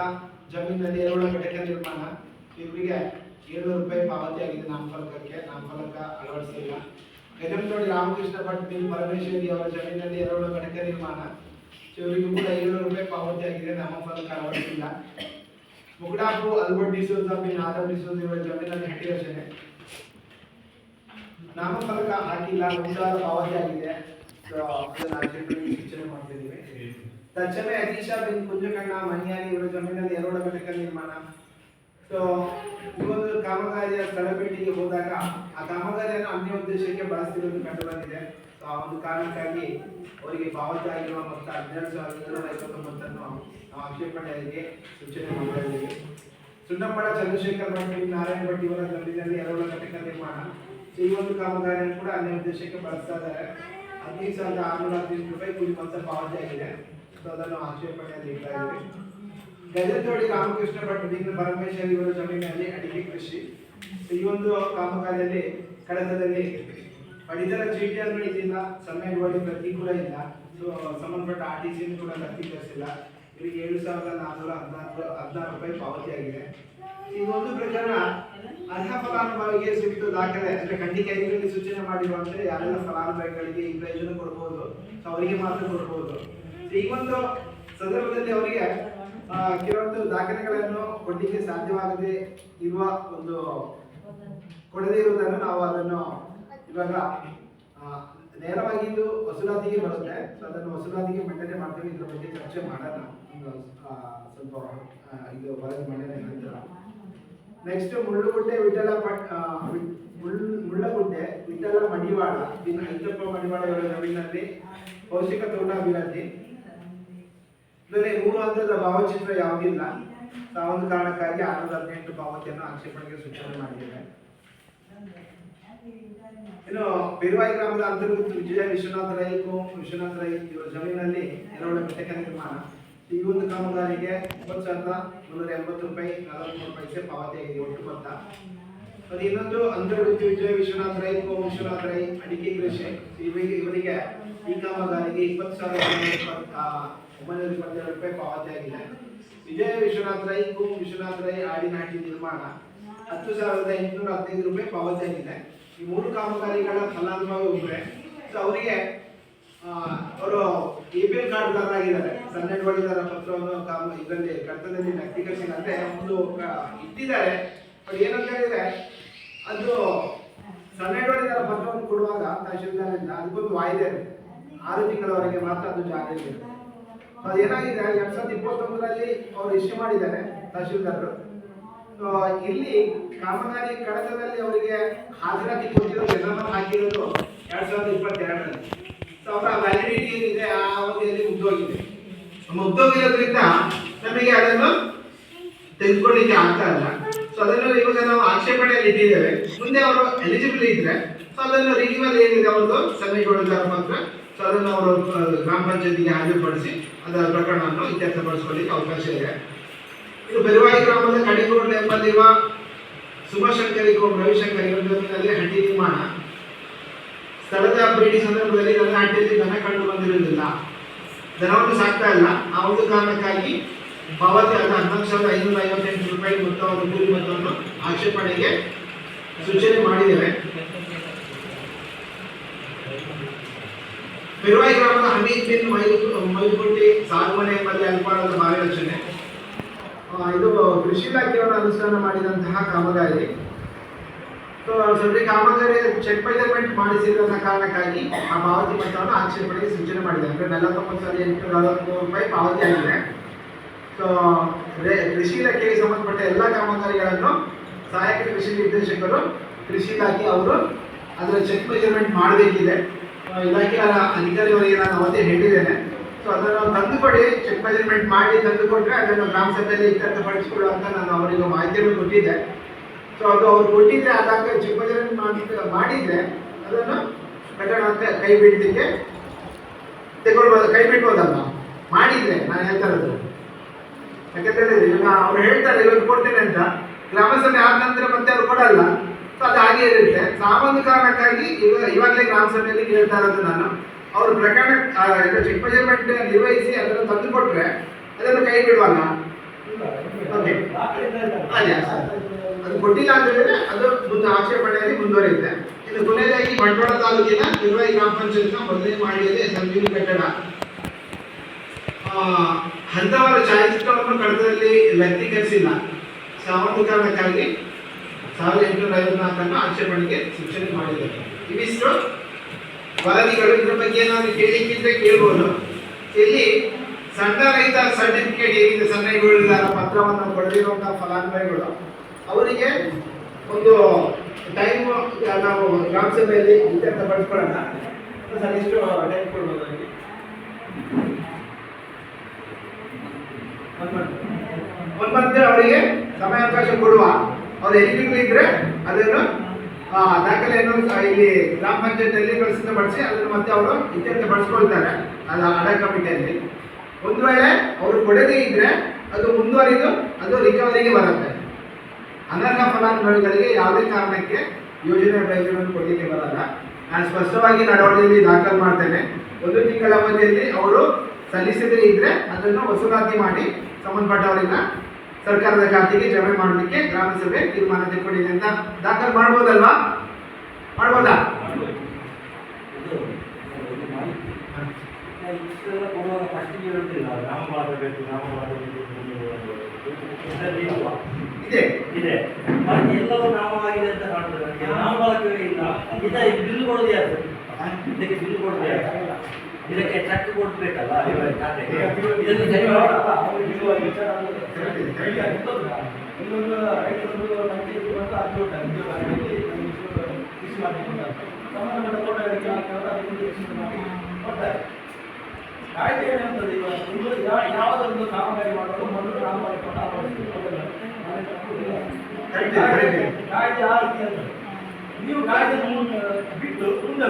Speaker 2: ಜಮೀನಿನಲ್ಲಿ ಎರೆಹುಳ ಘಟಕ ನಿರ್ಮಾಣ ಇವರಿಗೆ 700 ರೂಪಾಯಿ ಪಾವತಿ ಆಗಿದೆ ನಾಮಫಲಕಕ್ಕೆ, ನಾಮಫಲಕ ಅಳವಡಿಸಿಲ್ಲ. ಗಜಮತೋಡಿ ರಾಮಕೃಷ್ಣ ಭಟ್ ಬಿ ಪರಮೇಶ್ವರಿ ಅವರ ಜಮೀನಲ್ಲಿ ಎರವಲು ಘಟಕ ನಿರ್ಮಾಣ, ಇವರಿಗೂ ಕೂಡ 700 ರೂಪಾಯಿ ಪಾವತಿ ಆಗಿದೆ, ನಾಮಫಲಕ ಅಳವಡಿಸಿಲ್ಲ. ಮುಗಡಾಪು ಅಲ್ಬರ್ಟ್ ಡಿಸೋಜ ಬಿ ಆದಮ್ ಡಿಸೋಜ ಇವರ ಜಮೀನಲ್ಲಿ ಹಟ್ಟಿ ರಚನೆ, ನಾಮಫಲಕ ಹಾಕಿಲ್ಲ, ಮುಂತಾದ ಪಾವತಿ ಆಗಿದೆ. ಸೂಚನೆ ಮಾಡ್ತಿದ್ದೀವಿ. ತಕ್ಷಣ ಅತೀಶಾ ಬಿನ್ ಕುಂಜಕಣ್ಣ ಮಣಿಯಾರಿ ಇವರ ಜಮೀನಲ್ಲಿ ಎರವಲ ಘಟಕ ನಿರ್ಮಾಣ. ಸೊ ಈ ಒಂದು ಕಾಮಗಾರಿಯ ಸ್ಥಳ ಭೇಟಿಗೆ ಹೋದಾಗ ಆ ಕಾಮಗಾರಿಯನ್ನು ಅನ್ಯ ಉದ್ದೇಶಕ್ಕೆ ಬಳಸ್ತಿರೋದು ಕಂಡು ಬಂದಿದೆ. ಸೊ ಆ ಒಂದು ಕಾರಣಕ್ಕಾಗಿ ಅವರಿಗೆ ಪಾವತಿ ಆಗಿರುವ ಮೊತ್ತ 12,759 ನಾವು ಆಕ್ಷೇಪಣೆಗೆ ಸೂಚನೆ ಮಾಡ್ತಾ ಇದ್ದೀವಿ. ಸುಣ್ಣಂಬಳ ಚಂದ್ರಶೇಖರ್ ಭಟ್ ನಾರಾಯಣ ಭಟ್ ಇವರ ಜಮೀನಲ್ಲಿ ಎರವಲ ಘಟಕ ನಿರ್ಮಾಣ. ಸೊ ಈ ಒಂದು ಕಾಮಗಾರಿಯನ್ನು ಕೂಡ ಅನ್ಯ ಉದ್ದೇಶಕ್ಕೆ ಬಳಸ್ತಾ ಇದ್ದಾರೆ. 15,618 ರೂಪಾಯಿ ಕೂಲಿ ಮೊತ್ತ ಪಾವತಿ ಆಗಿದೆ. ಸೊ ಅದನ್ನು ಆಕ್ಷೇಪಣೆಯಲ್ಲಿ ಇಡ್ತಾ ಇದ್ದೀವಿ. ಗಜತೋಡಿ ರಾಮಕೃಷ್ಣ ಭಟ್ ಬೀಗ್ನ ಪರಮೇಶ್ವರಿ ಇವರ ಜಮೀನಲ್ಲಿ ಅಡಿಕೆ ಕೃಷಿ. ಈ ಒಂದು ಕಾಮಗಾರಿಯಲ್ಲಿ ಕಡತದಲ್ಲಿ ಪಡಿತರ ಚೀಟಿಯನ್ನು ಇದ್ದಿಲ್ಲ, ಸಮಯಗಳಲ್ಲಿ ಪ್ರತಿ ಕೂಡ ಇಲ್ಲ. ಸೊ ಸಂಬಂಧಪಟ್ಟ RTC ಕೂಡ ಲಭ್ಯೀಕರಿಸಿಲ್ಲ. ಇವರಿಗೆ 7,416 ರೂಪಾಯಿ ಪಾವತಿ ಆಗಿದೆ. ಈ ಒಂದು ಪ್ರಕರಣ ಅರ್ಹ ಫಲಾನುಭವಿಗೆ ಸೂಕ್ತ ದಾಖಲೆ ಅಂದ್ರೆ ಖಂಡಿಕೆಯಲ್ಲಿ ಸೂಚನೆ ಮಾಡಿರುವಂತೆ ಯಾರೆಲ್ಲ ಫಲಾನುಭವಿಗಳಿಗೆ ಈ ಪ್ರಯೋಜನ ಕೊಡಬಹುದು, ಸೊ ಅವರಿಗೆ ಮಾತ್ರ ಕೊಡಬಹುದು. ಈ ಒಂದು ಸಂದರ್ಭದಲ್ಲಿ ಅವರಿಗೆ ಕೆಲವೊಂದು ದಾಖಲೆಗಳನ್ನು ಕೊಡ್ಲಿಕ್ಕೆ ಸಾಧ್ಯವಾಗದೆ ಇರುವ ಒಂದು ಕೊಡದೇ ಇರುವುದನ್ನು ನಾವು ಅದನ್ನು ಇವಾಗ ನೇರವಾಗಿ ಇದು ವಸೂಲಾತಿಗೆ ಬರುತ್ತೆ. ಸೊ ಅದನ್ನು ವಸೂಲಾತಿಗೆ ಮಂಡನೆ ಮಾಡ್ತೀವಿ. ಇದ್ರ ಬಗ್ಗೆ ಚರ್ಚೆ ಮಾಡೋಣ ಸ್ವಲ್ಪ ಇದು ವರದಿ ಮಂಡನೆ ನಂತರ. ನೆಕ್ಸ್ಟ್ ಮುಳ್ಳುಗುಡ್ಡೆ ವಿಠಲ ಮುಳ್ಳಗುಡ್ಡೆ ವಿಠಲ ಮಡಿವಾಳ ಐತಪ್ಪ ಮಡಿವಾಳ ಇವರ ಜಮೀನಲ್ಲಿ ಪೌಷ್ಟಿಕ ತೋಟ ಅಭಿವೃದ್ಧಿ. ಇದರಲ್ಲಿ 3 ಹಂತದ ಭಾವಚಿತ್ರ ಯಾವುದಿಲ್ಲ. ಆ ಒಂದು ಕಾರಣಕ್ಕಾಗಿ 618 ಪಾವತಿಯನ್ನು ಆಕ್ಷೇಪಣೆಗೆ ಸೂಚನೆ ಮಾಡಿದ್ದೇವೆ. ಇನ್ನು ಪೆರುವಾಯಿ ಗ್ರಾಮದ ಅಂತರ್ಗತ ವಿಜಯ ವಿಶ್ವನಾಥ ರೈ ವಿಶ್ವನಾಥ ರೈ ಇವರ ಜಮೀನಲ್ಲಿ ಎರವಲ ಘಟಕ ನಿರ್ಮಾಣ. ಈ ಒಂದು ಕಾಮಗಾರಿಗೆ 20,380 ರೂಪಾಯಿ 43 ಪೈಸೆ ಪಾವತಿ ಆಗಿದೆ ಒಟ್ಟು ಮೊತ್ತ. ಅದು ಇನ್ನೊಂದು ಅಂತರ್ಗತ ವಿಜಯ ವಿಶ್ವನಾಥ ರೈ ವಿಶ್ವನಾಥ ರೈ ಅಡಿಕೆ ಕೃಷಿ. ಇವರಿಗೆ ಈ ಕಾಮಗಾರಿಗೆ 20,922 ರೂಪಾಯಿ ಪಾವತಿ ಆಗಿದೆ. ವಿಜಯ ವಿಶ್ವನಾಥ ರೈ ವಿಶ್ವನಾಥ ರೈ ಆಡಿನಾಟಿ ನಿರ್ಮಾಣ 10,815 ರೂಪಾಯಿ ಪಾವತಿ ಆಗಿದೆ. ಈ 3 ಕಾಮಗಾರಿಗಳ ಫಲಾನುಭವಿ ಒಬ್ಬರೇ. ಸೊ ಅವರಿಗೆ ಅವರು APL ಕಾರ್ಡ್ದಾರರಾಗಿದ್ದಾರೆ. ಸನ್ನೆಡ್ ಬಳಿದಾರ ಪತ್ರವನ್ನು ಇದರಲ್ಲಿ ಕರ್ತದಲ್ಲಿ ನಕ್ತೀಕರಿಸಿಲ್ಲ ಅಂದ್ರೆ ಒಂದು ಇಟ್ಟಿದ್ದಾರೆ. ಬಟ್ ಏನಂತ ಹೇಳಿದ್ರೆ ಅದು ಸನ್ನೆಡ್ ಬಳಿದಾರ ಪತ್ರವನ್ನು ಕೊಡುವಾಗ ತಹಶೀಲ್ದಾರಿಂದ ಅದಕ್ಕೊಂದು ವಾಯ್ದೆ 6 ತಿಂಗಳವರೆಗೆ ಮಾತ್ರ ಅದು ಜಾರಿಯಲ್ಲಿ. ಅದೇನಾಗಿದೆ 2021ರಲ್ಲಿ ಅವರು ಇಶ್ಯೂ ಮಾಡಿದ್ದಾರೆ ತಹಶೀಲ್ದಾರರು. ಇಲ್ಲಿ ಕಾಮಗಾರಿ ಕಡತದಲ್ಲಿ ಅವರಿಗೆ ಹಾಜರಾತಿ ಕೊಟ್ಟಿರೋದು ಎಲ್ಲವನ್ನು ಹಾಕಿರೋದು 2022ರಲ್ಲಿ. ಸೊ ಅವರ ವ್ಯಾಲಿಡಿಟಿ ಏನಿದೆ ಆ ಅವಧಿಯಲ್ಲಿ ಮುಗ್ದೋಗಿದೆ. ಮುಗ್ದೋಗಿರೋದ್ರಿಂದ ನಮಗೆ ಅದನ್ನು ತೆಗೆದುಕೊಳ್ಳಿಕ್ಕೆ ಆಗ್ತಾ ಇಲ್ಲ. ಸೊ ಅದನ್ನು ಇವಾಗ ನಾವು ಆಕ್ಷೇಪಣೆಯಲ್ಲಿ ಇಟ್ಟಿದ್ದೇವೆ. ಮುಂದೆ ಅವರು ಎಲಿಜಿಬಲ್ ಇದ್ರೆ ಸೊ ಅದನ್ನು ರಿನಿವಲ್ ಏನಿದೆ ಅವ್ರದ್ದು ಸನ್ನಿಗೊಳಿಸಿದ ಮಾತ್ರ ಸೊ ಅದನ್ನು ಅವರು ಗ್ರಾಮ ಪಂಚಾಯತಿಗೆ ಹಾಜರುಪಡಿಸಿ ಅದರ ಪ್ರಕರಣವನ್ನು ಇತ್ಯರ್ಥಪಡಿಸಿಕೊಳ್ಳಿಕ್ಕೆ ಅವಕಾಶ ಇದೆ. ಇದು ಬೆರುವಾಯಿ ಗ್ರಾಮದ ಕಡಿಗೋಡ್ ಎಂಬಲ್ಲಿರುವ ಸುಭಶಂಕರಿ ರವಿಶಂಕರಿ ಜಮೀನಲ್ಲಿ ಹಟ್ಟಿ ನಿರ್ಮಾಣ. ಸ್ಥಳದ ಭೇಟಿ ಸಂದರ್ಭದಲ್ಲಿ ನನ್ನ ಹಟ್ಟಿಯಲ್ಲಿ ದನ ಕಂಡು ಬಂದಿರುವುದಿಲ್ಲ, ದನವನ್ನು ಸಾಕ್ತಾ ಇಲ್ಲ. ಆ ಒಂದು ಕಾರಣಕ್ಕಾಗಿ ಪಾವತಿ ಆದ 11,558 ರೂಪಾಯಿ ಮೊತ್ತವನ್ನು ಕೂಲಿ ಮೊತ್ತವನ್ನು ಆಕ್ಷೇಪಣೆಗೆ ಸೂಚನೆ ಮಾಡಿದ್ದೇವೆ. ಬೆರುವಾಯಿ ಗ್ರಾಮದ ಹಮೀದ್ ಬಿನ್ ಮೈಗುಟ್ಟಿ ಸಾಗುಮನೆ ಎಂಬಲ್ಲಿ ಅಲ್ಪಾಳದ ಬಾವಿ ರಚನೆ. ಇದು ಕೃಷಿ ಇಲಾಖೆಯನ್ನು ಅನುಷ್ಠಾನ ಮಾಡಿದಂತಹ ಕಾಮಗಾರಿ. ಸೊ ಸದ್ಯ ಕಾಮಗಾರಿ ಚೆಕ್ ಮೆಜರ್ಮೆಂಟ್ ಮಾಡಿಸಿದ ಕಾರಣಕ್ಕಾಗಿ ಆ ಪಾವತಿ ಮೊತ್ತವನ್ನು ಆಕ್ಷೇಪಣೆಗೆ ಸೂಚನೆ ಮಾಡಿದೆ. ಅಂದ್ರೆ 49,843 ರೂಪಾಯಿ ಪಾವತಿ ಆಗಿದೆ. ಸೊ ಕೃಷಿ ಇಲಾಖೆಗೆ ಸಂಬಂಧಪಟ್ಟ ಎಲ್ಲ ಕಾಮಗಾರಿಗಳನ್ನು ಸಹಾಯಕ ಕೃಷಿ ನಿರ್ದೇಶಕರು ಕೃಷಿ ಇಲಾಖೆ ಅವರು ಅದರ ಚೆಕ್ ಮೆಜರ್ಮೆಂಟ್ ಮಾಡಬೇಕಿದೆ. ಇಲಾಖೆಯ ಅಧಿಕಾರಿಯವರಿಗೆ ನಾನು ಅವತ್ತೇ ಹೇಳಿದ್ದೇನೆ. ಸೊ ಅದನ್ನು ತಂದುಕೊಡಿ, ಚೆಕ್ ಮೆಜರ್ಮೆಂಟ್ ಮಾಡಿ ತಂದುಕೊಟ್ರೆ ಅದನ್ನು ಗ್ರಾಮ ಸಭೆಯಲ್ಲಿ ಇತ್ಯರ್ಥಪಡಿಸಿಕೊಳ್ಳುವಂತ ನಾನು ಅವರಿಗೆ ಮಾಹಿತಿಯನ್ನು ಕೊಟ್ಟಿದ್ದೆ. ಸೊ ಅದು ಅವ್ರು ಕೊಟ್ಟಿದ್ದೆ, ಆದಾಗ ಚೆಕ್ ಮೆಜರ್ಮೆಂಟ್ ಮಾಡಿದ್ರೆ ಅದನ್ನು ಪ್ರಕರಣ ಕೈ ಬಿಡಲಿಕ್ಕೆ ತಗೊಳ್ಬೋದು, ಕೈ ಬಿಡ್ಬೋದಲ್ಲ ಮಾಡಿದ್ರೆ. ನಾನು ಹೇಳ್ತಾ ಇರೋದು ಯಾಕಂತೇಳಿದ್ರೆ ಈಗ ಅವ್ರು ಹೇಳ್ತಾರೆ ಇವತ್ತು ಕೊಡ್ತೇನೆ ಅಂತ, ಗ್ರಾಮ ಸಭೆ ಆದ ನಂತರ ಮತ್ತೆ ಅವ್ರು ಕೊಡಲ್ಲ. ಸೊ ಅದು ಹಾಗೆ ಇರುತ್ತೆ. ಸಾಮಾನ್ಯ ಕಾರಣಕ್ಕಾಗಿ ಇವಾಗಲೇ ಗ್ರಾಮ ಸಭೆಯಲ್ಲಿ ಹೇಳ್ತಾ ಇರೋದು ನಾನು, ಅವರು ಪ್ರಕರಣ ಚೆಕ್ ಮೆಜರ್ಮೆಂಟ್ ನಿರ್ವಹಿಸಿ ಅದನ್ನು ತಂದುಕೊಟ್ರೆ ಅದನ್ನು ಕೈ ಬಿಡುವಲ್ಲ. ಓಕೆ ಅದೇ ಅದು ಕೊಟ್ಟಿಲ್ಲ ಅಂತ ಹೇಳಿದ್ರೆ ಅದು ಮುಂದೆ ಆಕ್ಷೇಪಣೆಯಲ್ಲಿ ಮುಂದುವರಿಯುತ್ತೆ. ಇನ್ನು ಕೊನೆಯದಾಗಿ ಬಂಟ್ವಾಳ ತಾಲೂಕಿನ ನಿರ್ವಾಹಿ ಗ್ರಾಮ ಪಂಚಾಯತ್ನ ಮೊದಲನೇ ಮಾಡಿಯಲ್ಲಿ ಸಂಜೀವಿ ಕಟ್ಟಡ ಹಂತವಾರ ಛಾಯಾಚಿತ್ರವನ್ನು ಕಡತದಲ್ಲಿ ವ್ಯಕ್ತೀಕರಿಸಿಲ್ಲ. ಸಾಮಾನ್ಯ ಕಾರಣಕ್ಕಾಗಿ 1854 ಆಕ್ಷೇಪಣೆಗೆ ಸೂಚನೆ ಮಾಡಿದ್ದಾರೆ. ಇವಿಷ್ಟು ವರದಿಗಳು. ಇದ್ರ ಬಗ್ಗೆ ಏನಾದ್ರು ಕೇಳಿಕ್ಕಿದ್ರೆ ಕೇಳ್ಬೋದು. ಇಲ್ಲಿ ಸಣ್ಣ ರೈತ ಸರ್ಟಿಫಿಕೇಟ್ ಏನಿದೆ, ಸಣ್ಣ ಹಿಡುವಳಿದಾರ ಪತ್ರವನ್ನು ಪಡೆದಿರುವಂತಹ ಫಲಾನುಭವಿಗಳು ಅವರಿಗೆ ಒಂದು ಟೈಮ್ ನಾವು ಗ್ರಾಮ ಸಭೆಯಲ್ಲಿ ಇತ್ಯರ್ಥ ಪಡಿಸ್ಕೊಳ್ಳೋಣ. ಸರ್ ಎಷ್ಟು ಟೈಮ್ ಕೊಡ್ಬೋದು ಅವರಿಗೆ? 1 ಮಂತ್ ಅವರಿಗೆ ಸಮಯಾವಕಾಶ ಕೊಡುವ. ಅವ್ರು ಎಲಿಜಿಬಲ್ ಇದ್ರೆ ಅದನ್ನು ದಾಖಲೆಯನ್ನು ಇಲ್ಲಿ ಗ್ರಾಮ ಪಂಚಾಯತಿಯಲ್ಲಿ ಸಿದ್ಧಪಡಿಸಿ ಅದನ್ನು ಮತ್ತೆ ಅವರು ಇತ್ಯರ್ಥ ಪಡಿಸ್ಕೊಳ್ತಾರೆ ಅದು ಅಡ ಕಮಿಟಿಯಲ್ಲಿ. ಒಂದು ವೇಳೆ ಅವರು ಕೊಡದೇ ಇದ್ರೆ ಅದು ಮುಂದುವರಿದು ಅದು ರಿಕವರಿಗೆ ಬರುತ್ತೆ. ಅನರ್ಹ ಫಲಾನುಭವಿಗಳಿಗೆ ಯಾವುದೇ ಕಾರಣಕ್ಕೆ ಯೋಜನೆ ಪ್ರಯೋಜನವನ್ನು ಕೊಡಲಿಕ್ಕೆ ಬರಲ್ಲ. ನಾನು ಸ್ಪಷ್ಟವಾಗಿ ನಡವಳಿಕೆಯಲ್ಲಿ ದಾಖಲು ಮಾಡ್ತೇನೆ. 1 ತಿಂಗಳ ಅವಧಿಯಲ್ಲಿ ಅವರು ಸಲ್ಲಿಸದೇ ಇದ್ರೆ ಅದನ್ನು ವಸೂಲಾತಿ ಮಾಡಿ ಸಂಬಂಧಪಟ್ಟವರಿಂದ ಸರ್ಕಾರದ ಖಾತೆಗೆ ಜಮೆ ಮಾಡಲಿಕ್ಕೆ ಗ್ರಾಮ ಸಭೆ ತೀರ್ಮಾನ ತೆಗೆದುಕೊಂಡಿದೆ ಅಂತ ದಾಖಲು ಮಾಡ್ಬೋದಲ್ವಾ? ಮಾಡ್ಬೋದಾ?
Speaker 5: ಇಷ್ಟೆಲ್ಲ ಕೊಡುವಾಗ ಫಸ್ಟಿಗೆ ಹೇಳುತ್ತಿಲ್ಲ ನಾಮ ಮಾಡಬೇಕು
Speaker 2: ಇದೆ
Speaker 5: ಇದೆ ಮತ್ತೆ ಎಲ್ಲವೂ ನಾಮವಾಗಿದೆ ಅಂತ ಕಾಣ್ತದೆ. ನನಗೆ ನಾಮವಾಗವೇ ಇಲ್ಲ. ಬಿಲ್ ಕೊಡೋದು ಯಾರು? ಇದಕ್ಕೆ ಬಿಲ್ ಕೊಡೋದು ಯಾರು? ಇದಕ್ಕೆ ಚೆಕ್ ಕೊಡ್ಬೇಕಲ್ಲ ಖಾತೆಗೆ. ಇದನ್ನು ಸರಿ
Speaker 4: ಕಾಯ್ದೆ ಏನಂತದೆ, ಯಾವುದೊಂದು ಕಾಮಗಾರಿ ಮಾಡುವಾಗ ಮೊದಲು ಕಾಯ್ದೆ ಆ ರೀತಿ ಅಂತ ನೀವು ಕಾಯ್ದೆ ಬಿಟ್ಟು ಮುಂದೆ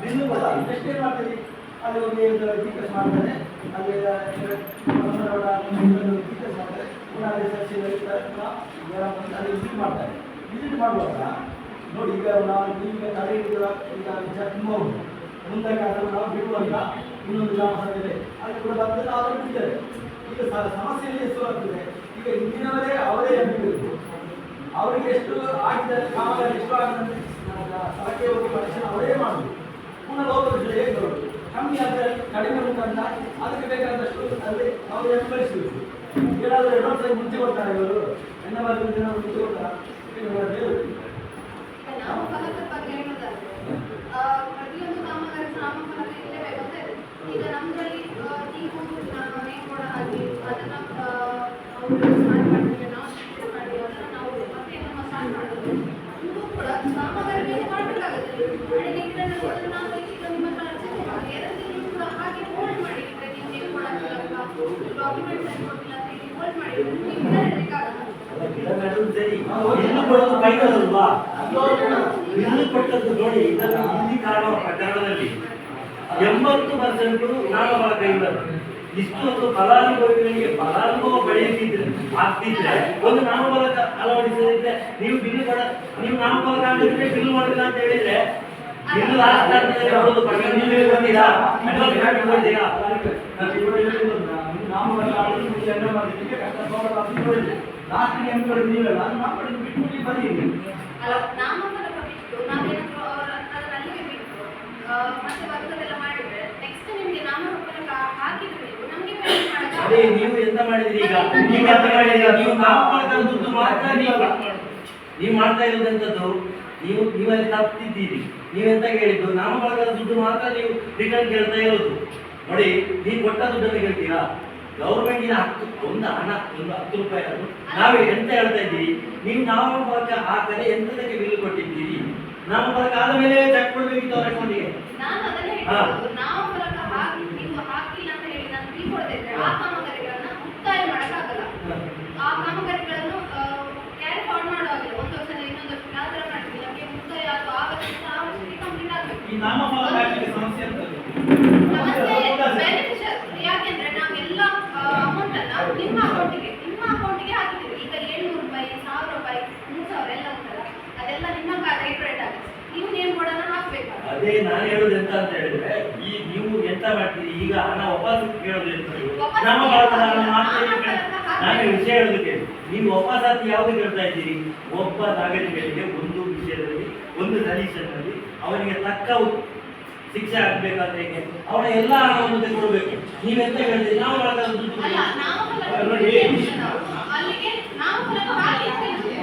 Speaker 4: ಬಿಲ್ಲು ಬರಲ್ಲ. ಎಷ್ಟೇನು ಮಾಡ್ತೀರಿ? ಅಲ್ಲಿ ಒಂದು ಟಿಕೆಟ್ ಮಾಡ್ತಾರೆ, ಅಲ್ಲಿ ಟಿಕೆಟ್ ಮಾಡ್ತಾರೆ, ಪುನಃ ಅಲ್ಲಿ ವಿಸಿಟ್ ಮಾಡ್ತಾರೆ. ವಿಸಿಟ್ ಮಾಡುವಾಗ ನೋಡಿ, ಈಗ ನಾವು ಈಗ ತಡೆಯುವ ಈಗ ತುಂಬ ಉಂಟು. ಮುಂದಕ್ಕೆ ಅದನ್ನು ನಾವು ಬಿಡುವಾಗ ಇನ್ನೊಂದು ಗ್ರಾಮ ಸಭೆ ಇದೆ, ಅಲ್ಲಿ ಕೂಡ ಬಂದು ನಾವು ಬಿಡ್ತೇವೆ. ಈಗ ಸಮಸ್ಯೆ ಎಷ್ಟು ಆಗ್ತದೆ? ಈಗ ಹಿಂದಿನವರೇ ಅವರೇ ಎಂಬಬೇಕು, ಅವರಿಗೆ ಎಷ್ಟು ಆಗಿದ್ದಾರೆ, ಕಾಮಗಾರಿ ಎಷ್ಟು ಆಗಿದೆ ಸ್ಥಳಕ್ಕೆ ಹೋಗಿ ಪರಿಶೀಲನೆ ಅವರೇ ಮಾಡುದು. ಪುನಃ ಲೋಕದೃಷ್ಟಿ ಹೇಗೆ ಬರುವುದು? ಕಮ್ಮಿ ಆದರೆ ಕಡಿಮೆ ಉಂಟಂತ ಅದಕ್ಕೆ ಬೇಕಾದಷ್ಟು ಅಲ್ಲಿ ಅವರು ಬೆಳೆಸಬೇಕು. ಏನಾದರೂ 2 ವರ್ಷ ಮುಂಚೆ ಕೊಡ್ತಾರೆ ಇವರು, ಎನ್ನ ಬಾರಿ ದಿನ ಮುಂಚೆ ಕೊಡ್ತಾರೆ.
Speaker 6: ಪ್ರತಿಯೊಂದು ಕಾಮಗಾರಿ ನಾಮಫಲಕ ಇರಲೇಬೇಕು ಅಂತ ಇದೆ. ಈಗ ನಮ್ಮಲ್ಲಿ ನೀವು ನೇಮ್ ಕೂಡ ಹಾಕಿ ಅದನ್ನ ಅವರು ಸ್ಟಾರ್ಟ್ ಮಾಡ್ತೀವಿ, ನಾವು ಶಿಫ್ಟ್ ಮಾಡಿ ಅದನ್ನು ನಾವು ಮತ್ತೆ ನಮ್ಮ ಸ್ಟಾರ್ಟ್ ಮಾಡೋದು ಇದು ಕೂಡ ಕಾಮಗಾರಿ ಮೇಲೆ ಮಾಡಬೇಕಾಗುತ್ತೆ. ಅಡಿಗೆ ನಾವು ಈಗ ನಿಮ್ಮ ಎರಡೂ ಕೂಡ ಹಾಗೆ ಹೋಲ್ಡ್ ಮಾಡಿ, ನೀವು ನೇಮ್ ಕೂಡ ಡಾಕ್ಯುಮೆಂಟ್ಸ್ ಏನು ಕೊಟ್ಟಿಲ್ಲ ಅಂತ ಹೇಳಿ ಹೋಲ್ಡ್ ಮಾಡಿ ನೀವು ಇರಲಿಕ್ಕಾಗಲ್ಲ.
Speaker 5: ಬಿಲ್ಲು ಕೊಡೋದು ಕೈಗಲ್ವಾ? ಬಿಲ್ಲು ಕೊಟ್ಟದ್ದು ನೋಡಿ, ಇದನ್ನು ಹಿಂದಿ ಕಾಣುವ ಪ್ರಕರಣದಲ್ಲಿ 80% ನಾಮಗಳ ಕೈಗಳು. ಇಷ್ಟೊಂದು ಫಲಾನುಭವಿಗಳಿಗೆ ಫಲಾನುಭವ ಪಡೆಯುತ್ತಿದ್ರೆ ಆಗ್ತಿದ್ರೆ ಒಂದು ನಾಮಫಲಕ ಅಳವಡಿಸದಿದ್ರೆ ನೀವು ಬಿಲ್ಲು ಕೊಡ, ನೀವು ನಾಮಫಲಕ ಆಗಿದ್ರೆ ಬಿಲ್ಲು ಮಾಡಿಲ್ಲ ಅಂತ ಹೇಳಿದ್ರೆ ಬಿಲ್ಲು ಲಾಸ್ಟ್ ಆಗ್ತದೆ ಬರೋದು. ನೀವು ಬಂದಿರಾ
Speaker 4: ಲಾಸ್ಟಿಗೆ ಏನು ಮಾಡಿದ್ರು ನೀವೆಲ್ಲ ನಾಮಪತ್ರ ಬಿಟ್ಟು ಬರೀರಿ.
Speaker 6: ನಾಮಫಲಕ ಬಿಟ್ಟು ನಾವೇನಾದರೂ ಅದರಲ್ಲಿಗೆ ಬಿಟ್ಟು ಮತ್ತೆ ವರ್ಗದೆಲ್ಲ ಮಾಡಿದ್ರೆ ನೆಕ್ಸ್ಟ್ ನಿಮಗೆ ನಾಮಫಲಕ ಹಾಕಿದ್ರೆ ನಮಗೆ ಪೇಮೆಂಟ್
Speaker 5: ಅದೇ
Speaker 6: ಮಾಡೋದು.
Speaker 5: ನೀವು ಎಂತ ಮಾಡಿದ್ರಿ? ಈಗ ನೀವು ಎಂತ ಮಾಡಿದ್ರಿ? ನೀವು ನಾಮಫಲಕ ದುಡ್ಡು ಮಾತ್ರ ನೀವು ಮಾಡ್ತಾ ಇರೋದಂಥದ್ದು. ನೀವಲ್ಲಿ ತಪ್ಪಿದ್ದೀರಿ. ನೀವೆಂತ ಹೇಳಿದ್ದು? ನಾಮಫಲಕದ ದುಡ್ಡು ಮಾತ್ರ ನೀವು ರಿಟರ್ನ್ ಕೇಳ್ತಾ ಇರೋದು. ನೋಡಿ, ನೀವು ಕೊಟ್ಟ ದುಡ್ಡನ್ನು ಕೇಳ್ತೀರಾ? ಗೌರ್ಮೆಂಟಿನ ಒಂದು ಹಣ ಒಂದು 10 ರೂಪಾಯಿ ಅದು ನಾವೇ ಎಂತ ಹೇಳ್ತಾ ಇದ್ದೀರಿ? ನೀವು ನಾಮಫಲಕ ಹಾಕದೆ ಎಂತದಕ್ಕೆ ಬಿಲ್ ಕೊಟ್ಟಿದ್ದೀರಿ? ನಾಮಫಲಕ ಆದ ಮೇಲೆ ಚೆಕ್ ಕೊಡ್ಬೇಕಿತ್ತು ಅವ್ರ ಅಕೌಂಟಿಗೆ.
Speaker 6: ನಾನು ಅದನ್ನೇ ಹೇಳಿದ್ದು, ನಾಮಫಲಕ ಹಾಕಿ ನೀವು ಹಾಕಿಲ್ಲ ಅಂತ ಹೇಳಿ ನಾನು ಬಿಲ್ ಕೊಡದೇ ಇದ್ರೆ ಆ ಕಾಮಗಾರಿಗಳನ್ನ ಮುಕ್ತಾಯ ಮಾಡೋಕ್ಕಾಗಲ್ಲ. ಆ ಕಾಮಗಾರಿಗಳನ್ನು ಕ್ಯಾರಿ ಫಾರ್ವರ್ಡ್ ಮಾಡುವಾಗಿಲ್ಲ. ಒಂದು ವರ್ಷದಿಂದ ಇನ್ನೊಂದು ವರ್ಷ ಯಾವ ಥರ ಮಾಡ್ತೀವಿ, ನಮಗೆ ಮುಕ್ತಾಯ ಅಥವಾ ಆವತ್ತಿನ ಅವಶ್ಯಕತೆ ಕಂಪ್ಲೀಟ್ ಆಗಬೇಕು.
Speaker 3: ಈ ನಾಮಫಲಕ ಹಾಕಲಿಕ್ಕೆ ಸಮಸ್ಯೆ ಇರ್ತದೆ.
Speaker 6: ಬೆನಿಫಿಷಿಯಲ್ ಯಾಕೆಂದ್ರೆ ನಾವೆಲ್ಲ ಅಮೌಂಟ್ ಅನ್ನ ನಿಮ್ಮ ಅಕೌಂಟಿಗೆ ಹಾಕಿದ್ದೀವಿ. ಈಗ 700 ರೂಪಾಯಿ, 1000 ರೂಪಾಯಿ, 3000 ಎಲ್ಲ ಉಂಟಲ್ಲ, ಅದೆಲ್ಲ ನಿಮ್ಮ ರೇಟ್ ಆಗುತ್ತೆ. ನೀವು ನೇಮ್ ಬೋರ್ಡನ್ನ ಹಾಕ್ಬೇಕು.
Speaker 5: ಅದೇ ನಾನು ಹೇಳೋದು ಎಂತ ಅಂತ ಹೇಳಿದ್ರೆ, ನೀವು ಎಂತ ಮಾಡ್ತೀರಿ? ಈಗ ಹಣ ವಾಪಸ್ ಕೇಳೋದು ಎಂತ? ನಾಮಫಲಕದ ಹಣ ಮಾತ್ರ
Speaker 1: ನಾನು ವಿಷಯ ಹೇಳೋದಕ್ಕೆ ನೀವು ಒಬ್ಬ ಸಾಥಿ ಯಾವುದು ಕೇಳ್ತಾ ಇದ್ದೀರಿ? ಒಬ್ಬ ನಾಗರಿಕರಿಗೆ ಒಂದು ವಿಷಯದಲ್ಲಿ ಒಂದು ಸಜೆಷನ್ನಲ್ಲಿ ಅವನಿಗೆ ತಕ್ಕ ಶಿಕ್ಷೆ ಆಗ್ಬೇಕಾದ್ರೆ ಹೇಗೆ ಅವನ ಎಲ್ಲ ಹಣವನ್ನು ತೆಗೆದುಕೊಳ್ಬೇಕು. ನೀವೆಂತ ಹೇಳ್ತೀರಿ? ನಾವು
Speaker 6: ಅಲ್ಲ, ನಾಮಫಲಕ ಅಲ್ಲಿಗೆ ನಾಮಫಲಕ ಹಾಕ್ಲಿಕ್ಕೆ ಇದೆ.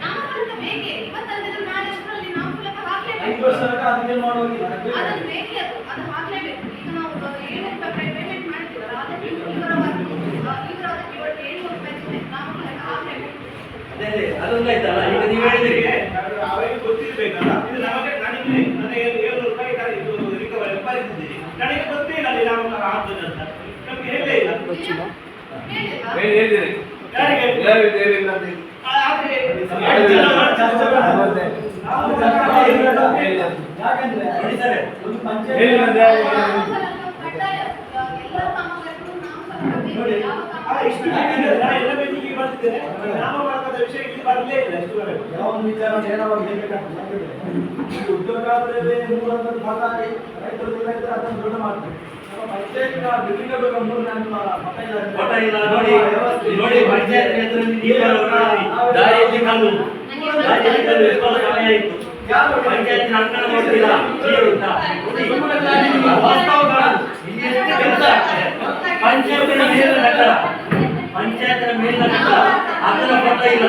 Speaker 6: ನಾಮಫಲಕ ಬೇಕೇ. ಇವತ್ತಂದ್ರೆ ನಾಳೆ ಅಷ್ಟರಲ್ಲಿ ನಾಮಫಲಕ
Speaker 4: 5
Speaker 6: ಹಾಕ್ಲೇಬೇಕು.
Speaker 4: ವರ್ಷ ತನಕ ಅದನ್ನೇನು ಮಾಡುವಾಗಿಲ್ಲ.
Speaker 6: ಅದನ್ನು ಬೇಕೇ ಅದು ಹಾಕ್ಲೇಬೇಕು. ಈಗ ನಾವು 7 ರೂಪಾಯಿ ಪೇಮೆಂಟ್ ಮಾಡ್ತೀವಲ್ಲ, ಅದಕ್ಕೆ ಇವರ ಅದಕ್ಕೆ ಇವತ್ತು 7 ರೂಪಾಯಿ ನಾಮಫಲಕ ಹಾಕ್ಲೇಬೇಕು.
Speaker 1: ಅದೊಂದಾಯ್ತಲ್ಲ. ಈಗ ನೀವು ಹೇಳಿದ್ರಿ
Speaker 3: ಅವರಿಗೆ ಗೊತ್ತಿರ್ಬೇಕಲ್ಲ. ಇದು ನನಗೆ 7 ರೂಪಾಯಿ ಇದು ರಿಕವರಿ ಬರೆದಿದ್ದೀರಿ. ನನಗೆ ಗೊತ್ತೇ ಇಲ್ಲ ಅಲ್ಲಿ ನಾಮಕರಣ ಆಗ್ತದೆ ಅಂತ. ನಮ್ಗೆ ಹೇಳೇ ಇಲ್ಲ.
Speaker 6: ಹೇಳಿಲ್ವಾ?
Speaker 3: ಯಾರಿಗೆ ಹೇಳಿಲ್ಲ? ಆದ್ರೆ
Speaker 4: ಯಾಕಂದ್ರೆ
Speaker 1: ನೋಡಿ ಸರ್,
Speaker 4: ಒಂದು ಪಂಚಾಯತ್
Speaker 6: ನಾಮಫಲಕ ಕಡ್ಡಾಯ. ಎಲ್ಲ ಕಾಮಗಾರಿಗಳು ನಾಮಫಲಕ ಬೇಕು. ಯಾವ ಕಾಮಗಾರಿ
Speaker 3: ಎಲ್ಲ ಮೀಟಿಂಗಿಗೆ ಬರ್ತಿದ್ದೇನೆ. ನಾಮಫಲಕದ ವಿಷಯ ಇಲ್ಲಿ ಬರಲೇ ಇಲ್ಲ ಇಷ್ಟುವರೆಗೂ.
Speaker 4: ಯಾವ ಒಂದು ವಿಚಾರ ನೇರವಾಗಿ ಹೇಳ್ಬೇಕಾಗ್ತದೆ. ಉದ್ಯೋಗಾಲಯದಲ್ಲಿ 300 ಮತ ರೈತರು ಅದನ್ನು ದೊಡ್ಡ ಮಾಡ್ತಾರೆ. ನಮ್ಮ ಪಂಚಾಯತ್ನ ಬಿಲ್ಡಿಂಗ್ ಬೇಕು 3
Speaker 1: ಮತ ಇಲ್ಲ. ನೋಡಿ ನೋಡಿ, ಪಂಚಾಯತ್ ಎದುರಲ್ಲಿ ನೀವು ದಾರಿಯಲ್ಲಿ ಕಲ್ಲು ಎಷ್ಟೋ ಸಮಯ ಆಯಿತು. ಪಂಚಾಯತಿನ ಅಂಕಣ ನೋಡ್ತೀರಾ? ನೀರು ಉಂಟಾ? ವಾಸ್ತವ ಕಾಣು. ಇಲ್ಲಿ ಎಷ್ಟು ಕೆಲಸ ಆಗ್ತದೆ. ಪಂಚಾಯತಿನ ಮೇಲಿನ ಕಟ್ಟಡ, ಪಂಚಾಯತಿನ ಮೇಲಿನ ಕಟ್ಟಡ ಅದರ ಪಟ್ಟ ಇಲ್ಲ.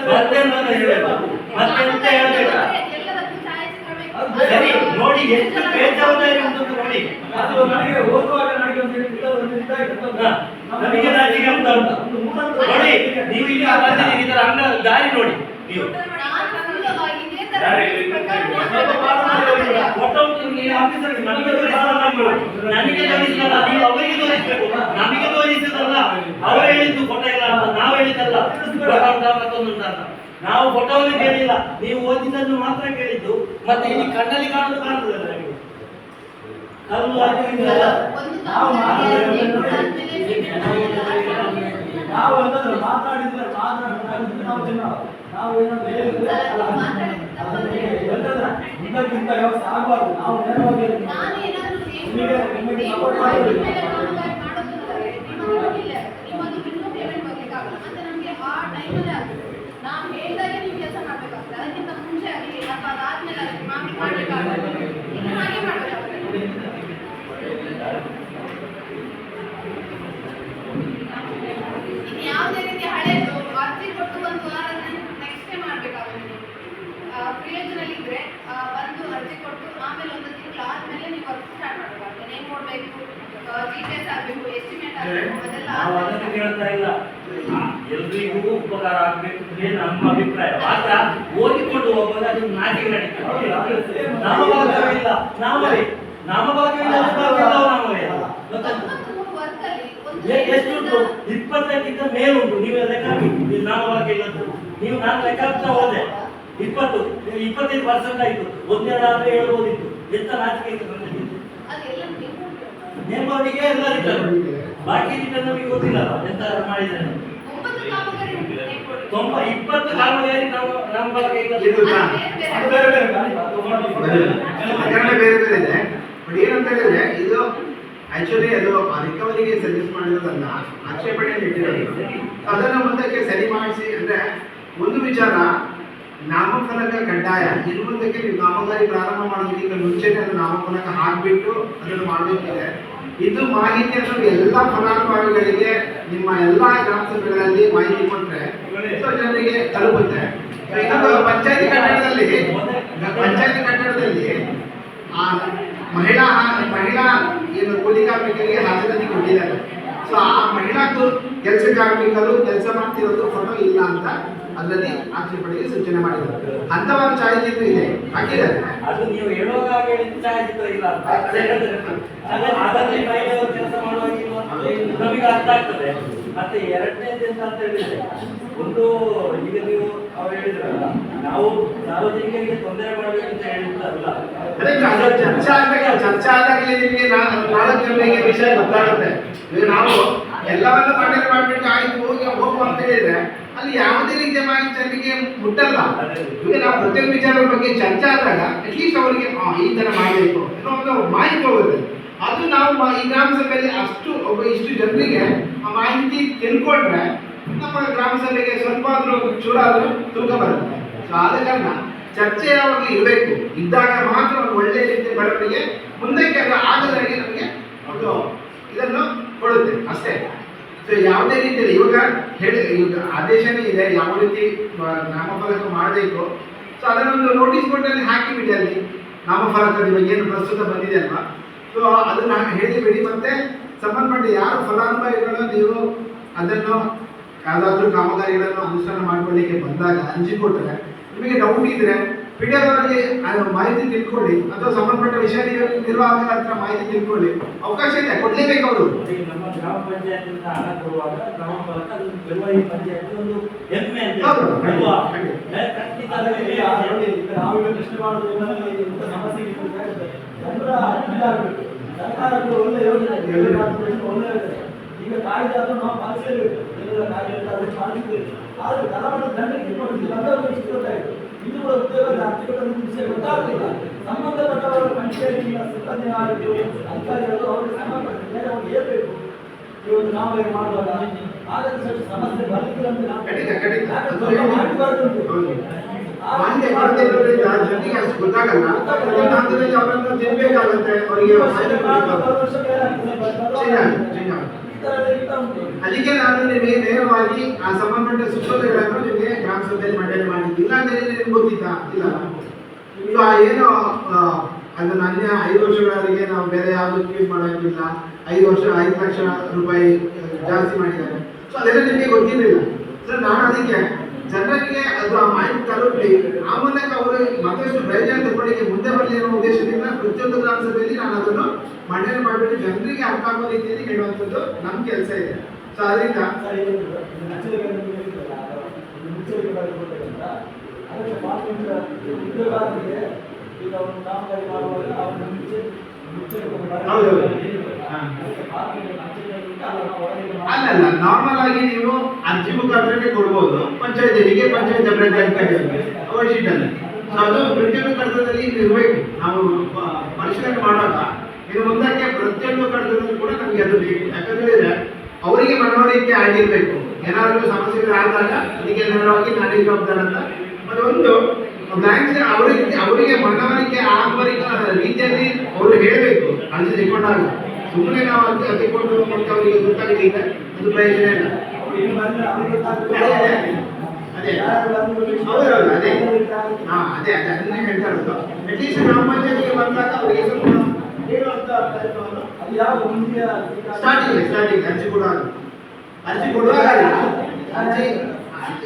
Speaker 1: ಮತ್ತೆಂತ ಹೇಳಬೇಕು? ಮತ್ತೆಂತ ಹೇಳಬೇಕು?
Speaker 6: ಎಲ್ಲದಕ್ಕೂ ಛಾಯಾಚಿತ್ರ ಬೇಕು.
Speaker 1: ಸರಿ, ನೋಡಿ ಎಷ್ಟು ಬೇಜವಾಬ್ದಾರಿ ಉಂಟು ನೋಡಿ.
Speaker 4: ಅದು ನನಗೆ ಓದುವಾಗ ನನಗೆ ಒಂದು
Speaker 1: ನಮಗೆ ನಾಚಿಕೆ ಆಗ್ತಾ ಉಂಟು. ನೋಡಿ, ನೀವು ಇಲ್ಲಿ ಬಂದಿದ್ದೀರಿ, ಇದರ ಅಂಗ ದಾರಿ ನೋಡಿ. ನೀವು ಫೋಟೋ ನೀವು ಆಫೀಸರ್ಗೆ ನನಗೆ ತೋರಿಸಲ್ಲ, ನೀವು ಅವರಿಗೆ ತೋರಿಸಬೇಕು. ನಮಗೆ ತೋರಿಸಿದಲ್ಲ, ಅವರು ಹೇಳಿದ್ದು ಫೋಟೋ ಇಲ್ಲ ಅಂತ, ನಾವು ಹೇಳಿದ್ದಲ್ಲ ಫೋಟೋ ಉಂಟಾ ಮತ್ತೊಂದು ಉಂಟಾ ಅಂತ. ನಾವು ಫೋಟೋವನ್ನು ಕೇಳಿಲ್ಲ, ನೀವು ಓದಿದ್ದನ್ನು ಮಾತ್ರ ಕೇಳಿದ್ದು. ಮತ್ತೆ ಇಲ್ಲಿ ಕಣ್ಣಲ್ಲಿ ಕಾಣೋದು ಕಾಣ್ತದಲ್ಲ ನಿಮಗೆ. ಕಲ್ಲು ಅದು ಇದು ಎಲ್ಲ.
Speaker 4: ನಾವು ಅಂತಂದ್ರೆ ಮಾತಾಡಿದ್ರೆ ನಾವು ಜನ ನಾವು ಏನಾದ್ರು ಹೇಳಿದ್ರೆ ಇದಕ್ಕಿಂತ ವ್ಯವಸ್ಥೆ ಆಗಬಾರ್ದು. ನಾವು ನೇರವಾಗಿ ನಿಮಗೆ ಸಪೋರ್ಟ್ ಮಾಡಿದ್ರೆ
Speaker 6: ನಾವು ಹೇಳಿದಾಗೆ ನೀವು ಕೆಲಸ ಮಾಡ್ಬೇಕಾಗ್ತದೆ. ಅದಕ್ಕಿಂತ ಮುಂಚೆ ಆಗಲಿ ಅಥವಾ ಅದಾದ್ಮೇಲೆ ಆಗಲಿ ಮಾಡ್ಲಿಕ್ಕಾಗಲ್ಲ. ಇನ್ನು ಹಾಗೆ ಮಾಡ್ಬೇಕಾಗ್ತದೆ. ಇನ್ನು ಯಾವುದೇ ರೀತಿ ಹಳೆದು ಅರ್ಜಿ ಕೊಟ್ಟು ಒಂದು ವಾರ ನೆಕ್ಸ್ಟ್ ಮಾಡ್ಬೇಕಾಗುತ್ತೆ. ಪ್ರಿಯೋಜನಲ್ಲಿ ಇದ್ರೆ ಬಂದು ಅರ್ಜಿ ಕೊಟ್ಟು ಆಮೇಲೆ ಒಂದು ತಿಂಗಳು ಆದ್ಮೇಲೆ ನೀವು ವರ್ಕ್ ಸ್ಟಾರ್ಟ್ ಮಾಡಬೇಕಾಗ್ತದೆ. ನೇಮ್ ಕೊಡಬೇಕು, GPS ಆಗಬೇಕು, ಎಸ್ಟಿಮೇಟ್ ಆಗಬೇಕು, ಅದೆಲ್ಲ
Speaker 1: ನಾವು ಅದನ್ನು ಕೇಳ್ತಾ ಇಲ್ಲ. ಎಲ್ರಿಗೂ ಉಪಕಾರ ಆಗ್ಬೇಕು ಅಂತ ನಮ್ಮ ಅಭಿಪ್ರಾಯ. ಮಾತ್ರ ಓದಿಕೊಂಡು ಹೋಗುವಾಗ ಅದು ನಾಚಿಕೆ ನಡೀತದೆ. ನಾಮಭಾಗವಿಲ್ಲ, ನಾಮವೇ ನಾಮಭಾಗವಿಲ್ಲ, ನಾಮವೇ ಎಷ್ಟುಂಟು? 20ಕ್ಕಿಂತ ಮೇಲುಂಟು. ನೀವು ಲೆಕ್ಕ ಹಾಕಿ. ನಾಮಭಾಗ್ಯ ಇಲ್ಲದ್ದು ನೀವು ನಾನು ಲೆಕ್ಕ ಹಾಕ್ತಾ ಹೋದೆ. 25% ಆಯಿತು. ಒಂದೆರಡಾದ್ರೆ ಹೇಳ್ಬೋದಿತ್ತು. ಎಂತ ನಾಚಿಕೆ ಇತ್ತು ನನಗೆ. ನೇಮವರಿಗೆ ಎಲ್ಲ ರಿಟರ್ನ್, ಬಾಕಿ ರಿಟರ್ನ್ ನಮಗೆ ಗೊತ್ತಿಲ್ಲ ಎಂತ ಮಾಡಿದ್ರೆ. 20 ಕಾಮಗಾರಿ ನಮ್ಮ ಬಗ್ಗೆ
Speaker 2: ಬೇರೆ ಬೇರೆ ಇದೆ. ಬಟ್ ಏನಂತ ಹೇಳಿದ್ರೆ ಇದು ಆಕ್ಚುಲಿ ಅದು ರಿಕವರಿಗೆ ಸಜೆಸ್ಟ್ ಮಾಡಿರೋದನ್ನ ಆಕ್ಷೇಪಣೆಯಲ್ಲಿ ಇಟ್ಟಿರೋದು. ಅದನ್ನ ಮುಂದಕ್ಕೆ ಸರಿ ಮಾಡಿಸಿ ಅಂದ್ರೆ ಒಂದು ವಿಚಾರ, ನಾಮಫಲಕ ಕಡ್ಡಾಯ. ಇನ್ನು ಮುಂದಕ್ಕೆ ನೀವು ಕಾಮಗಾರಿ ಪ್ರಾರಂಭ ಮಾಡೋದಕ್ಕಿಂತ ಮುಂಚೆನೆ ಅದು ನಾಮಫಲಕ ಹಾಕ್ಬಿಟ್ಟು ಅದನ್ನು ಮಾಡಬೇಕಿದೆ. ಇದು ಮಾಹಿತಿಯನ್ನು ಎಲ್ಲ ಫಲಾನುಭವಿಗಳಿಗೆ ನಿಮ್ಮ ಎಲ್ಲ ಗ್ರಾಮ ಸಭೆಗಳಲ್ಲಿ ಮಾಹಿತಿ ಕೊಟ್ಟರೆ ಎಷ್ಟೋ ಜನರಿಗೆ ತಲುಪುತ್ತೆ. ಇನ್ನೊಂದು ಪಂಚಾಯತಿ ಕಟ್ಟಡದಲ್ಲಿ ಆ ಮಹಿಳಾ ಏನು ಕೂಲಿ ಕಾರ್ಮಿಕರಿಗೆ ಹಾಜರಾತಿ ಕೊಟ್ಟಿದ್ದಾರೆ. ಸೊ ಆ ಮಹಿಳಾ ಕೆಲಸ ಕಾರ್ಮಿಕರು ಕೆಲಸ ಮಾಡ್ತಿರೋದು ಫೋಟೋ ಇಲ್ಲ ಅಂತ ಅದರಲ್ಲಿ ಆಕ್ಷೇಪಣೆಗೆ ಸೂಚನೆ ಮಾಡಿದ್ದಾರೆ. ಅಂತವರ ಛಾಯಾಚಿತ್ರ ಇದೆ ಹಾಕಿದ್ದಾರೆ.
Speaker 1: ಅದು ನೀವು ಹೇಳುವಾಗ ಹೇಳಿದ ಛಾಯಾಚಿತ್ರ ಇಲ್ಲ ಅಂತ ಅದರಲ್ಲಿ ಮಹಿಳೆಯರು ಕೆಲಸ ಮಾಡುವಾಗಿಲ್ಲ ನಮಗೆ ಅರ್ಥ ಆಗ್ತದೆ. ಮತ್ತೆ ಎರಡನೇದು ಎಂತ ಅಂತ ಹೇಳಿದ್ರೆ, ಒಂದು ಈಗ ನೀವು ಅವ್ರು ಹೇಳಿದ್ರಲ್ಲ, ನಾವು ಸಾರ್ವಜನಿಕರಿಗೆ ತೊಂದರೆ ಮಾಡಬೇಕು ಅಂತ ಹೇಳಿದ್ರಲ್ಲ,
Speaker 2: ಚರ್ಚೆ ಆದಾಗಲೇ ನಿಮಗೆ 4 ಜನರಿಗೆ ವಿಷಯ ಗೊತ್ತಾಗುತ್ತೆ. ಈಗ ನಾವು ಎಲ್ಲವನ್ನೂ ಕಂಡಕ್ಟ್ ಮಾಡ್ಬಿಟ್ಟು ಆಯ್ತು ಹೋಗು ಅಂತ ಹೇಳಿದ್ರೆ ಅಲ್ಲಿ ಯಾವುದೇ ರೀತಿಯ ಮಾಹಿತಿ ಜನರಿಗೆ ಮುಟ್ಟಲ್ಲ. ಈಗ ನಾವು ಪ್ರತಿಯೊಂದು ವಿಚಾರದ ಬಗ್ಗೆ ಚರ್ಚೆ ಆದಾಗ ಅಟ್ಲೀಸ್ಟ್ ಅವರಿಗೆ ಈ ತರ ಮಾಡಬೇಕು ಅನ್ನೋ ಒಂದು ಮಾಹಿತಿ ಹೋಗುತ್ತೆ. ಅದು ನಾವು ಈ ಗ್ರಾಮ ಸಭೆಯಲ್ಲಿ ಇಷ್ಟು ಜನರಿಗೆ ಆ ಮಾಹಿತಿ ತಿಳ್ಕೊಂಡ್ರೆ ನಮ್ಮ ಗ್ರಾಮ ಸಭೆಗೆ ಸ್ವಲ್ಪ ಆದ್ರೂ ಚೂರಾದ್ರೂ ತೂಕ ಬರುತ್ತೆ. ಸೊ ಆದ ಕಾರಣ ಚರ್ಚೆ ಯಾವಾಗ ಇರಬೇಕು, ಇದ್ದಾಗ ಮಾತ್ರ ಒಂದು ಒಳ್ಳೆಯ ರೀತಿಯ ಬೆಳವಣಿಗೆ ಮುಂದಕ್ಕೆ ಅದು ಆಗದಾಗೆ ನಮಗೆ ಒಂದು ಇದನ್ನು ಕೊಡುತ್ತೆ ಅಷ್ಟೇ. ಸೊ ಯಾವುದೇ ರೀತಿಯಲ್ಲಿ ಇವಾಗ ಆದೇಶನೇ ಇದೆ ಯಾವ ರೀತಿ ನಾಮಫಲಕ ಮಾಡಬೇಕು. ಸೊ ಅದನ್ನೊಂದು ನೋಟಿಸ್ ಬೋರ್ಡಲ್ಲಿ ಹಾಕಿಬಿಡಿ, ಅಲ್ಲಿ ನಾಮಫಲಕದ ಇವಾಗ ಏನು ಪ್ರಸ್ತುತ ಬಂದಿದೆ ಅಲ್ವಾ, ಸೊ ಅದನ್ನ ಹೇಳಿಬಿಡಿ. ಮತ್ತೆ ಸಂಬಂಧಪಟ್ಟ ಯಾರು ಫಲಾನುಭವಿಗಳು ನೀವು ಅದನ್ನು ಯಾವುದಾದ್ರೂ ಕಾಮಗಾರಿಗಳನ್ನು ಅನುಷ್ಠಾನ ಮಾಡಿಕೊಳ್ಳಿಕ್ಕೆ ಬಂದಾಗ ಹಂಚಿಕೊಟ್ರೆ, ನಿಮಗೆ ಡೌಟ್ ಇದ್ರೆ ಪಿಡಿಎಫ್ ಅವರಿಗೆ ಮಾಹಿತಿ ತಿಳ್ಕೊಳ್ಳಿ, ಅಥವಾ ಸಂಬಂಧಪಟ್ಟ ವಿಷಯ ನಿರ್ವಾಹಕರ ಹತ್ರ ಮಾಹಿತಿ ತಿಳ್ಕೊಳ್ಳಿ. ಅವಕಾಶ ಇದೆ, ಕೊಡ್ಲೇಬೇಕು ಅವರು.
Speaker 1: ನಮ್ಮ ಗ್ರಾಮ ಪಂಚಾಯತಿಂದ ಹಣ ಕೊಡುವಾಗ ಗ್ರಾಮ ಫಲಕ ಅದು ಬೆಳವಣಿಗೆ ಪಂಚಾಯತ್ ಒಂದು ಹೆಮ್ಮೆ ಅಂತ
Speaker 2: ಹೌದು.
Speaker 1: ಅಲ್ವಾ?
Speaker 4: ಖಂಡಿತ ನಾವು ಪ್ರಶ್ನೆ ಮಾಡೋದು ಏನಂದ್ರೆ ಇಂಥ ಸಮಸ್ಯೆ ಜನರ ಇದಾಗಬೇಕು, ಸರ್ಕಾರಕ್ಕೆ ಒಳ್ಳೆ ಯೋಜನೆ ಒಳ್ಳೆ ಯೋಜನೆ. ಈಗ ಕಾಯ್ದೆ ಆದ್ರೂ ನಾವು ಪಾಲಿಸಲೇಬೇಕು, ಎಲ್ಲ ಕಾಯ್ದೆ ಆದ್ರೂ ಪಾಲಿಸಬೇಕು. ಆದ್ರೆ ತಲಮಟ್ಟದ ಜನರಿಗೆ ಗೊತ್ತಾಯಿತು, ಇದು ಕೂಡ ಉದ್ಯೋಗದ ಆರ್ಥಿಕತೆ ವಿಷಯ ಗೊತ್ತಾಗ್ತಿಲ್ಲ. ಸಂಬಂಧಪಟ್ಟವರ ಪಂಚಾಯತಿನ ಸಿಬ್ಬಂದಿ ಆಗಿದ್ದು ಅಧಿಕಾರಿಗಳು ಅವರಿಗೆ ಸಂಬಂಧಪಟ್ಟ ಬೇರೆ ಅವ್ರಿಗೆ ಹೇಳ್ಬೇಕು. ಇವತ್ತು ನಾವು ಹೇಗೆ ಮಾಡುವಾಗ ಆದಷ್ಟು ಸ್ವಲ್ಪ ಸಮಸ್ಯೆ ಬರಲಿಲ್ಲ ಅಂತ ನಾವು
Speaker 2: ಮಾಹಿತಿ ಮಾಡದೇ ಇರೋದ್ರಿಂದ ಜನರಿಗೆ ಅಷ್ಟು ಗೊತ್ತಾಗಲ್ಲ. ಒಂದು ಹಂತದಲ್ಲಿ ಅವರನ್ನು ತಿಳ್ಬೇಕಾಗುತ್ತೆ, ಅವರಿಗೆ ಅದಕ್ಕೆ ನಾನು ನಿಮಗೆ ನೇರವಾಗಿ ಆ ಸಂಬಂಧಪಟ್ಟ ಸುತ್ತೋಲೆಗಳನ್ನು ನಿಮಗೆ ಗ್ರಾಮ ಸಭೆಯಲ್ಲಿ ಮಂಡನೆ ಮಾಡಿದ್ದು. ಇಲ್ಲ ಅಂದ್ರೆ ನಿಮ್ಗೆ ಗೊತ್ತಿತ್ತಾ? ಇಲ್ಲ. ಈಗ ಏನು ಅದನ್ನ ಅನ್ಯ 5 ವರ್ಷಗಳವರೆಗೆ ನಾವು ಬೇರೆ ಯಾವುದಕ್ಕೂ ಯೂಸ್ ಮಾಡೋಂಗಿಲ್ಲ. 5 ಲಕ್ಷ ರೂಪಾಯಿ ಜಾಸ್ತಿ ಮಾಡಿದ್ದಾರೆ. ಸೊ ಅದೆಲ್ಲ ನಿಮಗೆ ಗೊತ್ತಿರಲಿಲ್ಲ. ಸೊ ನಾನು ಅದಕ್ಕೆ ಜನರಿಗೆ ಅದು ಆ ಮಾಹಿತಿ ತಲುಪಲಿ, ಆ ಮೂಲಕ ಅವರು ಮತ್ತಷ್ಟು ಪ್ರಯೋಜನ ತಗೊಳ್ಳಿಕ್ಕೆ ಮುಂದೆ ಬರಲಿ ಅನ್ನೋ ಉದ್ದೇಶದಿಂದ ಪ್ರತಿಯೊಂದು ಗ್ರಾಮ ಸಭೆಯಲ್ಲಿ ನಾನು ಅದನ್ನು ಮಂಡನೆ ಮಾಡಿಬಿಟ್ಟು ಜನರಿಗೆ ಅರ್ಥ ಆಗೋ ರೀತಿಯಲ್ಲಿ ಹೇಳುವಂಥದ್ದು ನಮ್ಮ ಕೆಲಸ ಇದೆ. ಸೊ ಅದರಿಂದ ಅಲ್ಲ ನಾರ್ಮಲ್ ಆಗಿ ನೀವು ಅರ್ಜಿ ಮುಖಾಂತರಕ್ಕೆ ಕೊಡ್ಬೋದು ಪಂಚಾಯತಿಗೆ, ಪಂಚಾಯತ್ ಶೀಟಲ್ಲಿ. ಸೊ ಅದು ಪ್ರತಿಯೊಂದು ಕಡತದಲ್ಲಿ ಇರಬೇಕು. ನಾವು ಪರಿಶೀಲನೆ ಮಾಡುವಾಗ ಇನ್ನು ಮುಂದಕ್ಕೆ ಪ್ರತಿಯೊಂದು ಕಡತದಲ್ಲಿ ಕೂಡ ನಮಗೆ ಅದು ಬೇಕು. ಯಾಕಂದ್ರೆ ಅವರಿಗೆ ಮನವರಿಕೆ ಆಗಿರ್ಬೇಕು. ಏನಾದರೂ ಸಮಸ್ಯೆಗಳಾದಾಗ ಅದಕ್ಕೆ ನೇರವಾಗಿ ನಾನೇ ಜವಾಬ್ದಾರ ಅಂತ. ಮತ್ತು ಒಂದು ಬ್ಯಾಂಕ್ ಅವರಿಗೆ ಮನವರಿಕೆ ಆಗುವ ರೀತಿಯಲ್ಲಿ ಅವರು ಹೇಳಬೇಕು ಅರ್ಜಿ ತೆಗೊಂಡಾಗ. ಸುಮ್ಮನೆ ನಾವು ಅರ್ಜಿ ತೆಗೊಂಡು ಮತ್ತೆ ಅವರಿಗೆ ಗೊತ್ತಾಗಲಿಲ್ಲ, ಅದು ಪ್ರಯೋಜನ ಇಲ್ಲ. ಅದೇ ಹೌದೌದು, ಅದೇ ಅದನ್ನೇ ಹೇಳ್ತಾ ಇರೋದು. ಅಟ್ಲೀಸ್ಟ್ ಗ್ರಾಮ ಪಂಚಾಯತಿಗೆ ಬಂದಾಗ ಅವರಿಗೆ ಸ್ವಲ್ಪ ಹೇಳುವಂತ ಪ್ರಯತ್ನವನ್ನು ಸ್ಟಾರ್ಟಿಂಗ್ ಅರ್ಜಿ ಕೊಡುವಾಗ ಅರ್ಜಿ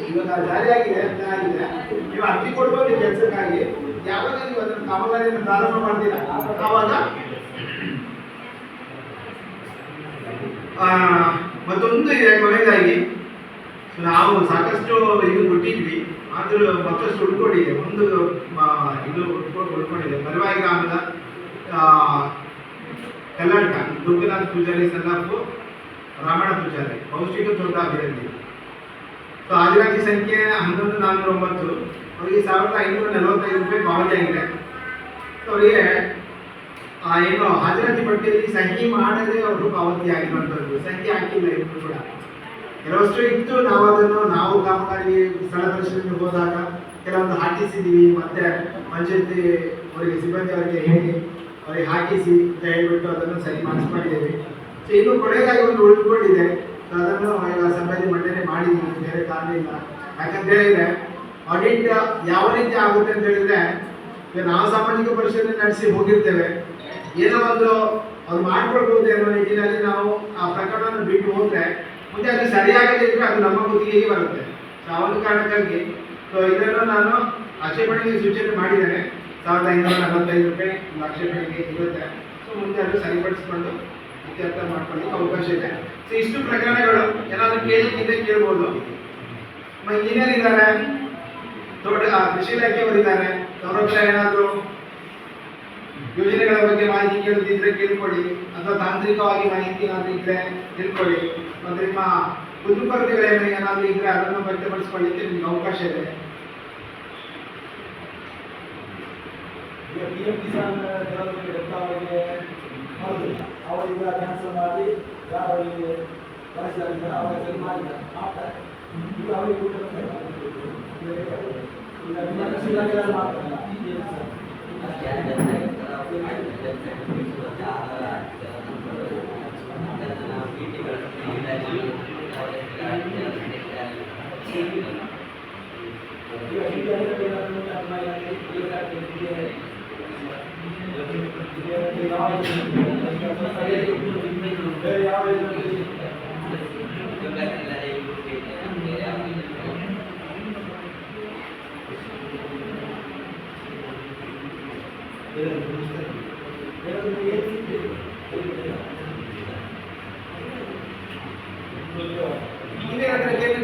Speaker 2: ಇವಾಗ ಜಾರಿಯಾಗಿದೆ ಅಂತ ಆಗಿದೆ. ನೀವು ಅರ್ಜಿ ಕೊಡ್ಬೋದು ಕೆಲಸಕ್ಕಾಗಿ. ಯಾವಾಗ ನೀವು ಅದನ್ನು ಕಾಮಗಾರಿಯನ್ನು ಪ್ರಾರಂಭ ಮಾಡ್ತೀರಾ ಆವಾಗ ಮತ್ತೊಂದು ಇದೆ. ಕೊನೆಯದಾಗಿ ನಾವು ಸಾಕಷ್ಟು ಇದು ಕೊಟ್ಟಿದ್ವಿ, ಆದರೂ ಮತ್ತಷ್ಟು ಉಳ್ಕೊಂಡಿದೆ. ಒಂದು ಇದು ಉಳ್ಕೊಂಡಿದೆ. ಮರವಾಯಿ ಗ್ರಾಮದ ಕಲ್ಲಡ್ಕ ದುರ್ಗನಾಥ್ ಪೂಜಾರಿ ಸನ್ನಪ್ಪು ರಾಮಣ್ಣ ಪೂಜಾರಿ ಪೌಷ್ಟಿಕ ತೋಟ ಅಭಿವೃದ್ಧಿ. ಸೊ ಆದಿವಾಸಿ ಸಂಖ್ಯೆ 11409, ಅವರಿಗೆ 1545 ರೂಪಾಯಿ ಪಾವತಿ ಆಗಿದೆ. ಸೊ ಅವರಿಗೆ ಏನು ಹಾಜರಾತಿ ಪಟ್ಟಿಯಲ್ಲಿ ಸಹಿ ಮಾಡದೆ ಅವರು ಪಾವತಿ ಆಗಿರುವಂಥದ್ದು, ಸಹಿ ಹಾಕಿಲ್ಲ ಇವರು ಕೂಡ. ಕೆಲವಷ್ಟು ಇತ್ತು, ನಾವು ಕಾಮಗಾರಿ ಸ್ಥಳ ಪರಿಶೀಲನೆಗೆ ಹೋದಾಗ ಕೆಲವೊಂದು ಹಾಕಿಸಿದ್ದೀವಿ. ಮತ್ತೆ ಪಂಚಾಯತಿ ಅವರಿಗೆ ಸಿಬ್ಬಂದಿ ಅವರಿಗೆ ಹೇಳಿ ಅವರಿಗೆ ಹಾಕಿಸಿ ಅಂತ ಹೇಳ್ಬಿಟ್ಟು ಅದನ್ನು ಸರಿ ಮಾಡಿಸಿಕೊಂಡಿದ್ದೇವೆ. ಸೊ ಇನ್ನು ಕೊನೆಗಾಗಿ ಒಂದು ಉಳಿದುಕೊಂಡಿದೆ. ಸೊ ಅದನ್ನು ಈಗ ಸಭೆಯಲ್ಲಿ ಮಂಡನೆ ಮಾಡಿದ್ದೀವಿ, ಬೇರೆ ಕಾರಣ ಇಲ್ಲ. ಯಾಕಂತ ಹೇಳಿದ್ರೆ ಆಡಿಟ್ ಯಾವ ರೀತಿ ಆಗುತ್ತೆ ಅಂತ ಹೇಳಿದ್ರೆ, ಈಗ ನಾವು ಸಾಮಾಜಿಕ ಪರಿಶೀಲನೆ ನಡೆಸಿ ಹೋಗಿರ್ತೇವೆ, ಏನೋ ಒಂದು ಅವ್ರು ಮಾಡ್ಕೊಳ್ಬಹುದು ಅನ್ನೋ ನಿಟ್ಟಿನಲ್ಲಿ ನಾವು ಆ ಪ್ರಕರಣವನ್ನು ಬಿಟ್ಟು ಹೋದ್ರೆ ಮುಂದೆ ಅದು ಸರಿಯಾಗದಿದ್ರೆ ಅದು ನಮ್ಮ ಗುತ್ತಿಗೆಗೆ ಬರುತ್ತೆ. ಸೊ ಆ ಒಂದು ಕಾರಣಕ್ಕಾಗಿ ಸೊ ಇದನ್ನು ನಾನು ಆಕ್ಷೇಪಣೆಗೆ ಸೂಚನೆ ಮಾಡಿದ್ದೇನೆ. 1545 ರೂಪಾಯಿ ಒಂದು ಆಕ್ಷೇಪಣೆಗೆ ಇರುತ್ತೆ. ಸೊ ಮುಂದೆ ಅದು ಸರಿಪಡಿಸಿಕೊಂಡು ಇತ್ಯರ್ಥ ಮಾಡ್ಕೊಳ್ಳಿಕ್ಕೆ ಅವಕಾಶ ಇದೆ. ಸೊ ಇಷ್ಟು ಪ್ರಕರಣಗಳು ಏನಾದರೂ ಕೇಳಿದ್ರೆ ಕೇಳ್ಬೋದು. ಇಂಜಿನಿಯರ್ ಇದ್ದಾರೆ, ಕೃಷಿ ಇಲಾಖೆಯವರು ಇದ್ದಾರೆ, ಅವ್ರ ಹತ್ರ ಏನಾದರೂ ಯೋಜನೆಗಳ ಬಗ್ಗೆ ಮಾಹಿತಿ ಕೇಳುತ್ತಿದ್ರೆ ಕೇಳ್ಕೊಳ್ಳಿ, ಅಥವಾ ತಾಂತ್ರಿಕವಾಗಿ ಮಾಹಿತಿ ಏನಾದರೂ ಇದ್ರೆ ತಿಳ್ಕೊಳ್ಳಿ. ಮತ್ತು ನಿಮ್ಮ ಕುಂದುಕೊರತೆಗಳೇನು ಏನಾದರೂ ಇದ್ರೆ ಅದನ್ನು ವ್ಯಕ್ತಪಡಿಸ್ಕೊಳ್ಳಿಕ್ಕೆ ನಿಮ್ಗೆ ಅವಕಾಶ ಇದೆ.
Speaker 4: PM ಕಿಸಾನ್ ಮಾಡುದಿಲ್ಲ. ಅವರೀಗ ಕ್ಯಾನ್ಸಲ್ ಮಾಡಿ ಯಾರಿಗೆ ವಯಸ್ಸಾಗಿದ್ದಾರೆ ಅವರಿಗೆ ಮಾಡ್ತಾರೆ. ಈಗ ಅವರಿಗೆ ಊಟ ಈಗ ನಿಮ್ಮ ಕೃಷಿ ಇಲಾಖೆಯಲ್ಲಿ ಮಾಡ್ತಾರಲ್ಲ
Speaker 2: ಹಿಂದಿನ ಹತ್ರ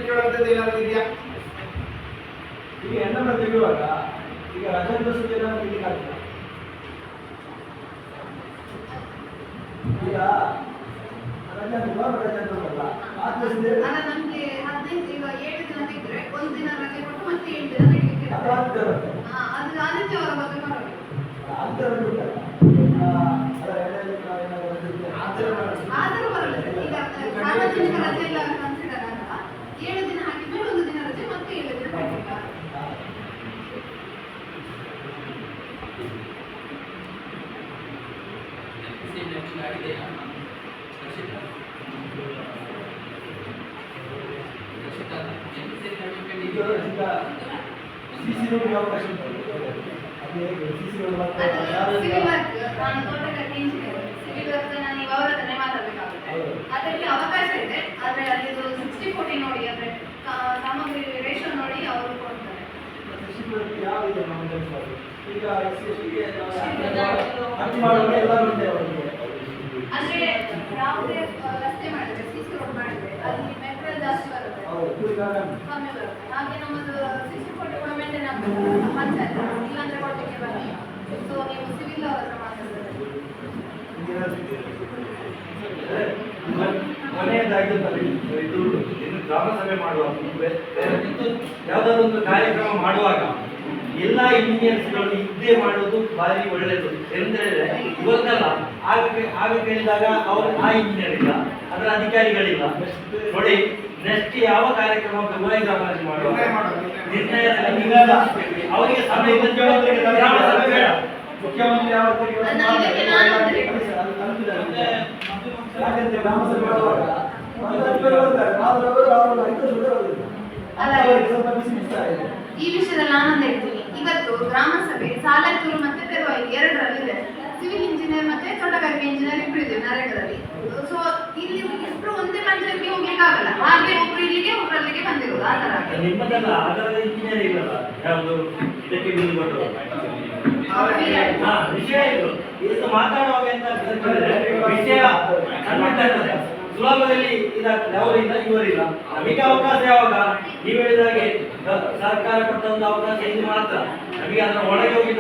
Speaker 2: ಕೇಳುವಂಥದ್ದು ಏನಾದ್ರು ಇದೆಯಾ?
Speaker 4: ಈಗ ಹೆಣ್ಣನ್ನು ತೆಗೆಯುವಾಗ ಈಗ ರಜಾಂತರ ಸುದ್ದಿ ಏನಾದ್ರು ತೆಗಿಲಿಕ್ಕಾಗ್ತದ? ಈಗ ರಜಾಂತರಲ್ಲ
Speaker 6: ಅಲ್ಲ ನಮ್ಗೆ 15 ಈಗ 7 ದಿನ ತೆಗೆದ್ರೆ 1 ದಿನ ರಜೆ ಕೊಟ್ಟು ಮತ್ತೆ 7 ದಿನ ತೆಗಿಲಿಕ್ಕೆ
Speaker 4: ಅದು
Speaker 6: ಆದಿತ್ಯವಾರ ಬಂದ್ರೆ ಪರವಾಗಿಲ್ಲ. ಆದರೂ ಬರಲ್ಲ ಈಗ ಸಾರ್ವಜನಿಕ ರಜೆ ಎಲ್ಲ ಕನ್ಸಿಡರ್ ಆಗಲ್ಲ. 7 ದಿನ ಹಾಕಿದ್ಮೇಲೆ 1 ದಿನ ರಜೆ ಮತ್ತೆ 7 ದಿನ ತೆಗಿಲಿಕ್ಕೆ.
Speaker 4: ಸಿಸಿ ರೋಡ್ ಅವಕಾಶ ಉಂಟು. ಅದು ಹೇಗೆ ಸಿಸಿ ರೋಡ್
Speaker 6: ಸಿವಿಲ್ ವರ್ಕ್ ನಾನು ತೋಟಗಾರಿಕೆ ಇಂಜಿನಿಯರ್. ಸಿವಿಲ್ ವರ್ಕ್ ನಾನು ಈಗ ಅವರ ಹತ್ರನೇ ಮಾತಾಡಬೇಕಾಗುತ್ತೆ. ಅದಕ್ಕೆ ಅವಕಾಶ ಇದೆ, ಆದರೆ ಅಲ್ಲಿದು 60-40 ನೋಡಿ, ಅಂದರೆ ಸಾಮಗ್ರಿ ರೇಷನ್ ನೋಡಿ ಅವರು ಕೊಡ್ತಾರೆ.
Speaker 4: ಯಾವ ಇದೆ ನಾವು ಗಮನಿಸಬಹುದು. ಈಗ ಅರ್ಜಿ ಮಾಡುವಾಗ ಎಲ್ಲರೂ ಇದೆ ಅವರಿಗೆ.
Speaker 6: ಅಂದ್ರೆ ಯಾವುದೇ ರಸ್ತೆ ಮಾಡಿದ್ರೆ ಸಿಸಿ ರೋಡ್ ಮಾಡಿದ್ರೆ ಅಲ್ಲಿ ಮೆಟ್ರೋ ಜಾಸ್ತಿ ಬರುತ್ತೆ, ಕಮ್ಮಿ ಬರುತ್ತೆ. ಹಾಗೆ ನಮ್ಮದು 60-40 ಕೂಡ ಮೇಂಟೈನ್ ಆಗ್ತದೆ ಪಂಚಾಯತ್, ಇಲ್ಲಾಂದ್ರೆ ಕೊಡ್ಲಿಕ್ಕೆ ಬರಲ್ಲ. ಸೊ ನೀವು ಸಿವಿಲ್ ಅವ್ರ ಹತ್ರ ಮಾತಾಡ್ತಾರೆ.
Speaker 5: ಕೊನೆಯದಾಗಿ ಇದು ಇನ್ನು ಗ್ರಾಮ ಸಭೆ ಮಾಡುವಾಗ ಯಾವುದಾದ್ರು ಒಂದು ಕಾರ್ಯಕ್ರಮ ಮಾಡುವಾಗ ಎಲ್ಲ ಇಂಜಿನಿಯರ್ಸ್ಗಳು ಇದ್ದೇ ಮಾಡೋದು ಭಾರಿ ಒಳ್ಳೆಯದು. ಎಂದ್ರೆ ಇವತ್ತಲ್ಲ ಆಗ ಕೇಳಿದಾಗ ಅವರು ಆ ಇಂಜಿನಿಯರ್ ಇಲ್ಲ, ಅದರ ಅಧಿಕಾರಿಗಳಿಲ್ಲ. ನೋಡಿ ನೆಕ್ಸ್ಟ್ ಯಾವ ಕಾರ್ಯಕ್ರಮ ಬೆಳಗಾವಿ ಗ್ರಾಮದಲ್ಲಿ ಮಾಡುವಾಗ ನಿರ್ಣಯದಲ್ಲಿ ಹಿಂಗಲ್ಲ, ಅವರಿಗೆ ಸಮಯ ಗ್ರಾಮ ಸಭೆ ಬೇಡ.
Speaker 4: ಮುಖ್ಯಮಂತ್ರಿ ಗ್ರಾಮ ಸಭೆ ಮಾಡುವಾಗ
Speaker 6: ಈ ವಿಷಯದಲ್ಲಿ ನಾನೊಂದು ಹೇಳ್ತೀನಿ. ಇವತ್ತು ಗ್ರಾಮ ಸಭೆ ಸಾಲತ್ತೂರು ಮತ್ತೆ ಪೆರುವಾಯಿ ಎರಡರಲ್ಲಿದೆ. ಸಿವಿಲ್ ಇಂಜಿನಿಯರ್ ಮತ್ತೆ ತೋಟಗಾರಿಕೆ ಇಂಜಿನಿಯರ್ ಇಬ್ರು ಇದ್ದೀವಿ ನರೇಗಾದಲ್ಲಿ. ಸೊ ಇಲ್ಲಿ ಇಬ್ರು ಒಂದೇ ಪಂಚಾಯತ್ಗೆ ಹೋಗ್ಲಿಕ್ಕೆ ಆಗಲ್ಲ. ಹಾಗೆ ಒಬ್ರು ಇಲ್ಲಿಗೆ ಒಬ್ರು ಅಲ್ಲಿಗೆ ಬಂದಿರೋದು ಆ ತರ.
Speaker 5: ನಿಮ್ಮದಲ್ಲ ಅದರ ಇಂಜಿನಿಯರ್ ಇಲ್ಲಲ್ಲ, ಯಾವುದು ಇದಕ್ಕೆ ಬಿಲ್ ಕೊಟ್ಟು ವಿಷಯ ಇದು ಇದು ಮಾತಾಡುವಾಗ ಎಂತ ಹೇಳಿದ್ರೆ ವಿಷಯ ಕಣ್ಬಿಟ್ಟಾಗ್ತದೆ. ಸುಲಭದಲ್ಲಿ ಇದಾಗ್ತದೆ, ಅವರಿಲ್ಲ ಇವರಿಲ್ಲ. ನಮಗೆ ಅವಕಾಶ ಯಾವಾಗ ನೀವು ಹೇಳಿದಾಗೆ ಸರ್ಕಾರ ಕೊಟ್ಟ ಒಂದು ಅವಕಾಶ ಇದು ಮಾತ್ರ. ನಮಗೆ ಅದರ ಒಳಗೆ ಹೋಗಿ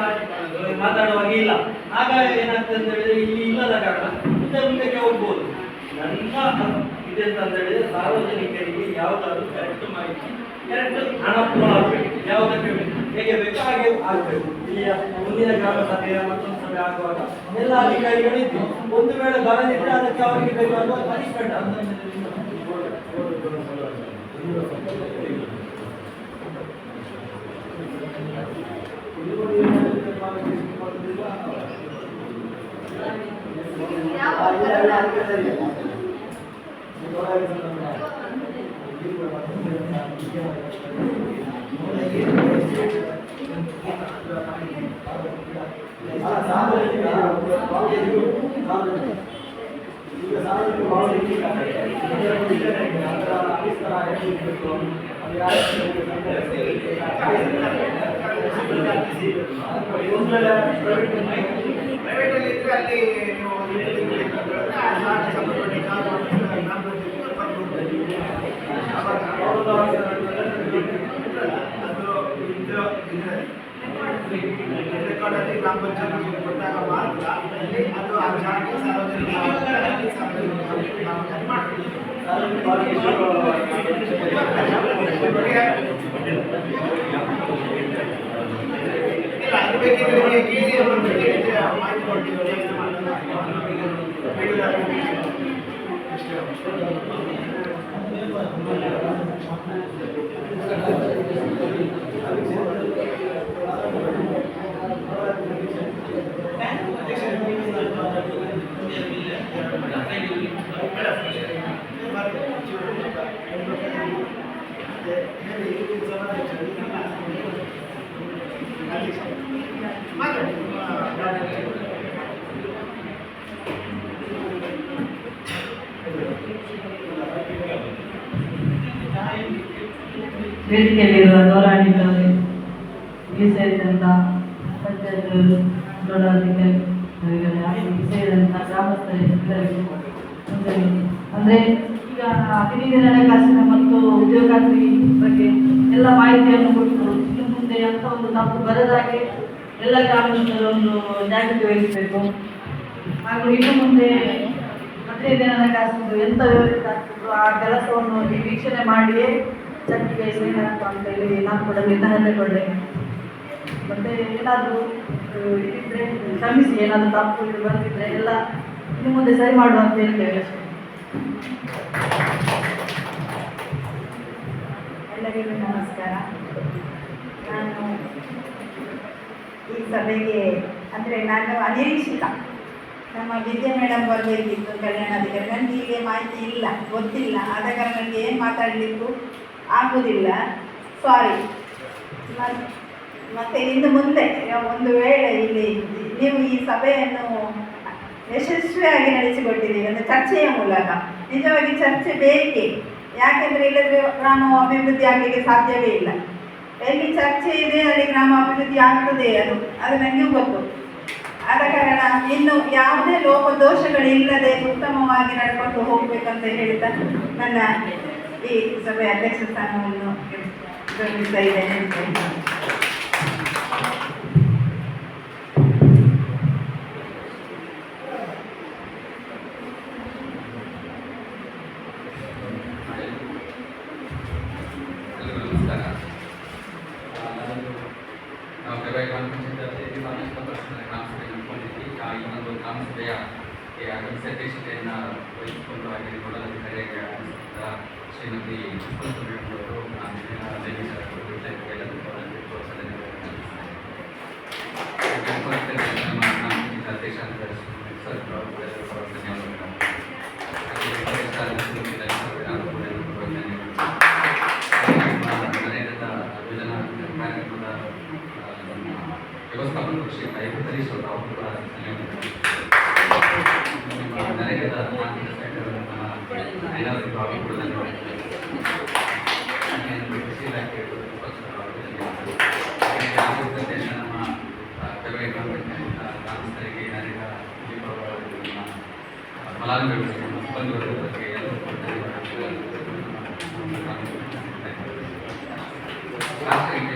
Speaker 5: ಮಾತಾಡುವಾಗ ಇಲ್ಲ. ಆಗ ಏನಾಗ್ತದೆ ಅಂತ ಹೇಳಿದ್ರೆ ಇಲ್ಲಿ ಇಲ್ಲದ ಕಾರಣ ಮುಂದಕ್ಕೆ ಹೋಗ್ಬೋದು. ನನ್ನ ಇದೆಂತ ಹೇಳಿದ್ರೆ ಸಾರ್ವಜನಿಕರಿಗೆ ಯಾವುದಾದ್ರೂ ಕರೆಕ್ಟ್ ಮಾಹಿತಿ, ಕರೆಕ್ಟ್ ಹಣ ಆಗಬೇಕು. ಯಾವುದಕ್ಕೆ ಹೇಗೆ ಬೇಕು ಹಾಗೆ ಆಗಬೇಕು. ಇಲ್ಲಿಯ ಮುಂದಿನ ಗ್ರಾಮ ಸಭೆಯ ಮತ್ತೊಂದು ಸಭೆ ಆಗುವಾಗ ಎಲ್ಲ ಅಧಿಕಾರಿಗಳು ಇದ್ದು ಒಂದು ವೇಳೆ ಬರದಿದ್ರೆ ಅದಕ್ಕೆ ಅವರಿಗೆ ಬೇಕಾಗುವ ಪನಿಷ್ಮೆಂಟ್ ಅಂತ
Speaker 2: ಪ್ರೈವೇಟಲ್ಲಿ ಇದ್ರೆ ಅಲ್ಲಿ ನೀವು ರೆಕಾರ್ಡಲ್ಲಿ ಗ್ರಾಮ ಪಂಚಾಯತ್ ಕೊಟ್ಟಾಗ ಮಾತ್ರ ಅದು ಆ ಜಾಗ ಸಾರ್ವಜನಿಕ ಮಾಡ್ತೀವಿ. ಇಲ್ಲ ಅದು ಬೇಕಿದ್ರೆ ಮಾಹಿತಿ ಕೊಡ್ತೀವಿ.
Speaker 7: ವೇದಿಕೆಯಲ್ಲಿರುವ ಗೌರವಾನ್ವಿತರೇ, ಈ ಸೇರಿದಂಥ ಪಂಚಾಯತ್ ದೊಡ್ಡಾಧಿಕಾರಿಗಳೇ ಹಾಗೂ ಈ ಸೇರಿದಂಥ ಗ್ರಾಮಸ್ಥರಿಗೂ ಅಂದರೆ ಈಗ 15ನೇ ಹಣಕಾಸಿನ ಮತ್ತು ಉದ್ಯೋಗಾರ್ಥಿ ಬಗ್ಗೆ ಎಲ್ಲ ಮಾಹಿತಿಯನ್ನು ಕೊಟ್ಟು ಇನ್ನು ಮುಂದೆ ಅಂತ ಒಂದು ತಪ್ಪು ಬರದಾಗೆ ಎಲ್ಲ ಗ್ರಾಮಸ್ಥರು ಒಂದು ಜಾಗೃತಿ ವಹಿಸಬೇಕು. ಹಾಗೂ ಇನ್ನು ಮುಂದೆ 15ನೇ ಹಣಕಾಸಿನ ಎಂಥ ವ್ಯವಸ್ಥೆ ಆಗ್ತಿದ್ರು ಆ ಕೆಲಸವನ್ನು ವೀಕ್ಷಣೆ ಮಾಡಿಯೇ ಚರ್ಚೆಗೆ ಸೇರಬೇಕು ಅಂತ ಹೇಳಿ ನಾನು ಕೂಡ ನಿರ್ಧಾರ ತಗೊಂಡೆ. ಮತ್ತೆ ಏನಾದರೂ ಇದ್ದರೆ ಕ್ಷಮಿಸಿ, ಏನಾದರೂ ತಪ್ಪು ಇದು ಬರ್ತಿದ್ರೆ ಎಲ್ಲ ಇನ್ನು ಮುಂದೆ ಸರಿ ಮಾಡುವ ಅಂತ ಹೇಳ್ತೇವೆ ಅಷ್ಟೇ.
Speaker 8: ಎಲ್ಲರಿಗೂ ನಮಸ್ಕಾರ. ನಾನು ಈ ಸಭೆಗೆ ಅಂದರೆ ನಾನು ಅನಿರೀಕ್ಷಿತ ನಮ್ಮ ವಿದ್ಯಾ ಮೇಡಮ್ ಬರಬೇಕಿತ್ತು ಕಲ್ಯಾಣಾಧಿಕಾರಿ. ನನಗೆ ಹೀಗೆ ಮಾಹಿತಿ ಇಲ್ಲ, ಗೊತ್ತಿಲ್ಲ, ಆದ ಕಾರಣ ನನಗೆ ಏನು ಮಾತಾಡಲಿಕ್ಕೂ ಆಗುವುದಿಲ್ಲ, ಸಾರಿ. ಮತ್ತು ಇನ್ನು ಮುಂದೆ ಒಂದು ವೇಳೆ ಇಲ್ಲಿ ನೀವು ಈ ಸಭೆಯನ್ನು ಯಶಸ್ವಿಯಾಗಿ ನಡೆಸಿಕೊಟ್ಟಿದ್ದೀವಿ ಅಂದರೆ ಚರ್ಚೆಯ ಮೂಲಕ. ನಿಜವಾಗಿ ಚರ್ಚೆ ಬೇಕೇ, ಯಾಕೆಂದರೆ ಇಲ್ಲದ್ರೆ ಗ್ರಾಮ ಅಭಿವೃದ್ಧಿ ಆಗಲಿಕ್ಕೆ ಸಾಧ್ಯವೇ ಇಲ್ಲ. ಎಲ್ಲಿ ಚರ್ಚೆ ಇದೆ ಅಲ್ಲಿ ಗ್ರಾಮ ಅಭಿವೃದ್ಧಿ ಆಗ್ತದೆ, ಅದು ನನಗೂ ಗೊತ್ತು. ಆದ ಕಾರಣ ಇನ್ನು ಯಾವುದೇ ಲೋಪದೋಷಗಳಿಲ್ಲದೆ ಉತ್ತಮವಾಗಿ ನಡ್ಕೊಂಡು ಹೋಗಬೇಕಂತ ಹೇಳ್ತಾ ನನ್ನ ಈ ಸಭೆ ಅಧ್ಯಕ್ಷ ಸ್ಥಾನವನ್ನು ಗಮನಿಸ್ತಾ ಇದ್ದೇನೆ.
Speaker 9: ಅಧ್ಯಕ್ಷತೆಯನ್ನು ವಹಿಸಿಕೊಂಡು ಹಾಗೆ ನೋಡಲಾಧಿಕಾರಿಯಾಗಿ ಆಗಮಿಸಿದ ಶ್ರೀಮತಿ ಅವರು ವ್ಯವಸ್ಥಾಪಕ ಶ್ರೀ ಹರೀಶ್ ಅವರು ಅವರು ಕೂಡ ನರೇಗಾದ ತಾಂತ್ರಿಕ ಸೆಕ್ಟರ್ ಹಾಗೂ ಕೂಡ ಕೃಷಿ ಇಲಾಖೆ ನಮ್ಮ ಕೆಲವೇ ಗ್ರಾಮಸ್ಥರಿಗೆ ನರೇಗಾ ಫಲಾನುಭವಿಗಳು ಸಿಬ್ಬಂದಿ ವರ್ಗದವರಿಗೆ ಎಲ್ಲರೂ ರಾಷ್ಟ್ರೀಯ